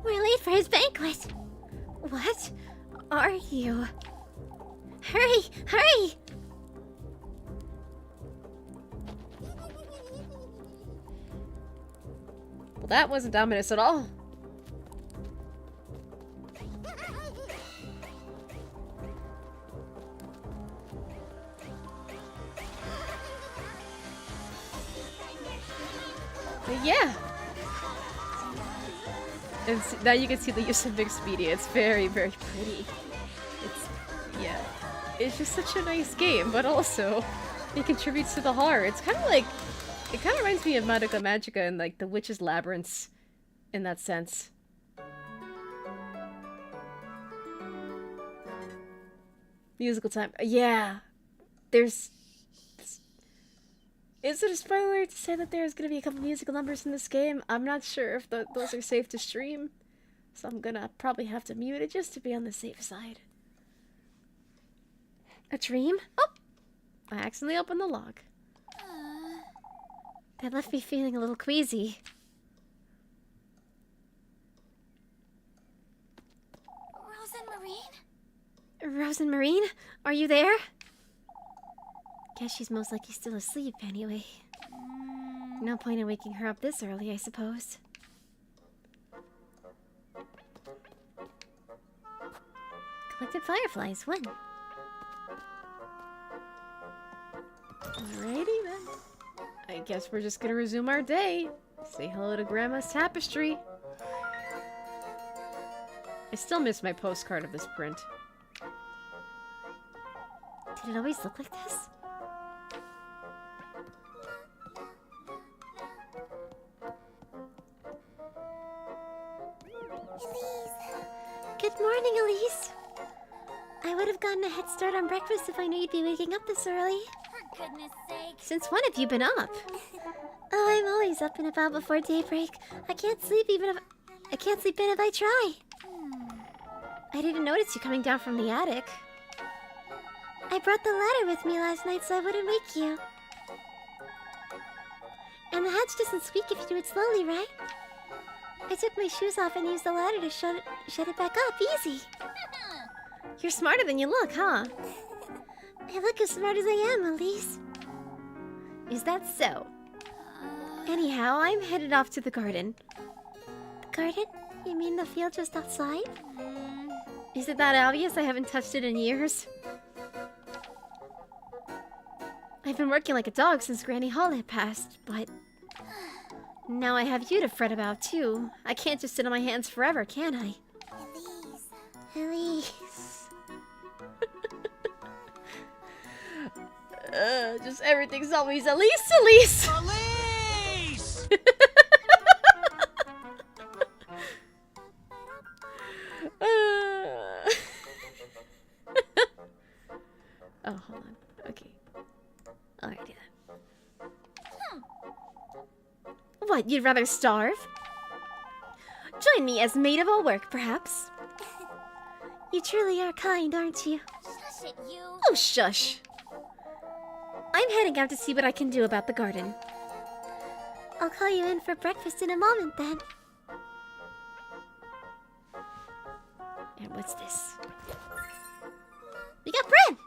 [SPEAKER 3] We're late for his banquet. What are you? Hurry! Hurry!
[SPEAKER 1] Well, that wasn't ominous at all. But yeah. And now you can see the use of mixed media. It's very, very pretty. It's, yeah. It's just such a nice game, but also it contributes to the horror. It's kind of like, it kind of reminds me of Madoka Magica and like the Witch's Labyrinth in that sense. Musical time. Yeah. There's... Is it a spoiler to say that there's gonna be a couple musical numbers in this game? I'm not sure if those are safe to stream. So I'm gonna probably have to mute it just to be on the safe side. A dream? Oh! I accidentally opened the log.
[SPEAKER 3] That left me feeling a little queasy.
[SPEAKER 2] Rose and Marine?
[SPEAKER 3] Rose and Marine, are you there? Guess she's most likely still asleep anyway. No point in waking her up this early, I suppose. Collected fireflies, when?
[SPEAKER 1] Alrighty then. I guess we're just gonna resume our day. Say hello to Grandma's tapestry. I still miss my postcard of this print.
[SPEAKER 3] Did it always look like this? Good morning, Elise. I would have gotten a head start on breakfast if I knew you'd be waking up this early.
[SPEAKER 2] For goodness sake.
[SPEAKER 3] Since when have you been up? Oh, I'm always up and about before daybreak. I can't sleep in if I try. I didn't notice you coming down from the attic. I brought the ladder with me last night so I wouldn't wake you. And the hatch doesn't squeak if you do it slowly, right? I took my shoes off and used the ladder to shut it back up. Easy.
[SPEAKER 1] You're smarter than you look, huh?
[SPEAKER 3] I look as smart as I am, Elise.
[SPEAKER 1] Is that so?
[SPEAKER 3] Anyhow, I'm headed off to the garden. The garden? You mean the field just outside?
[SPEAKER 1] Is it that obvious I haven't touched it in years? I've been working like a dog since Granny Holiday passed, but... now I have you to fret about, too. I can't just sit on my hands forever, can I?
[SPEAKER 3] Elise.
[SPEAKER 1] Just everything's always Elise, Elise!
[SPEAKER 4] Police!
[SPEAKER 1] Oh, hold on. Okay. Alrighty then. What, you'd rather starve? Join me as maid of all work, perhaps?
[SPEAKER 3] You truly are kind, aren't you?
[SPEAKER 2] Shush it, you.
[SPEAKER 1] Oh, shush! I'm heading out to see what I can do about the garden.
[SPEAKER 3] I'll call you in for breakfast in a moment, then.
[SPEAKER 1] And what's this?
[SPEAKER 3] We got bread!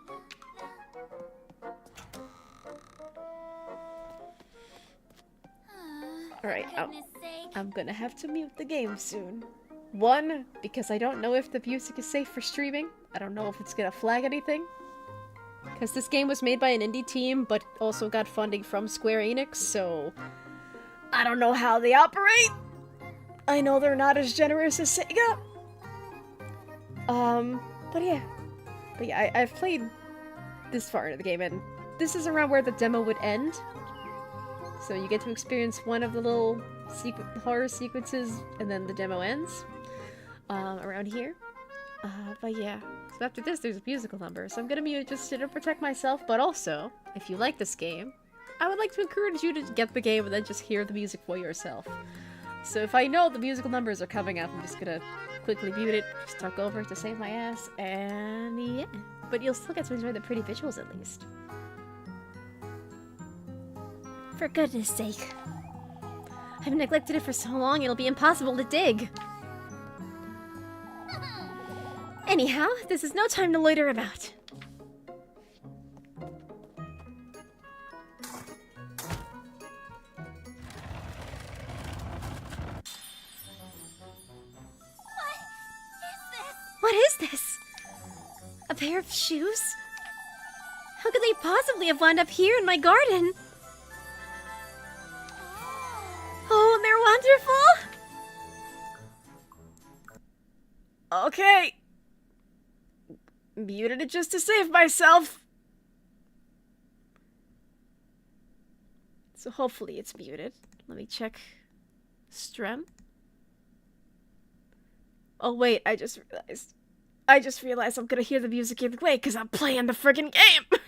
[SPEAKER 1] Alright,
[SPEAKER 2] For goodness sake.
[SPEAKER 1] I'm gonna have to mute the game soon. One, because I don't know if the music is safe for streaming. I don't know if it's gonna flag anything. Because this game was made by an indie team, but also got funding from Square Enix, so... I don't know how they operate! I know they're not as generous as Sega! But yeah. But yeah, I've played this far into the game, and this is around where the demo would end. So you get to experience one of the little horror sequences, and then the demo ends. Around here. But yeah. So after this, there's a musical number, so I'm gonna mute it just to protect myself, but also, if you like this game, I would like to encourage you to get the game and then just hear the music for yourself. So if I know the musical numbers are coming up, I'm just gonna quickly mute it, just talk over it to save my ass, and yeah. But you'll still get to enjoy the pretty visuals at least.
[SPEAKER 3] For goodness sake.
[SPEAKER 1] I've neglected it for so long, it'll be impossible to dig. Anyhow, this is no time to loiter about.
[SPEAKER 3] What is this? A pair of shoes? How could they possibly have wound up here in my garden? Oh, they're wonderful!
[SPEAKER 1] Okay. Muted it just to save myself. So hopefully it's muted. Let me check. Strem. Oh wait, I just realized I just realized I'm gonna hear the music either way because I'm playing the friggin' game.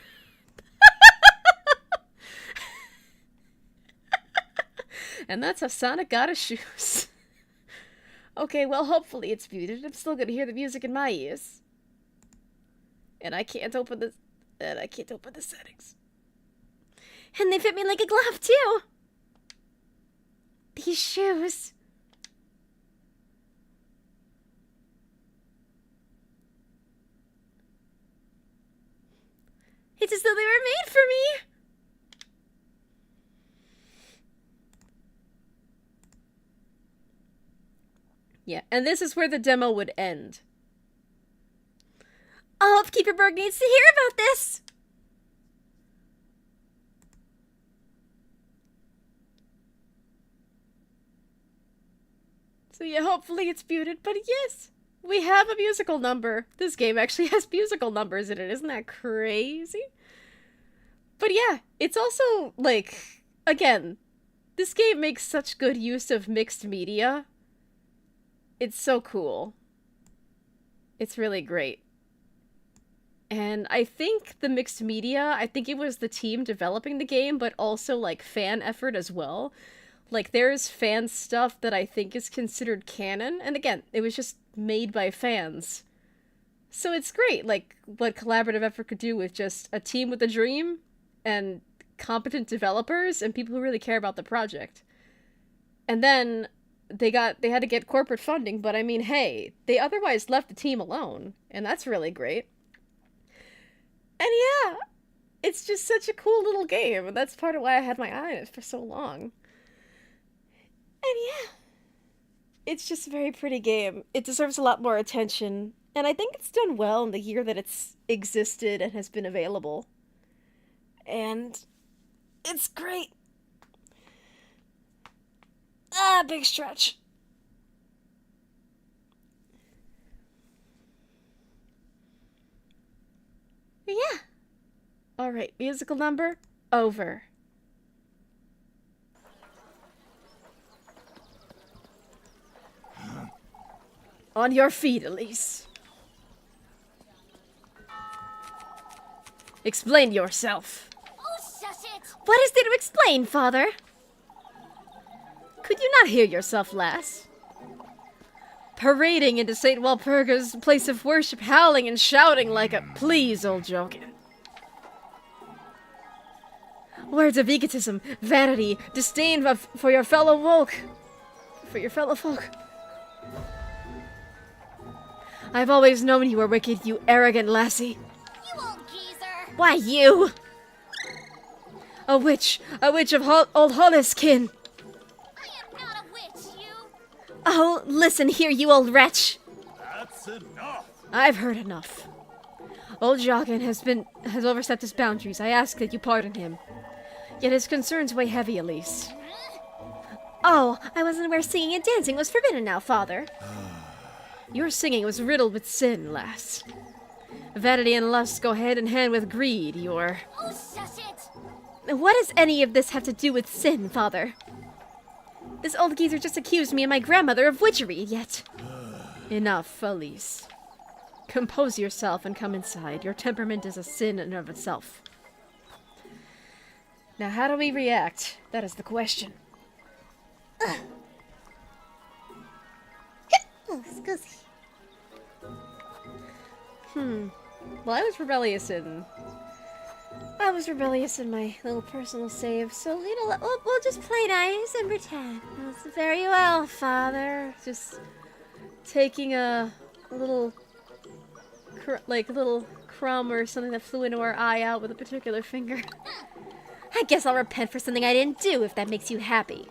[SPEAKER 1] And that's how Sonic got his shoes. Okay, well, hopefully it's muted. I'm still gonna hear the music in my ears. And I can't open the settings.
[SPEAKER 3] And they fit me like a glove, too. These shoes. It's as though they were made for me.
[SPEAKER 1] Yeah, and this is where the demo would end.
[SPEAKER 3] All Upkeeperberg needs to hear about this.
[SPEAKER 1] So yeah, hopefully it's muted, but yes, we have a musical number. This game actually has musical numbers in it, isn't that crazy? But yeah, it's also, like, again, this game makes such good use of mixed media. It's so cool. It's really great. And I think the mixed media, I think it was the team developing the game, but also, like, fan effort as well. Like, there's fan stuff that I think is considered canon, and again, it was just made by fans. So it's great, like, what collaborative effort could do with just a team with a dream, and competent developers, and people who really care about the project. And then they had to get corporate funding, but I mean, hey, they otherwise left the team alone, and that's really great. And yeah, it's just such a cool little game, and that's part of why I had my eye on it for so long. And yeah, it's just a very pretty game. It deserves a lot more attention, and I think it's done well in the year that it's existed and has been available. And it's great. Ah, big stretch. Yeah. Alright, musical number, over. On your feet, Elise. Explain yourself.
[SPEAKER 2] Oh, shush it!
[SPEAKER 3] What is there to explain, Father?
[SPEAKER 1] Could you not hear yourself, lass? Parading into St. Walpurga's place of worship, howling and shouting like a... Please, old joking. Words of egotism, vanity, disdain for your fellow folk. For your fellow folk. I've always known you were wicked, you arrogant lassie.
[SPEAKER 2] You old geezer!
[SPEAKER 3] Why, you?
[SPEAKER 1] A witch of old Hollis kin.
[SPEAKER 2] I am not a witch, you!
[SPEAKER 3] Oh, listen here, you old wretch.
[SPEAKER 4] That's enough.
[SPEAKER 1] I've heard enough. Old Jochen has overstepped his boundaries. I ask that you pardon him. Yet his concerns weigh heavy, Elise.
[SPEAKER 3] Oh, I wasn't aware singing and dancing was forbidden now, Father.
[SPEAKER 1] Your singing was riddled with sin, lass. Vanity and lust go hand in hand with greed,
[SPEAKER 2] Oh, shush it!
[SPEAKER 3] What does any of this have to do with sin, Father? This old geezer just accused me and my grandmother of witchery, yet...
[SPEAKER 1] Enough, Elise. Compose yourself and come inside. Your temperament is a sin in and of itself. Now, how do we react? That is the question.
[SPEAKER 3] Oh, excuse me.
[SPEAKER 1] Well, I was rebellious in my little personal save, so, you know, we'll just play nice and pretend. That's very well, Father. Just taking a little crumb or something that flew into our eye out with a particular finger.
[SPEAKER 3] I guess I'll repent for something I didn't do, if that makes you happy.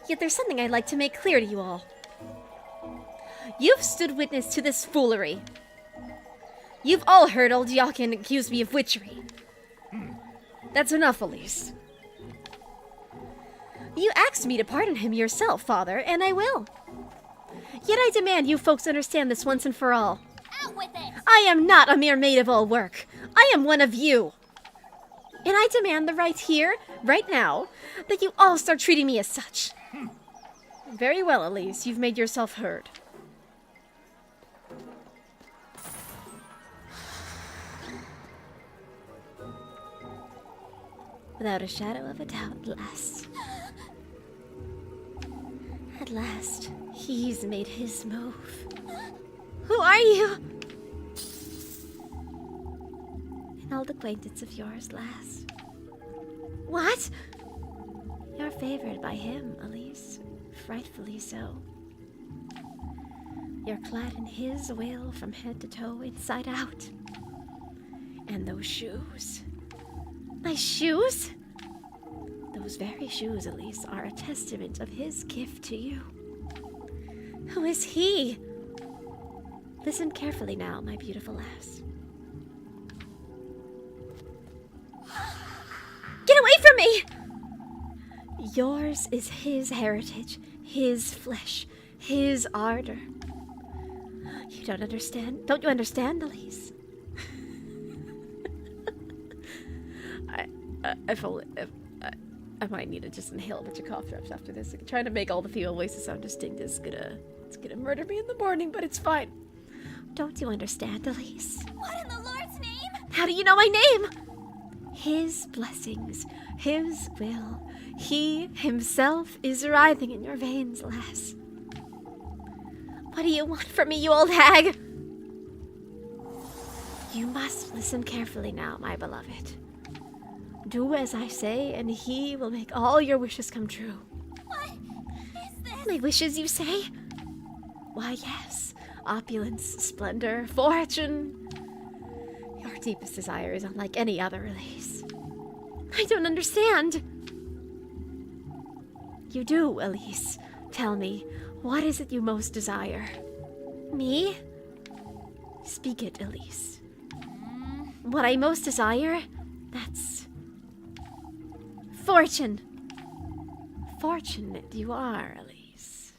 [SPEAKER 3] Yet there's something I'd like to make clear to you all. You've stood witness to this foolery. You've all heard old Jochen accuse me of witchery.
[SPEAKER 1] That's enough, Elise.
[SPEAKER 3] You asked me to pardon him yourself, Father, and I will. Yet I demand you folks understand this once and for all.
[SPEAKER 2] Out with it!
[SPEAKER 3] I am not a mere maid of all work. I am one of you. And I demand the right here, right now, that you all start treating me as such.
[SPEAKER 1] Very well, Elise. You've made yourself heard.
[SPEAKER 3] Without a shadow of a doubt, at last. At last, he's made his move. Who are you? An old acquaintance of yours, lass. What? You're favored by him, Elise. Frightfully so. You're clad in his will from head to toe, inside out. And those shoes. My shoes? Those very shoes, Elise, are a testament of his gift to you. Who is he? Listen carefully now, my beautiful lass. Get away from me! Yours is his heritage, his flesh, his ardor. You don't understand? Don't you understand, Elise?
[SPEAKER 1] I might need to just inhale a bunch of cough drops after this. Like, trying to make all the female voices sound distinct is gonna murder me in the morning, but it's fine.
[SPEAKER 3] Don't you understand, Elise?
[SPEAKER 2] What in the Lord's name?
[SPEAKER 3] How do you know my name? His blessings, his will. He himself is writhing in your veins, lass. What do you want from me, you old hag? You must listen carefully now, my beloved. Do as I say, and he will make all your wishes come true.
[SPEAKER 2] What is this?
[SPEAKER 3] My wishes, you say? Why, yes. Opulence, splendor, fortune. Your deepest desire is unlike any other release. I don't understand. You do, Elise. Tell me, what is it you most desire? Me? Speak it, Elise. What I most desire? That's... fortune. Fortunate you are, Elise.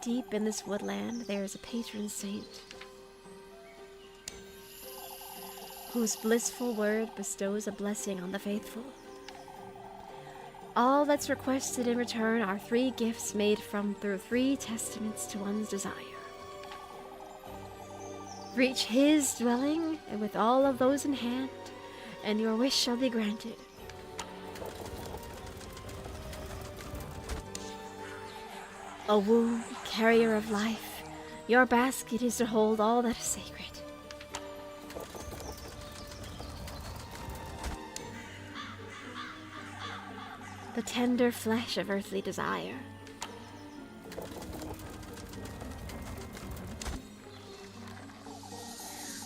[SPEAKER 3] Deep in this woodland, there is a patron saint whose blissful word bestows a blessing on the faithful. All that's requested in return are 3 gifts made through 3 testaments to one's desire. Reach his dwelling, and with all of those in hand, and your wish shall be granted. O womb, carrier of life, your basket is to hold all that is sacred. The tender flesh of earthly desire.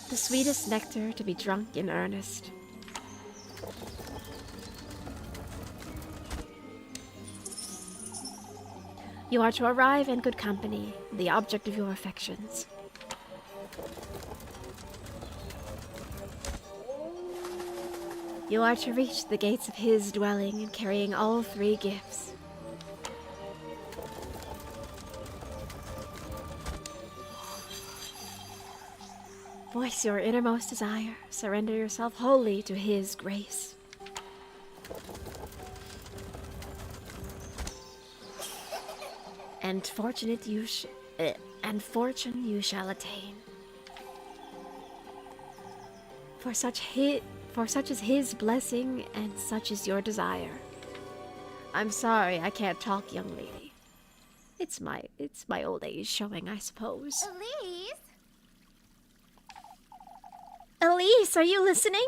[SPEAKER 3] The sweetest nectar to be drunk in earnest. You are to arrive in good company, the object of your affections. You are to reach the gates of his dwelling, carrying all 3 gifts. Voice your innermost desire. Surrender yourself wholly to his grace. And fortune you shall attain. For such is his blessing, and such is your desire. I'm sorry, I can't talk, young lady. It's my old age showing, I suppose.
[SPEAKER 2] Elise?
[SPEAKER 3] Elise, are you listening?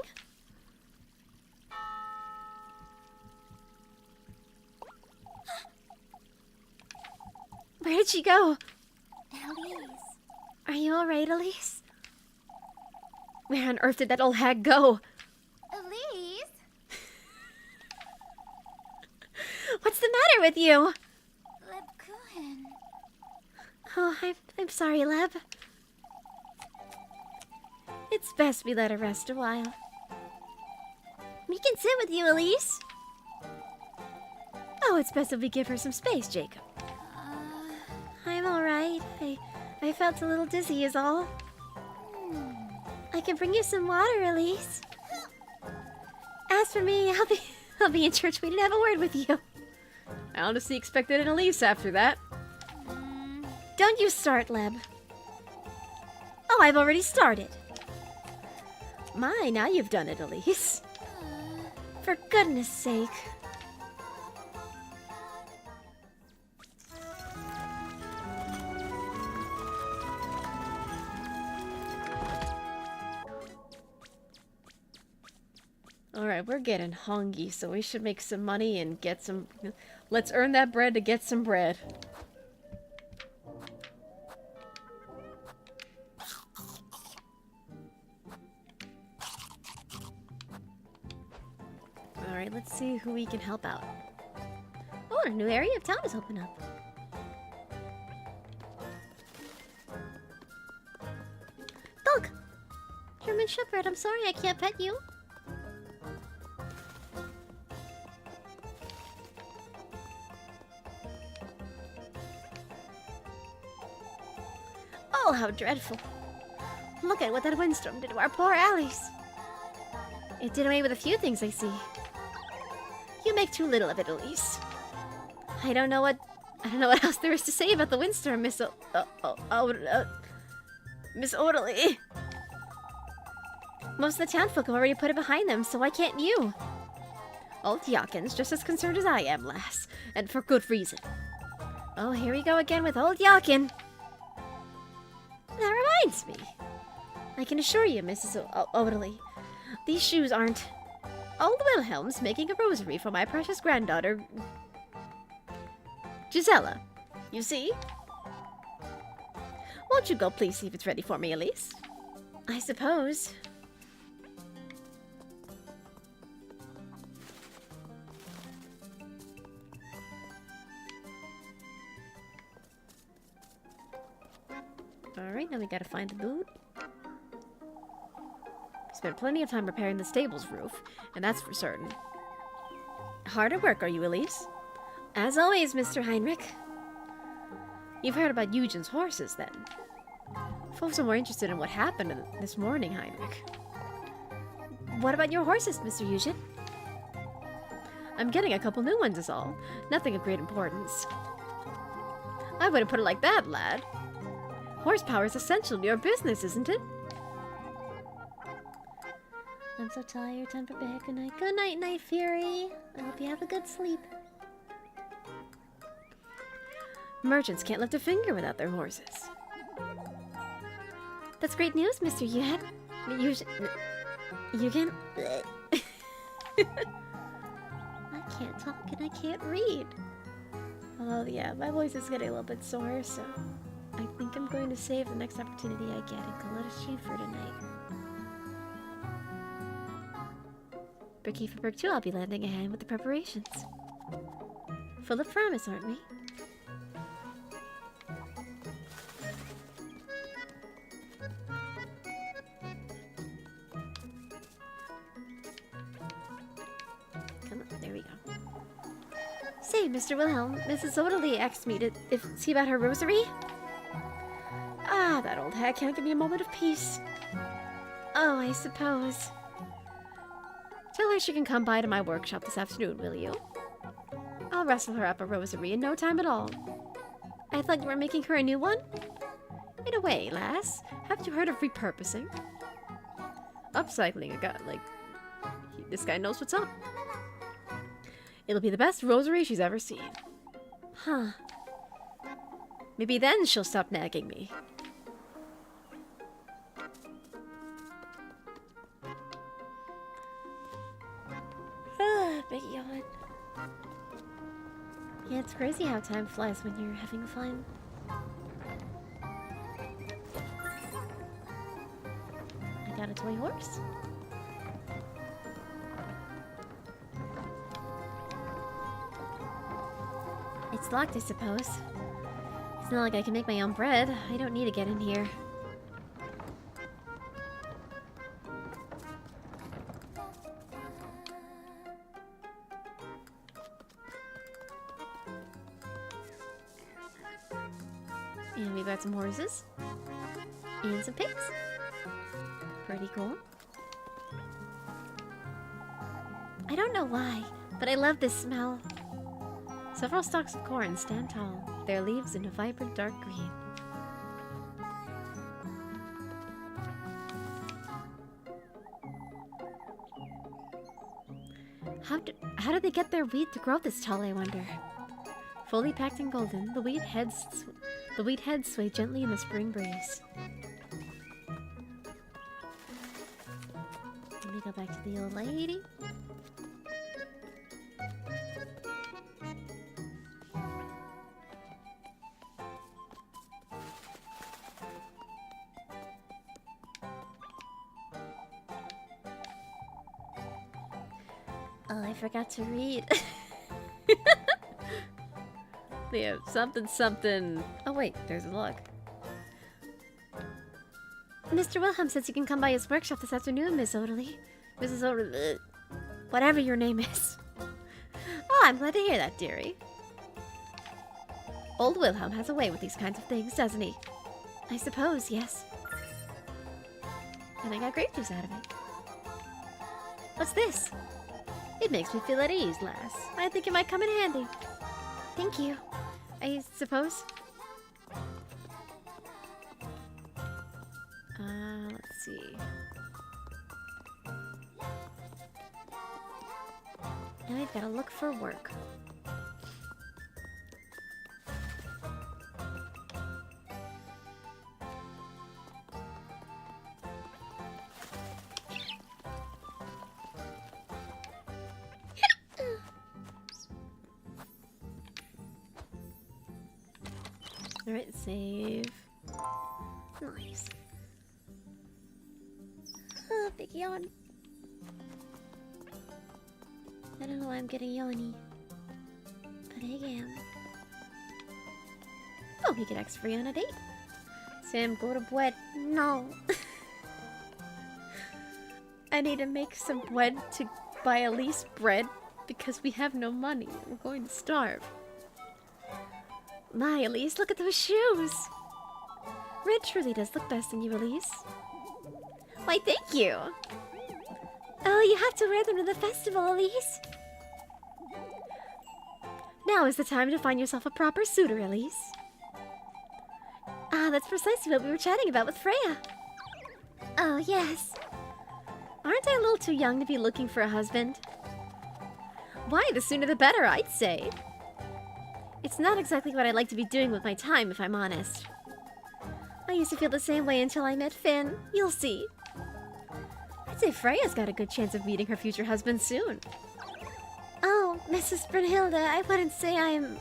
[SPEAKER 3] Where did she go?
[SPEAKER 2] Elise.
[SPEAKER 3] Are you alright, Elise? Where on earth did that old hag go?
[SPEAKER 2] Elise?
[SPEAKER 3] What's the matter with you?
[SPEAKER 2] Lebkuchen.
[SPEAKER 3] Oh, I'm sorry, Leb. It's best we let her rest a while. We can sit with you, Elise. Oh, it's best if we give her some space, Jacob. I'm alright. I felt a little dizzy is all. I can bring you some water, Elise. As for me, I'll be in church waiting to have a word with you.
[SPEAKER 1] I honestly expected an Elise after that.
[SPEAKER 3] Don't you start, Leb. Oh, I've already started. My, now you've done it, Elise. For goodness sake.
[SPEAKER 1] Alright, we're getting hungry, so we should make some money and get some... Let's earn that bread to get some bread. Alright, let's see who we can help out.
[SPEAKER 3] Oh, a new area of town has opened up. Dog! German Shepherd, I'm sorry I can't pet you. Oh, how dreadful. Look at what that windstorm did to our poor alleys. It did away with a few things, I see. You make too little of it, Elise. I don't know what else there is to say about the windstorm, Miss Miss Orderly. Most of the townfolk have already put it behind them, so why can't you? Old Yawkin's just as concerned as I am, lass, and for good reason. Oh, here we go again with old Yawkin. That reminds me. I can assure you, Mrs. Orderly, these shoes aren't... Old Wilhelm's making a rosary for my precious granddaughter, Gisela. You see? Won't you go please see if it's ready for me, Elise? I suppose.
[SPEAKER 1] Alright, now we gotta find the boot. We spent plenty of time repairing the stable's roof, and that's for certain. Hard at work, are you, Elise?
[SPEAKER 3] As always, Mr. Heinrich.
[SPEAKER 1] You've heard about Eugen's horses, then? Folks are more interested in what happened this morning, Heinrich.
[SPEAKER 3] What about your horses, Mr. Eugen?
[SPEAKER 1] I'm getting a couple new ones is all. Nothing of great importance. I wouldn't put it like that, lad. Horsepower is essential to your business, isn't it?
[SPEAKER 3] I'm so tired. Time for bed. Good night. Good night, Night Fury. I hope you have a good sleep.
[SPEAKER 1] Merchants can't lift a finger without their horses.
[SPEAKER 3] That's great news, Mr. Eugen. Eugen? I can't talk and I can't read.
[SPEAKER 1] Oh yeah, my voice is getting a little bit sore, so I think I'm going to save the next opportunity I get and call it a stream for tonight.
[SPEAKER 3] Bricky for Brick 2, I'll be lending a hand with the preparations. Full of promise, aren't we?
[SPEAKER 1] Come on, there we go.
[SPEAKER 3] Say, Mr. Wilhelm, Mrs. Odely asked me to see about her rosary.
[SPEAKER 1] Ah, that old hag can't give me a moment of peace.
[SPEAKER 3] Oh, I suppose.
[SPEAKER 1] Tell her she can come by to my workshop this afternoon, will you? I'll wrestle her up a rosary in no time at all.
[SPEAKER 3] I thought you were making her a new one?
[SPEAKER 1] In a way, lass. Haven't you heard of repurposing? Upcycling a guy, like... This guy knows what's up. It'll be the best rosary she's ever seen.
[SPEAKER 3] Huh.
[SPEAKER 1] Maybe then she'll stop nagging me.
[SPEAKER 3] Big yawn. Yeah, it's crazy how time flies when you're having fun. I got a toy horse. It's locked, I suppose. It's not like I can make my own bread. I don't need to get in here. And we've got some horses. And some pigs. Pretty cool. I don't know why, but I love this smell.
[SPEAKER 1] Several stalks of corn stand tall, their leaves in a vibrant dark green.
[SPEAKER 3] How did they get their wheat to grow this tall, I wonder? Fully packed in golden, the wheat heads sway gently in the spring breeze. Let me go back to the old lady. Oh, I forgot to read.
[SPEAKER 1] Yeah, something. Oh wait, there's a log.
[SPEAKER 3] Mr. Wilhelm says you can come by his workshop this afternoon, Miss Oderly. Mrs. Oderly. Whatever your name is. Oh, I'm glad to hear that, dearie. Old Wilhelm has a way with these kinds of things, doesn't he? I suppose, yes. And I got grape juice out of it. What's this? It makes me feel at ease, lass. I think it might come in handy. Thank you. I suppose.
[SPEAKER 1] Let's see.
[SPEAKER 3] Now I've got to look for work.
[SPEAKER 1] Alright, save.
[SPEAKER 3] Nice. Oh, big yawn. I don't know why I'm getting yawny. But I am. Oh, we get X free on a date.
[SPEAKER 1] Sam, go to bed.
[SPEAKER 3] No.
[SPEAKER 1] I need to make some bread to buy Elise bread because we have no money. We're going to starve.
[SPEAKER 3] My, Elise, look at those shoes. Red truly does look best in you, Elise. Why, thank you. Oh, you have to wear them to the festival, Elise. Now is the time to find yourself a proper suitor, Elise. Ah, that's precisely what we were chatting about with Freya. Oh, yes.
[SPEAKER 1] Aren't I a little too young to be looking for a husband? Why, the sooner the better, I'd say.
[SPEAKER 3] It's not exactly what I like to be doing with my time, if I'm honest. I used to feel the same way until I met Finn. You'll see.
[SPEAKER 1] I'd say Freya's got a good chance of meeting her future husband soon.
[SPEAKER 3] Oh, Mrs. Brunhilde, I wouldn't say I'm...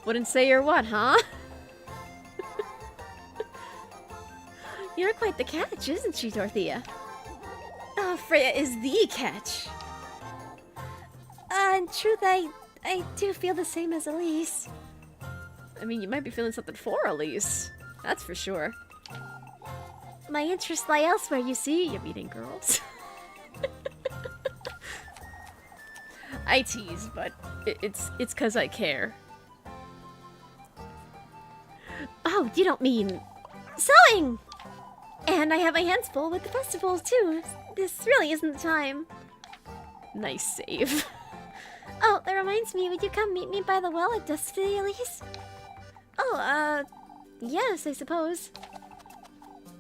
[SPEAKER 1] Wouldn't say you're what, huh?
[SPEAKER 3] You're quite the catch, isn't she, Dorothea?
[SPEAKER 1] Oh, Freya is the catch.
[SPEAKER 3] In truth, I do feel the same as Elise.
[SPEAKER 1] I mean, you might be feeling something for Elise. That's for sure.
[SPEAKER 3] My interests lie elsewhere, you see.
[SPEAKER 1] You're meeting girls. I tease, but it's 'cause I care.
[SPEAKER 3] Oh, you don't mean... sewing! And I have my hands full with the festivals, too. This really isn't the time.
[SPEAKER 1] Nice save.
[SPEAKER 3] Oh, that reminds me, would you come meet me by the well at dusk today, Elise? Oh, yes, I suppose.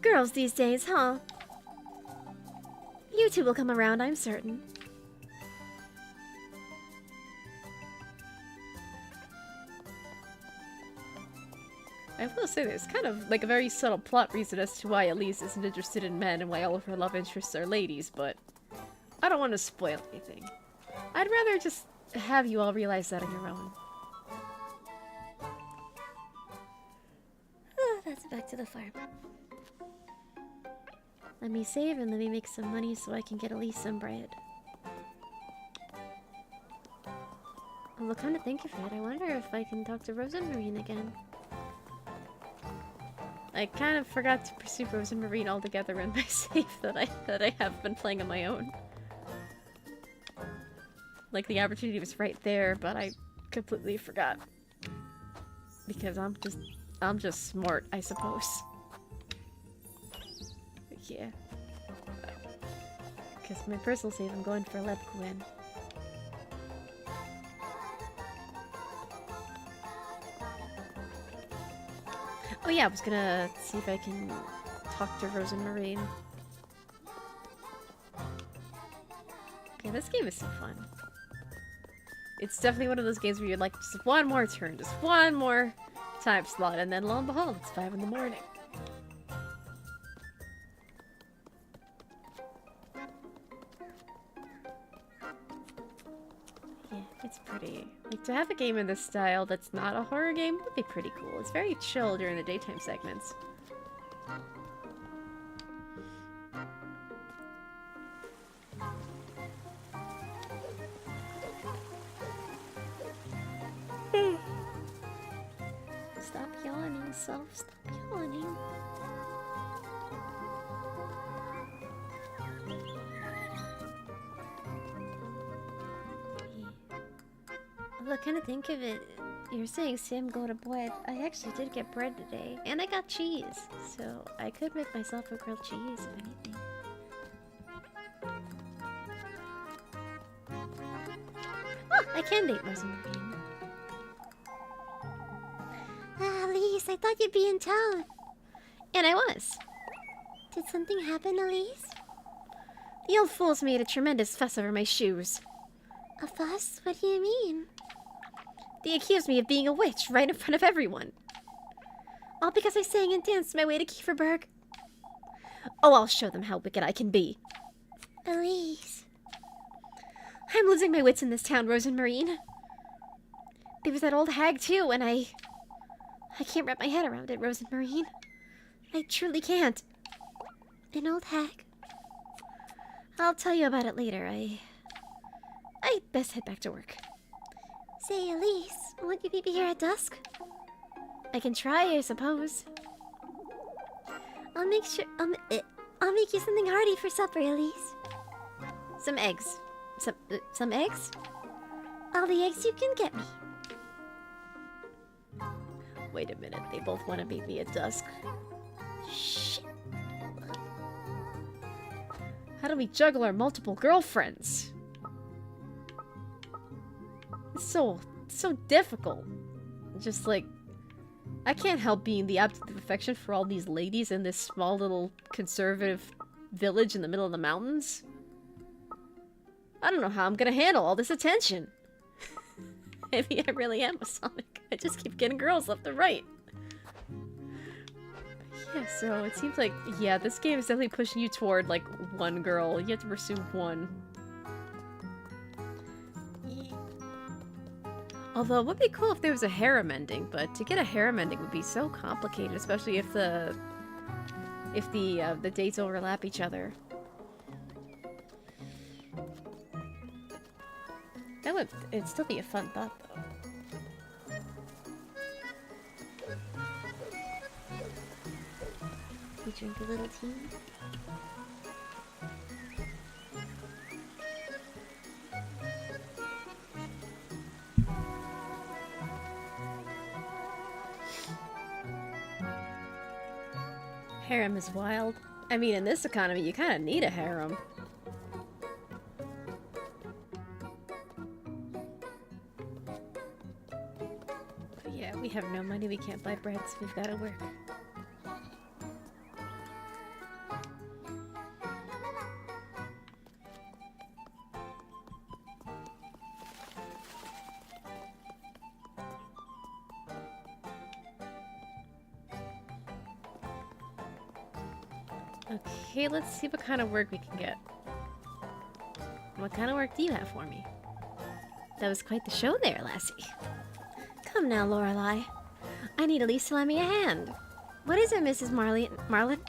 [SPEAKER 3] Girls these days, huh? You two will come around, I'm certain.
[SPEAKER 1] I will say there's kind of like a very subtle plot reason as to why Elise isn't interested in men and why all of her love interests are ladies, but I don't want to spoil anything. I'd rather just have you all realize that on your own.
[SPEAKER 3] Oh, that's back to the farm. Let me save and let me make some money so I can get Elise some bread. Well, come to think of it, I wonder if I can talk to Rosemarine again.
[SPEAKER 1] I kind of forgot to pursue Rose and Marine altogether in my save that I have been playing on my own. Like, the opportunity was right there, but I completely forgot. Because I'm just smart, I suppose. But yeah. Because my personal save, I'm going for Lebkuin. Oh yeah, I was gonna see if I can talk to Rose and Marine. Yeah, this game is so fun. It's definitely one of those games where you're like, just one more turn, just one more time slot, and then lo and behold, it's 5 in the morning. Yeah, it's pretty. Like, to have a game in this style that's not a horror game would be pretty cool. It's very chill during the daytime segments. Stop yawning, self. Stop yawning.
[SPEAKER 3] Well, kind of think of it. You're saying Sam go to bread. I actually did get bread today, and I got cheese, so I could make myself a grilled cheese if anything. Oh, I can date Rosemary. Elise, I thought you'd be in town. And I was. Did something happen, Elise? The old fool's made a tremendous fuss over my shoes. A fuss? What do you mean? They accused me of being a witch right in front of everyone. All because I sang and danced my way to Kieferberg. Oh, I'll show them how wicked I can be. Elise. I'm losing my wits in this town, Rosemarine. There was that old hag, too, and I can't wrap my head around it, Rosemarine. I truly can't. An old hag? I'll tell you about it later. I best head back to work. Say, Elise, won't you be here at dusk? I can try, I suppose. I'll make you something hearty for supper, Elise. Some eggs. Some eggs? All the eggs you can get me.
[SPEAKER 1] Wait a minute, they both want to meet me at dusk.
[SPEAKER 3] Shh.
[SPEAKER 1] How do we juggle our multiple girlfriends? It's so difficult. Just like, I can't help being the object of affection for all these ladies in this small little conservative village in the middle of the mountains. I don't know how I'm gonna handle all this attention. Maybe I really am a Sonic. I just keep getting girls left and right. Yeah, so it seems like, yeah, this game is definitely pushing you toward, like, one girl. You have to pursue one. Although, it would be cool if there was a harem ending, but to get a harem ending would be so complicated, especially if the dates overlap each other. It'd still be a fun thought, though.
[SPEAKER 3] You drink a little tea?
[SPEAKER 1] Harem is wild. I mean, in this economy, you kind of need a harem. But yeah, we have no money, we can't buy bread, so we've got to work. Okay, let's see what kind of work we can get. What kind of work do you have for me?
[SPEAKER 3] That was quite the show there, lassie. Come now, Lorelei. I need Elise to lend me a hand. What is it, Mrs. Marlin?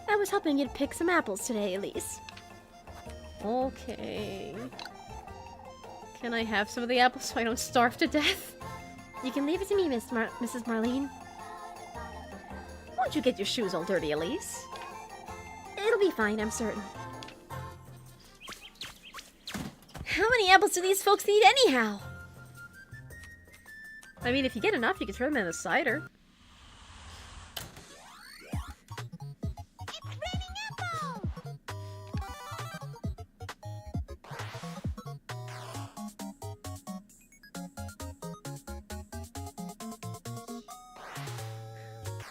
[SPEAKER 3] I was hoping you'd pick some apples today, Elise.
[SPEAKER 1] Okay. Can I have some of the apples so I don't starve to death?
[SPEAKER 3] You can leave it to me, Mrs. Marlene.
[SPEAKER 1] Won't you get your shoes all dirty, Elise?
[SPEAKER 3] It'll be fine, I'm certain. How many apples do these folks need anyhow?
[SPEAKER 1] I mean, if you get enough, you can turn them into cider.
[SPEAKER 2] It's raining apples!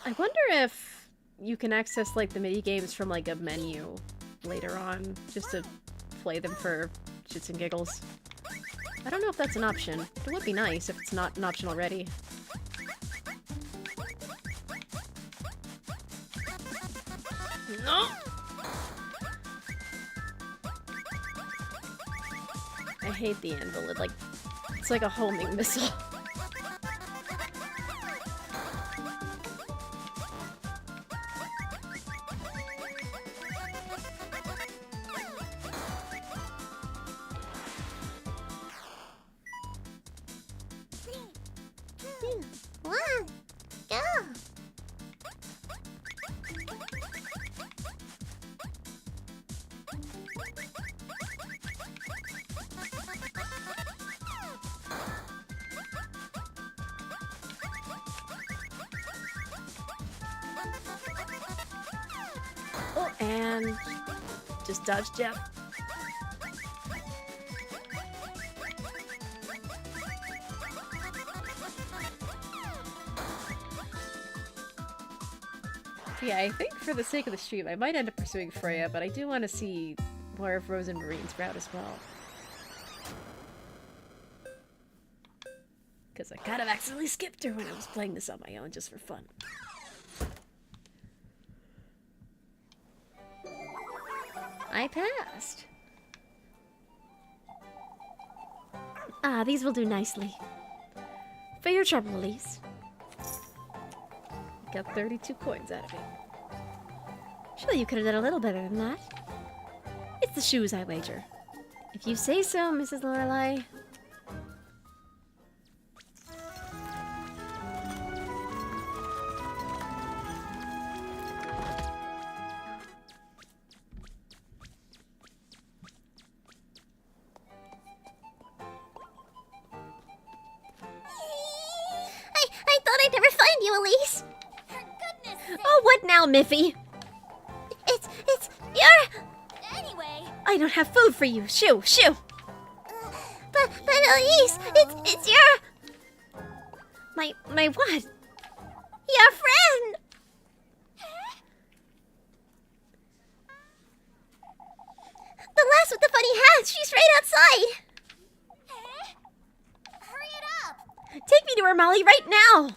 [SPEAKER 1] I wonder if you can access, like, the mini games from, like, a menu later on, just to play them for shits and giggles. I don't know if that's an option. It would be nice if it's not an option already. No! I hate the anvil. It's like a homing missile.
[SPEAKER 3] One, go!
[SPEAKER 1] Oh, and just dodge jab. Yeah, I think for the sake of the stream, I might end up pursuing Freya, but I do want to see more of Rose and Marine's route as well. Because I kind of accidentally skipped her when I was playing this on my own just for fun. I passed. Ah, these will do nicely. For your trouble, Elise. Got 32 coins out of it. Surely you could have done a little better than that. It's the shoes, I wager. If you say so, Mrs. Lorelei.
[SPEAKER 3] I thought I'd never find you, Elise.
[SPEAKER 2] For goodness sake.
[SPEAKER 3] Oh, what now, Miffy? It's your...
[SPEAKER 2] Anyway,
[SPEAKER 3] I don't have food for you. Shoo, shoo. But Elise, it's your... My what? Your friend. The lass with the funny hat. She's right outside.
[SPEAKER 2] hurry it up.
[SPEAKER 3] Take me to her, Molly, right now.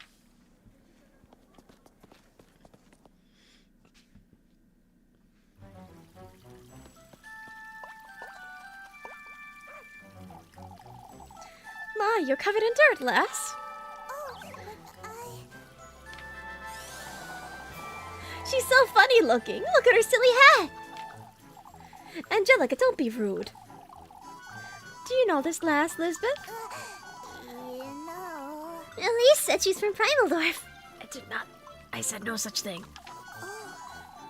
[SPEAKER 3] Ma, you're covered in dirt, lass.
[SPEAKER 2] Oh, but
[SPEAKER 3] She's so funny looking. Look at her silly hat. Angelica, don't be rude. Do you know this lass, Lisbeth?
[SPEAKER 2] you know.
[SPEAKER 3] Elise said she's from Primaldorf.
[SPEAKER 1] I did not. I said no such thing.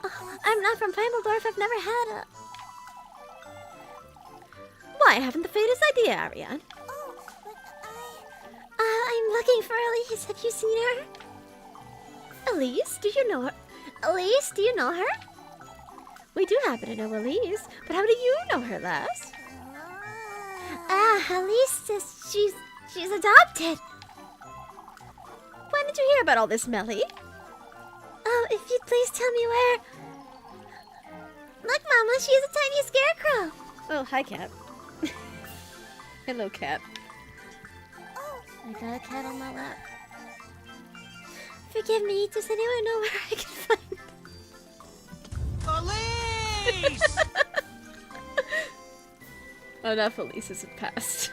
[SPEAKER 3] Oh, I'm not from Primaldorf. I've never had a... Why, I haven't the faintest idea, Ariane.
[SPEAKER 2] Oh, but
[SPEAKER 3] I'm looking for Elise. Have you seen her? Elise? Do you know her? Elise, do you know her? We do happen to know Elise, but how do you know her, lass? Elise says she's adopted. When did you hear about all this, Melly? Oh, if you'd please tell me where... Look, Mama, she is a tiny scarecrow.
[SPEAKER 1] Oh, hi, cat. Hello, cat.
[SPEAKER 3] I got a cat on my lap. Forgive me, does anyone know where I can find...
[SPEAKER 4] Elise!
[SPEAKER 1] Enough Elise's have passed.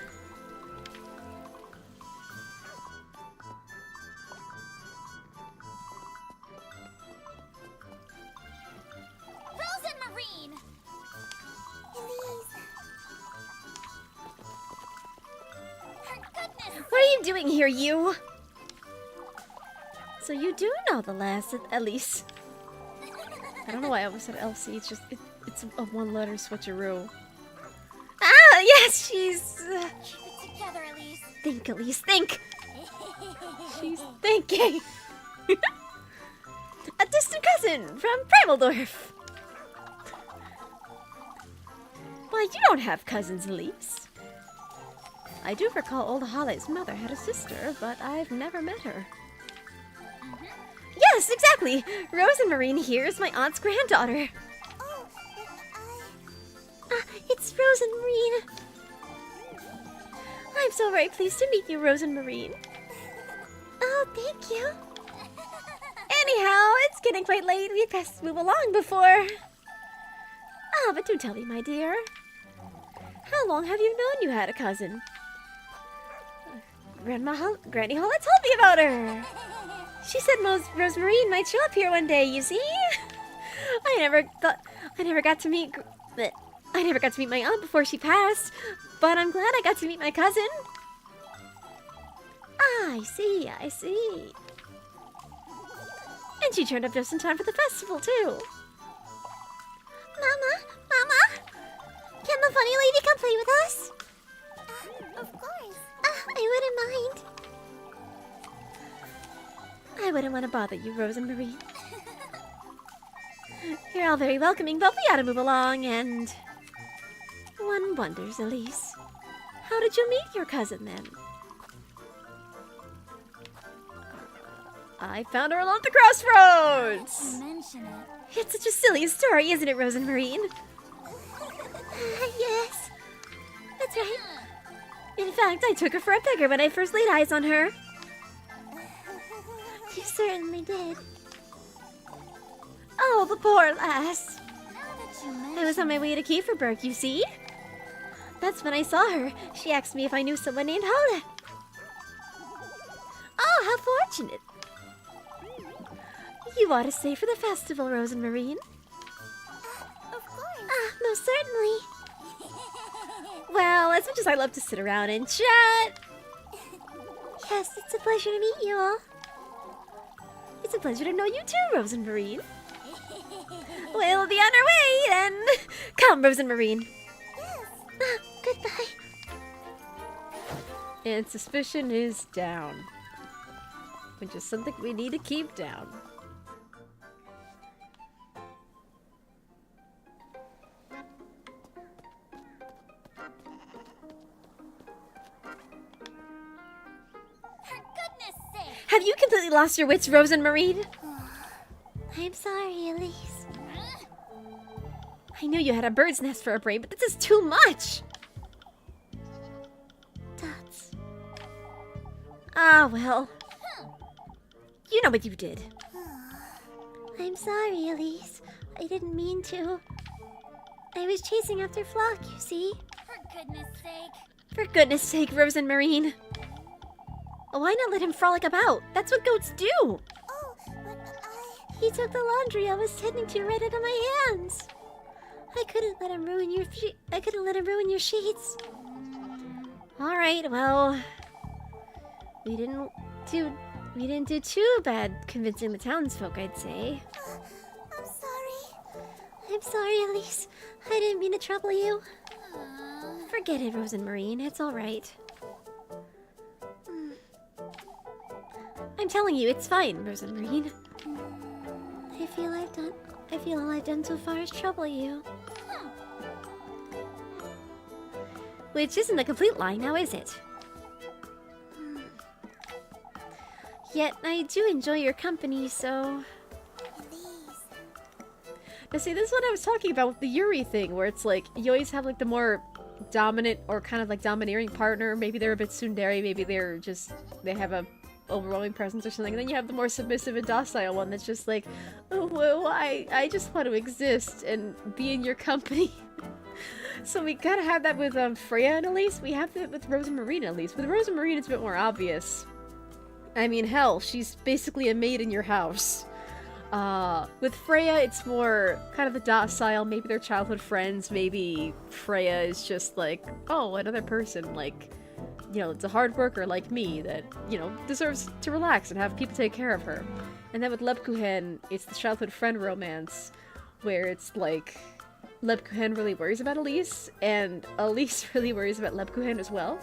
[SPEAKER 2] Rose and Marine. Elise. For goodness.
[SPEAKER 3] What are you doing here, you? So you do know the lass, at least.
[SPEAKER 1] I don't know why I always said Elsie. It's just it's a one-letter switcheroo.
[SPEAKER 3] Ah, yes, she's...
[SPEAKER 2] Keep it together, Elise.
[SPEAKER 3] Think, Elise, think!
[SPEAKER 1] She's thinking.
[SPEAKER 3] A distant cousin from Primaldorf. Why, you don't have cousins, Elise. I do recall old Holly's mother had a sister, but I've never met her. Yes, exactly! Rose and Marine here is my aunt's granddaughter.
[SPEAKER 2] Oh, but
[SPEAKER 3] It's Rose Rose and Marine. I'm so very pleased to meet you, Rose and Marine. Oh, thank you. Anyhow, it's getting quite late. We best move along before... Ah, but do tell me, my dear. How long have you known you had a cousin? Granny Holla told me about her. She said Rosemarine might show up here one day, you see? I never got to meet my aunt before she passed, but I'm glad I got to meet my cousin. Ah, I see. And she turned up just in time for the festival, too. Mama, can the funny lady come play with us?
[SPEAKER 2] Of course.
[SPEAKER 3] I wouldn't mind. I wouldn't want to bother you, Rose and Marie. You're all very welcoming, but we ought to move along, and... One wonders, Elise. How did you meet your cousin, then? I found her along the crossroads!
[SPEAKER 2] Mention it.
[SPEAKER 3] It's such a silly story, isn't it, Rose and Marine? Yes. That's right. In fact, I took her for a pecker when I first laid eyes on her. You certainly did. Oh, the poor lass.
[SPEAKER 2] Now that you mention
[SPEAKER 3] I was on my way to Kieferberg, you see? That's when I saw her. She asked me if I knew someone named Hola. Oh, how fortunate. You ought to stay for the festival, Rose and Marine.
[SPEAKER 2] Of course.
[SPEAKER 3] Ah, most certainly. Well, as much as I love to sit around and chat... Yes, it's a pleasure to meet you all. It's a pleasure to know you too, Rose and Marine. We'll be on our way, then. Come, Rose and Marine.
[SPEAKER 2] Yes.
[SPEAKER 3] Ah, goodbye.
[SPEAKER 1] And suspicion is down. Which is something we need to keep down.
[SPEAKER 2] For goodness sake.
[SPEAKER 3] Have you completely lost your wits, Rose and Marine? I'm sorry, Elise. I knew you had a bird's nest for a brain, but this is too much! Dots. Ah, well. You know what you did. I'm sorry, Elise. I didn't mean to. I was chasing after Flock, you see?
[SPEAKER 2] For goodness sake.
[SPEAKER 3] For goodness sake, Rose and Marine. Why not let him frolic about? That's what goats do!
[SPEAKER 2] Oh, but
[SPEAKER 3] He took the laundry I was tending to right out of my hands. I couldn't let him ruin your sheets. All right, well, we didn't do too bad convincing the townsfolk, I'd say.
[SPEAKER 2] I'm sorry.
[SPEAKER 3] I'm sorry, Elise. I didn't mean to trouble you.
[SPEAKER 2] Aw.
[SPEAKER 3] Forget it, Rose and Marine. It's all right. I'm telling you, it's fine, Rose and Marine. I feel all I've done so far is trouble you. Which isn't a complete lie, now is it? Yet, I do enjoy your company, so...
[SPEAKER 2] Elise.
[SPEAKER 1] Now see, this is what I was talking about with the Yuri thing, where it's like, you always have like the more dominant or kind of like domineering partner. Maybe they're a bit tsundere, maybe they have a overwhelming presence or something, and then you have the more submissive and docile one that's just like, oh, well, I just want to exist and be in your company. So we gotta have that with Freya and Elise. We have that with Rose and Marine at least. With Rose and Marine, it's a bit more obvious. I mean, hell, she's basically a maid in your house. With Freya, it's more kind of the docile, maybe they're childhood friends, maybe Freya is just like, oh, another person, like, you know, it's a hard worker like me that, you know, deserves to relax and have people take care of her. And then with Lebkuchen, it's the childhood friend romance, where it's like, Lebkuchen really worries about Elise, and Elise really worries about Lebkuchen as well.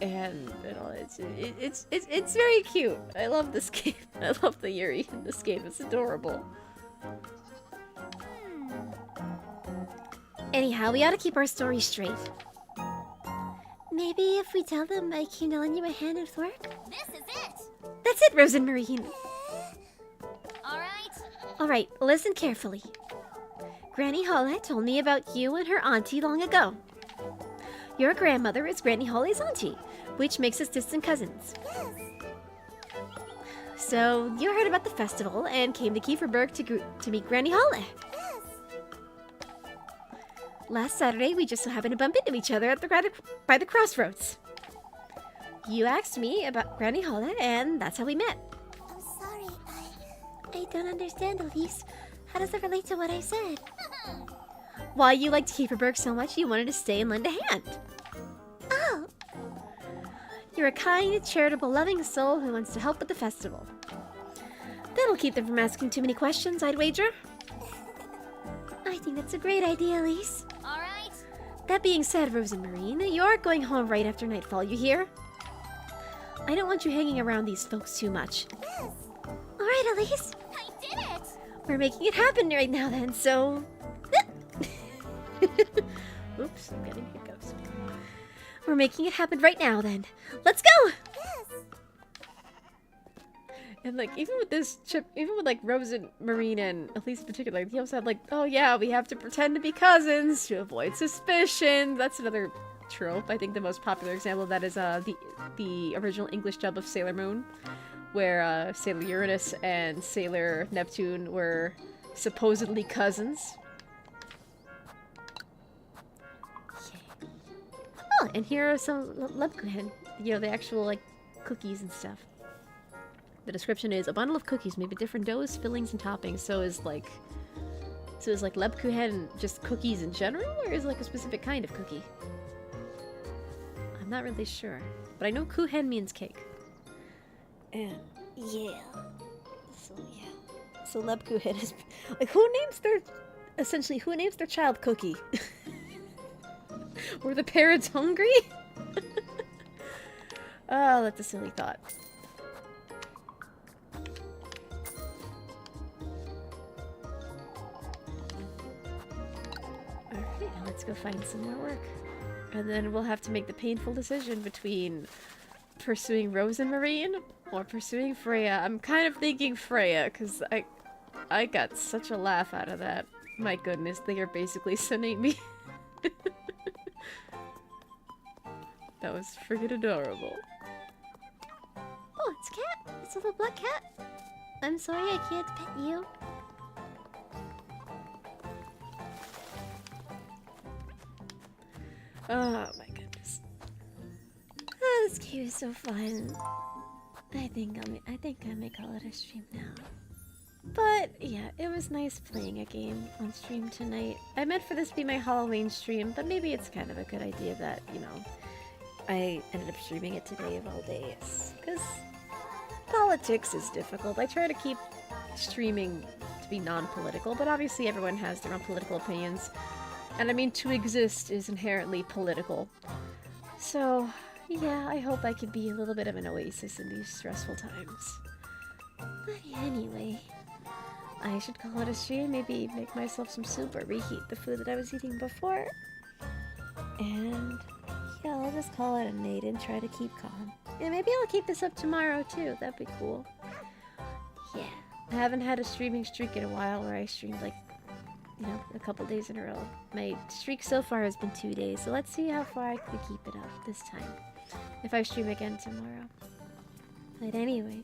[SPEAKER 1] And you know, it's very cute. I love this game. I love the Yuri in this game. It's adorable.
[SPEAKER 3] Anyhow, we ought to keep our story straight. Maybe if we tell them I came to lend you a hand with work?
[SPEAKER 2] This is it.
[SPEAKER 3] That's it, Rose and Marine.
[SPEAKER 2] All right.
[SPEAKER 3] Alright, listen carefully. Granny Holle told me about you and her auntie long ago. Your grandmother is Granny Holle's auntie, which makes us distant cousins.
[SPEAKER 2] Yes.
[SPEAKER 3] So you heard about the festival and came to Kieferberg to meet Granny Holle.
[SPEAKER 2] Yes.
[SPEAKER 3] Last Saturday, we just so happened to bump into each other by the crossroads. You asked me about Granny Holle, and that's how we met.
[SPEAKER 2] I'm sorry,
[SPEAKER 3] I don't understand, Elise. How does that relate to what I said? Why you liked Kieferberg so much you wanted to stay and lend a hand.
[SPEAKER 2] Oh.
[SPEAKER 3] You're a kind, charitable, loving soul who wants to help with the festival. That'll keep them from asking too many questions, I'd wager. I think that's a great idea, Elise.
[SPEAKER 2] All right.
[SPEAKER 3] That being said, Rose and Marine, you're going home right after nightfall, you hear? I don't want you hanging around these folks too much.
[SPEAKER 2] Yes.
[SPEAKER 3] All right, Elise.
[SPEAKER 2] I did it.
[SPEAKER 3] We're making it happen right now then, so... Oops, I'm getting hiccups. We're making it happen right now then. Let's go!
[SPEAKER 2] Yes.
[SPEAKER 1] And like even with this chip, even with like Rose and Marine and Elise in particular, like, he also had like, oh yeah, we have to pretend to be cousins to avoid suspicion. That's another trope. I think the most popular example of that is the original English dub of Sailor Moon, where Sailor Uranus and Sailor Neptune were supposedly cousins.
[SPEAKER 3] Oh, and here are some Lebkuchen. You know, the actual, like, cookies and stuff. The description is a bundle of cookies made with different doughs, fillings, and toppings. So is like Lebkuchen just cookies in general, or is it like a specific kind of cookie? I'm not really sure. But I know Kuchen means cake. And, yeah. So Lebkuchen is... Like, who names their child Cookie?
[SPEAKER 1] Were the parents hungry? Oh, that's a silly thought.
[SPEAKER 3] Alright, now let's go find some more work.
[SPEAKER 1] And then we'll have to make the painful decision between pursuing Rose and Marine or pursuing Freya. I'm kind of thinking Freya, because I got such a laugh out of that. My goodness, they are basically sending me. That was friggin' adorable.
[SPEAKER 3] Oh, it's a cat. It's a little black cat. I'm sorry I can't pet you.
[SPEAKER 1] Oh my goodness.
[SPEAKER 3] Oh, this game is so fun. I think I may call it a stream now. But yeah, it was nice playing a game on stream tonight. I meant for this to be my Halloween stream, but maybe it's kind of a good idea that, you know, I ended up streaming it today of all days. Because politics is difficult. I try to keep streaming to be non-political, but obviously everyone has their own political opinions. And I mean, to exist is inherently political. So, yeah, I hope I could be a little bit of an oasis in these stressful times. But anyway,
[SPEAKER 1] I should call it a stream, maybe make myself some soup or reheat the food that I was eating before. And yeah, I'll just call it a night and try to keep calm. And maybe I'll keep this up tomorrow too, that'd be cool.
[SPEAKER 3] yeah.
[SPEAKER 1] I haven't had a streaming streak in a while where I streamed like, you know, a couple days in a row. My streak so far has been 2 days, so let's see how far I can keep it up this time. If I stream again tomorrow. But anyway,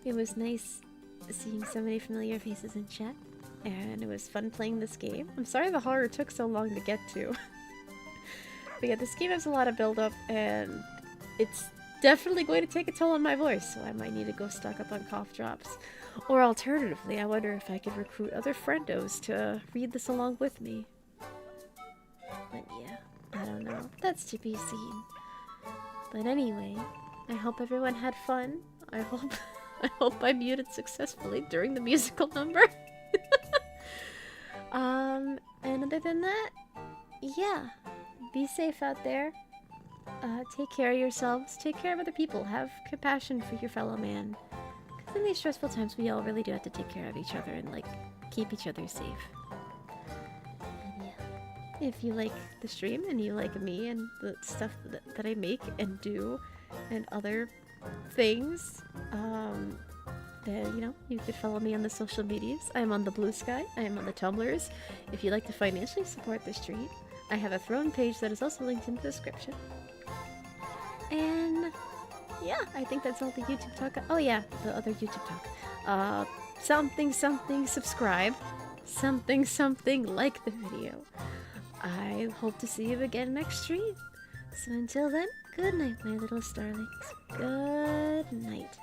[SPEAKER 1] it was nice seeing so many familiar faces in chat, and it was fun playing this game. I'm sorry the horror took so long to get to. But yeah, this game has a lot of build-up, and it's definitely going to take a toll on my voice, so I might need to go stock up on cough drops. Or alternatively, I wonder if I could recruit other friendos to read this along with me. But yeah, I don't know. That's to be seen. But anyway, I hope everyone had fun. I hope I muted successfully during the musical number. And other than that, yeah, be safe out there. Take care of yourselves. Take care of other people. Have compassion for your fellow man. Because in these stressful times, we all really do have to take care of each other and, like, keep each other safe. And yeah, if you like the stream and you like me and the stuff that I make and do and other things, you know, you could follow me on the social medias. I am on the Blue Sky. I am on the Tumblrs. If you'd like to financially support the stream, I have a Throne page that is also linked in the description. And yeah, I think that's all the YouTube talk. Oh yeah, the other YouTube talk. Something subscribe. Something like the video. I hope to see you again next stream. So until then, good night, my little starlings. Good night.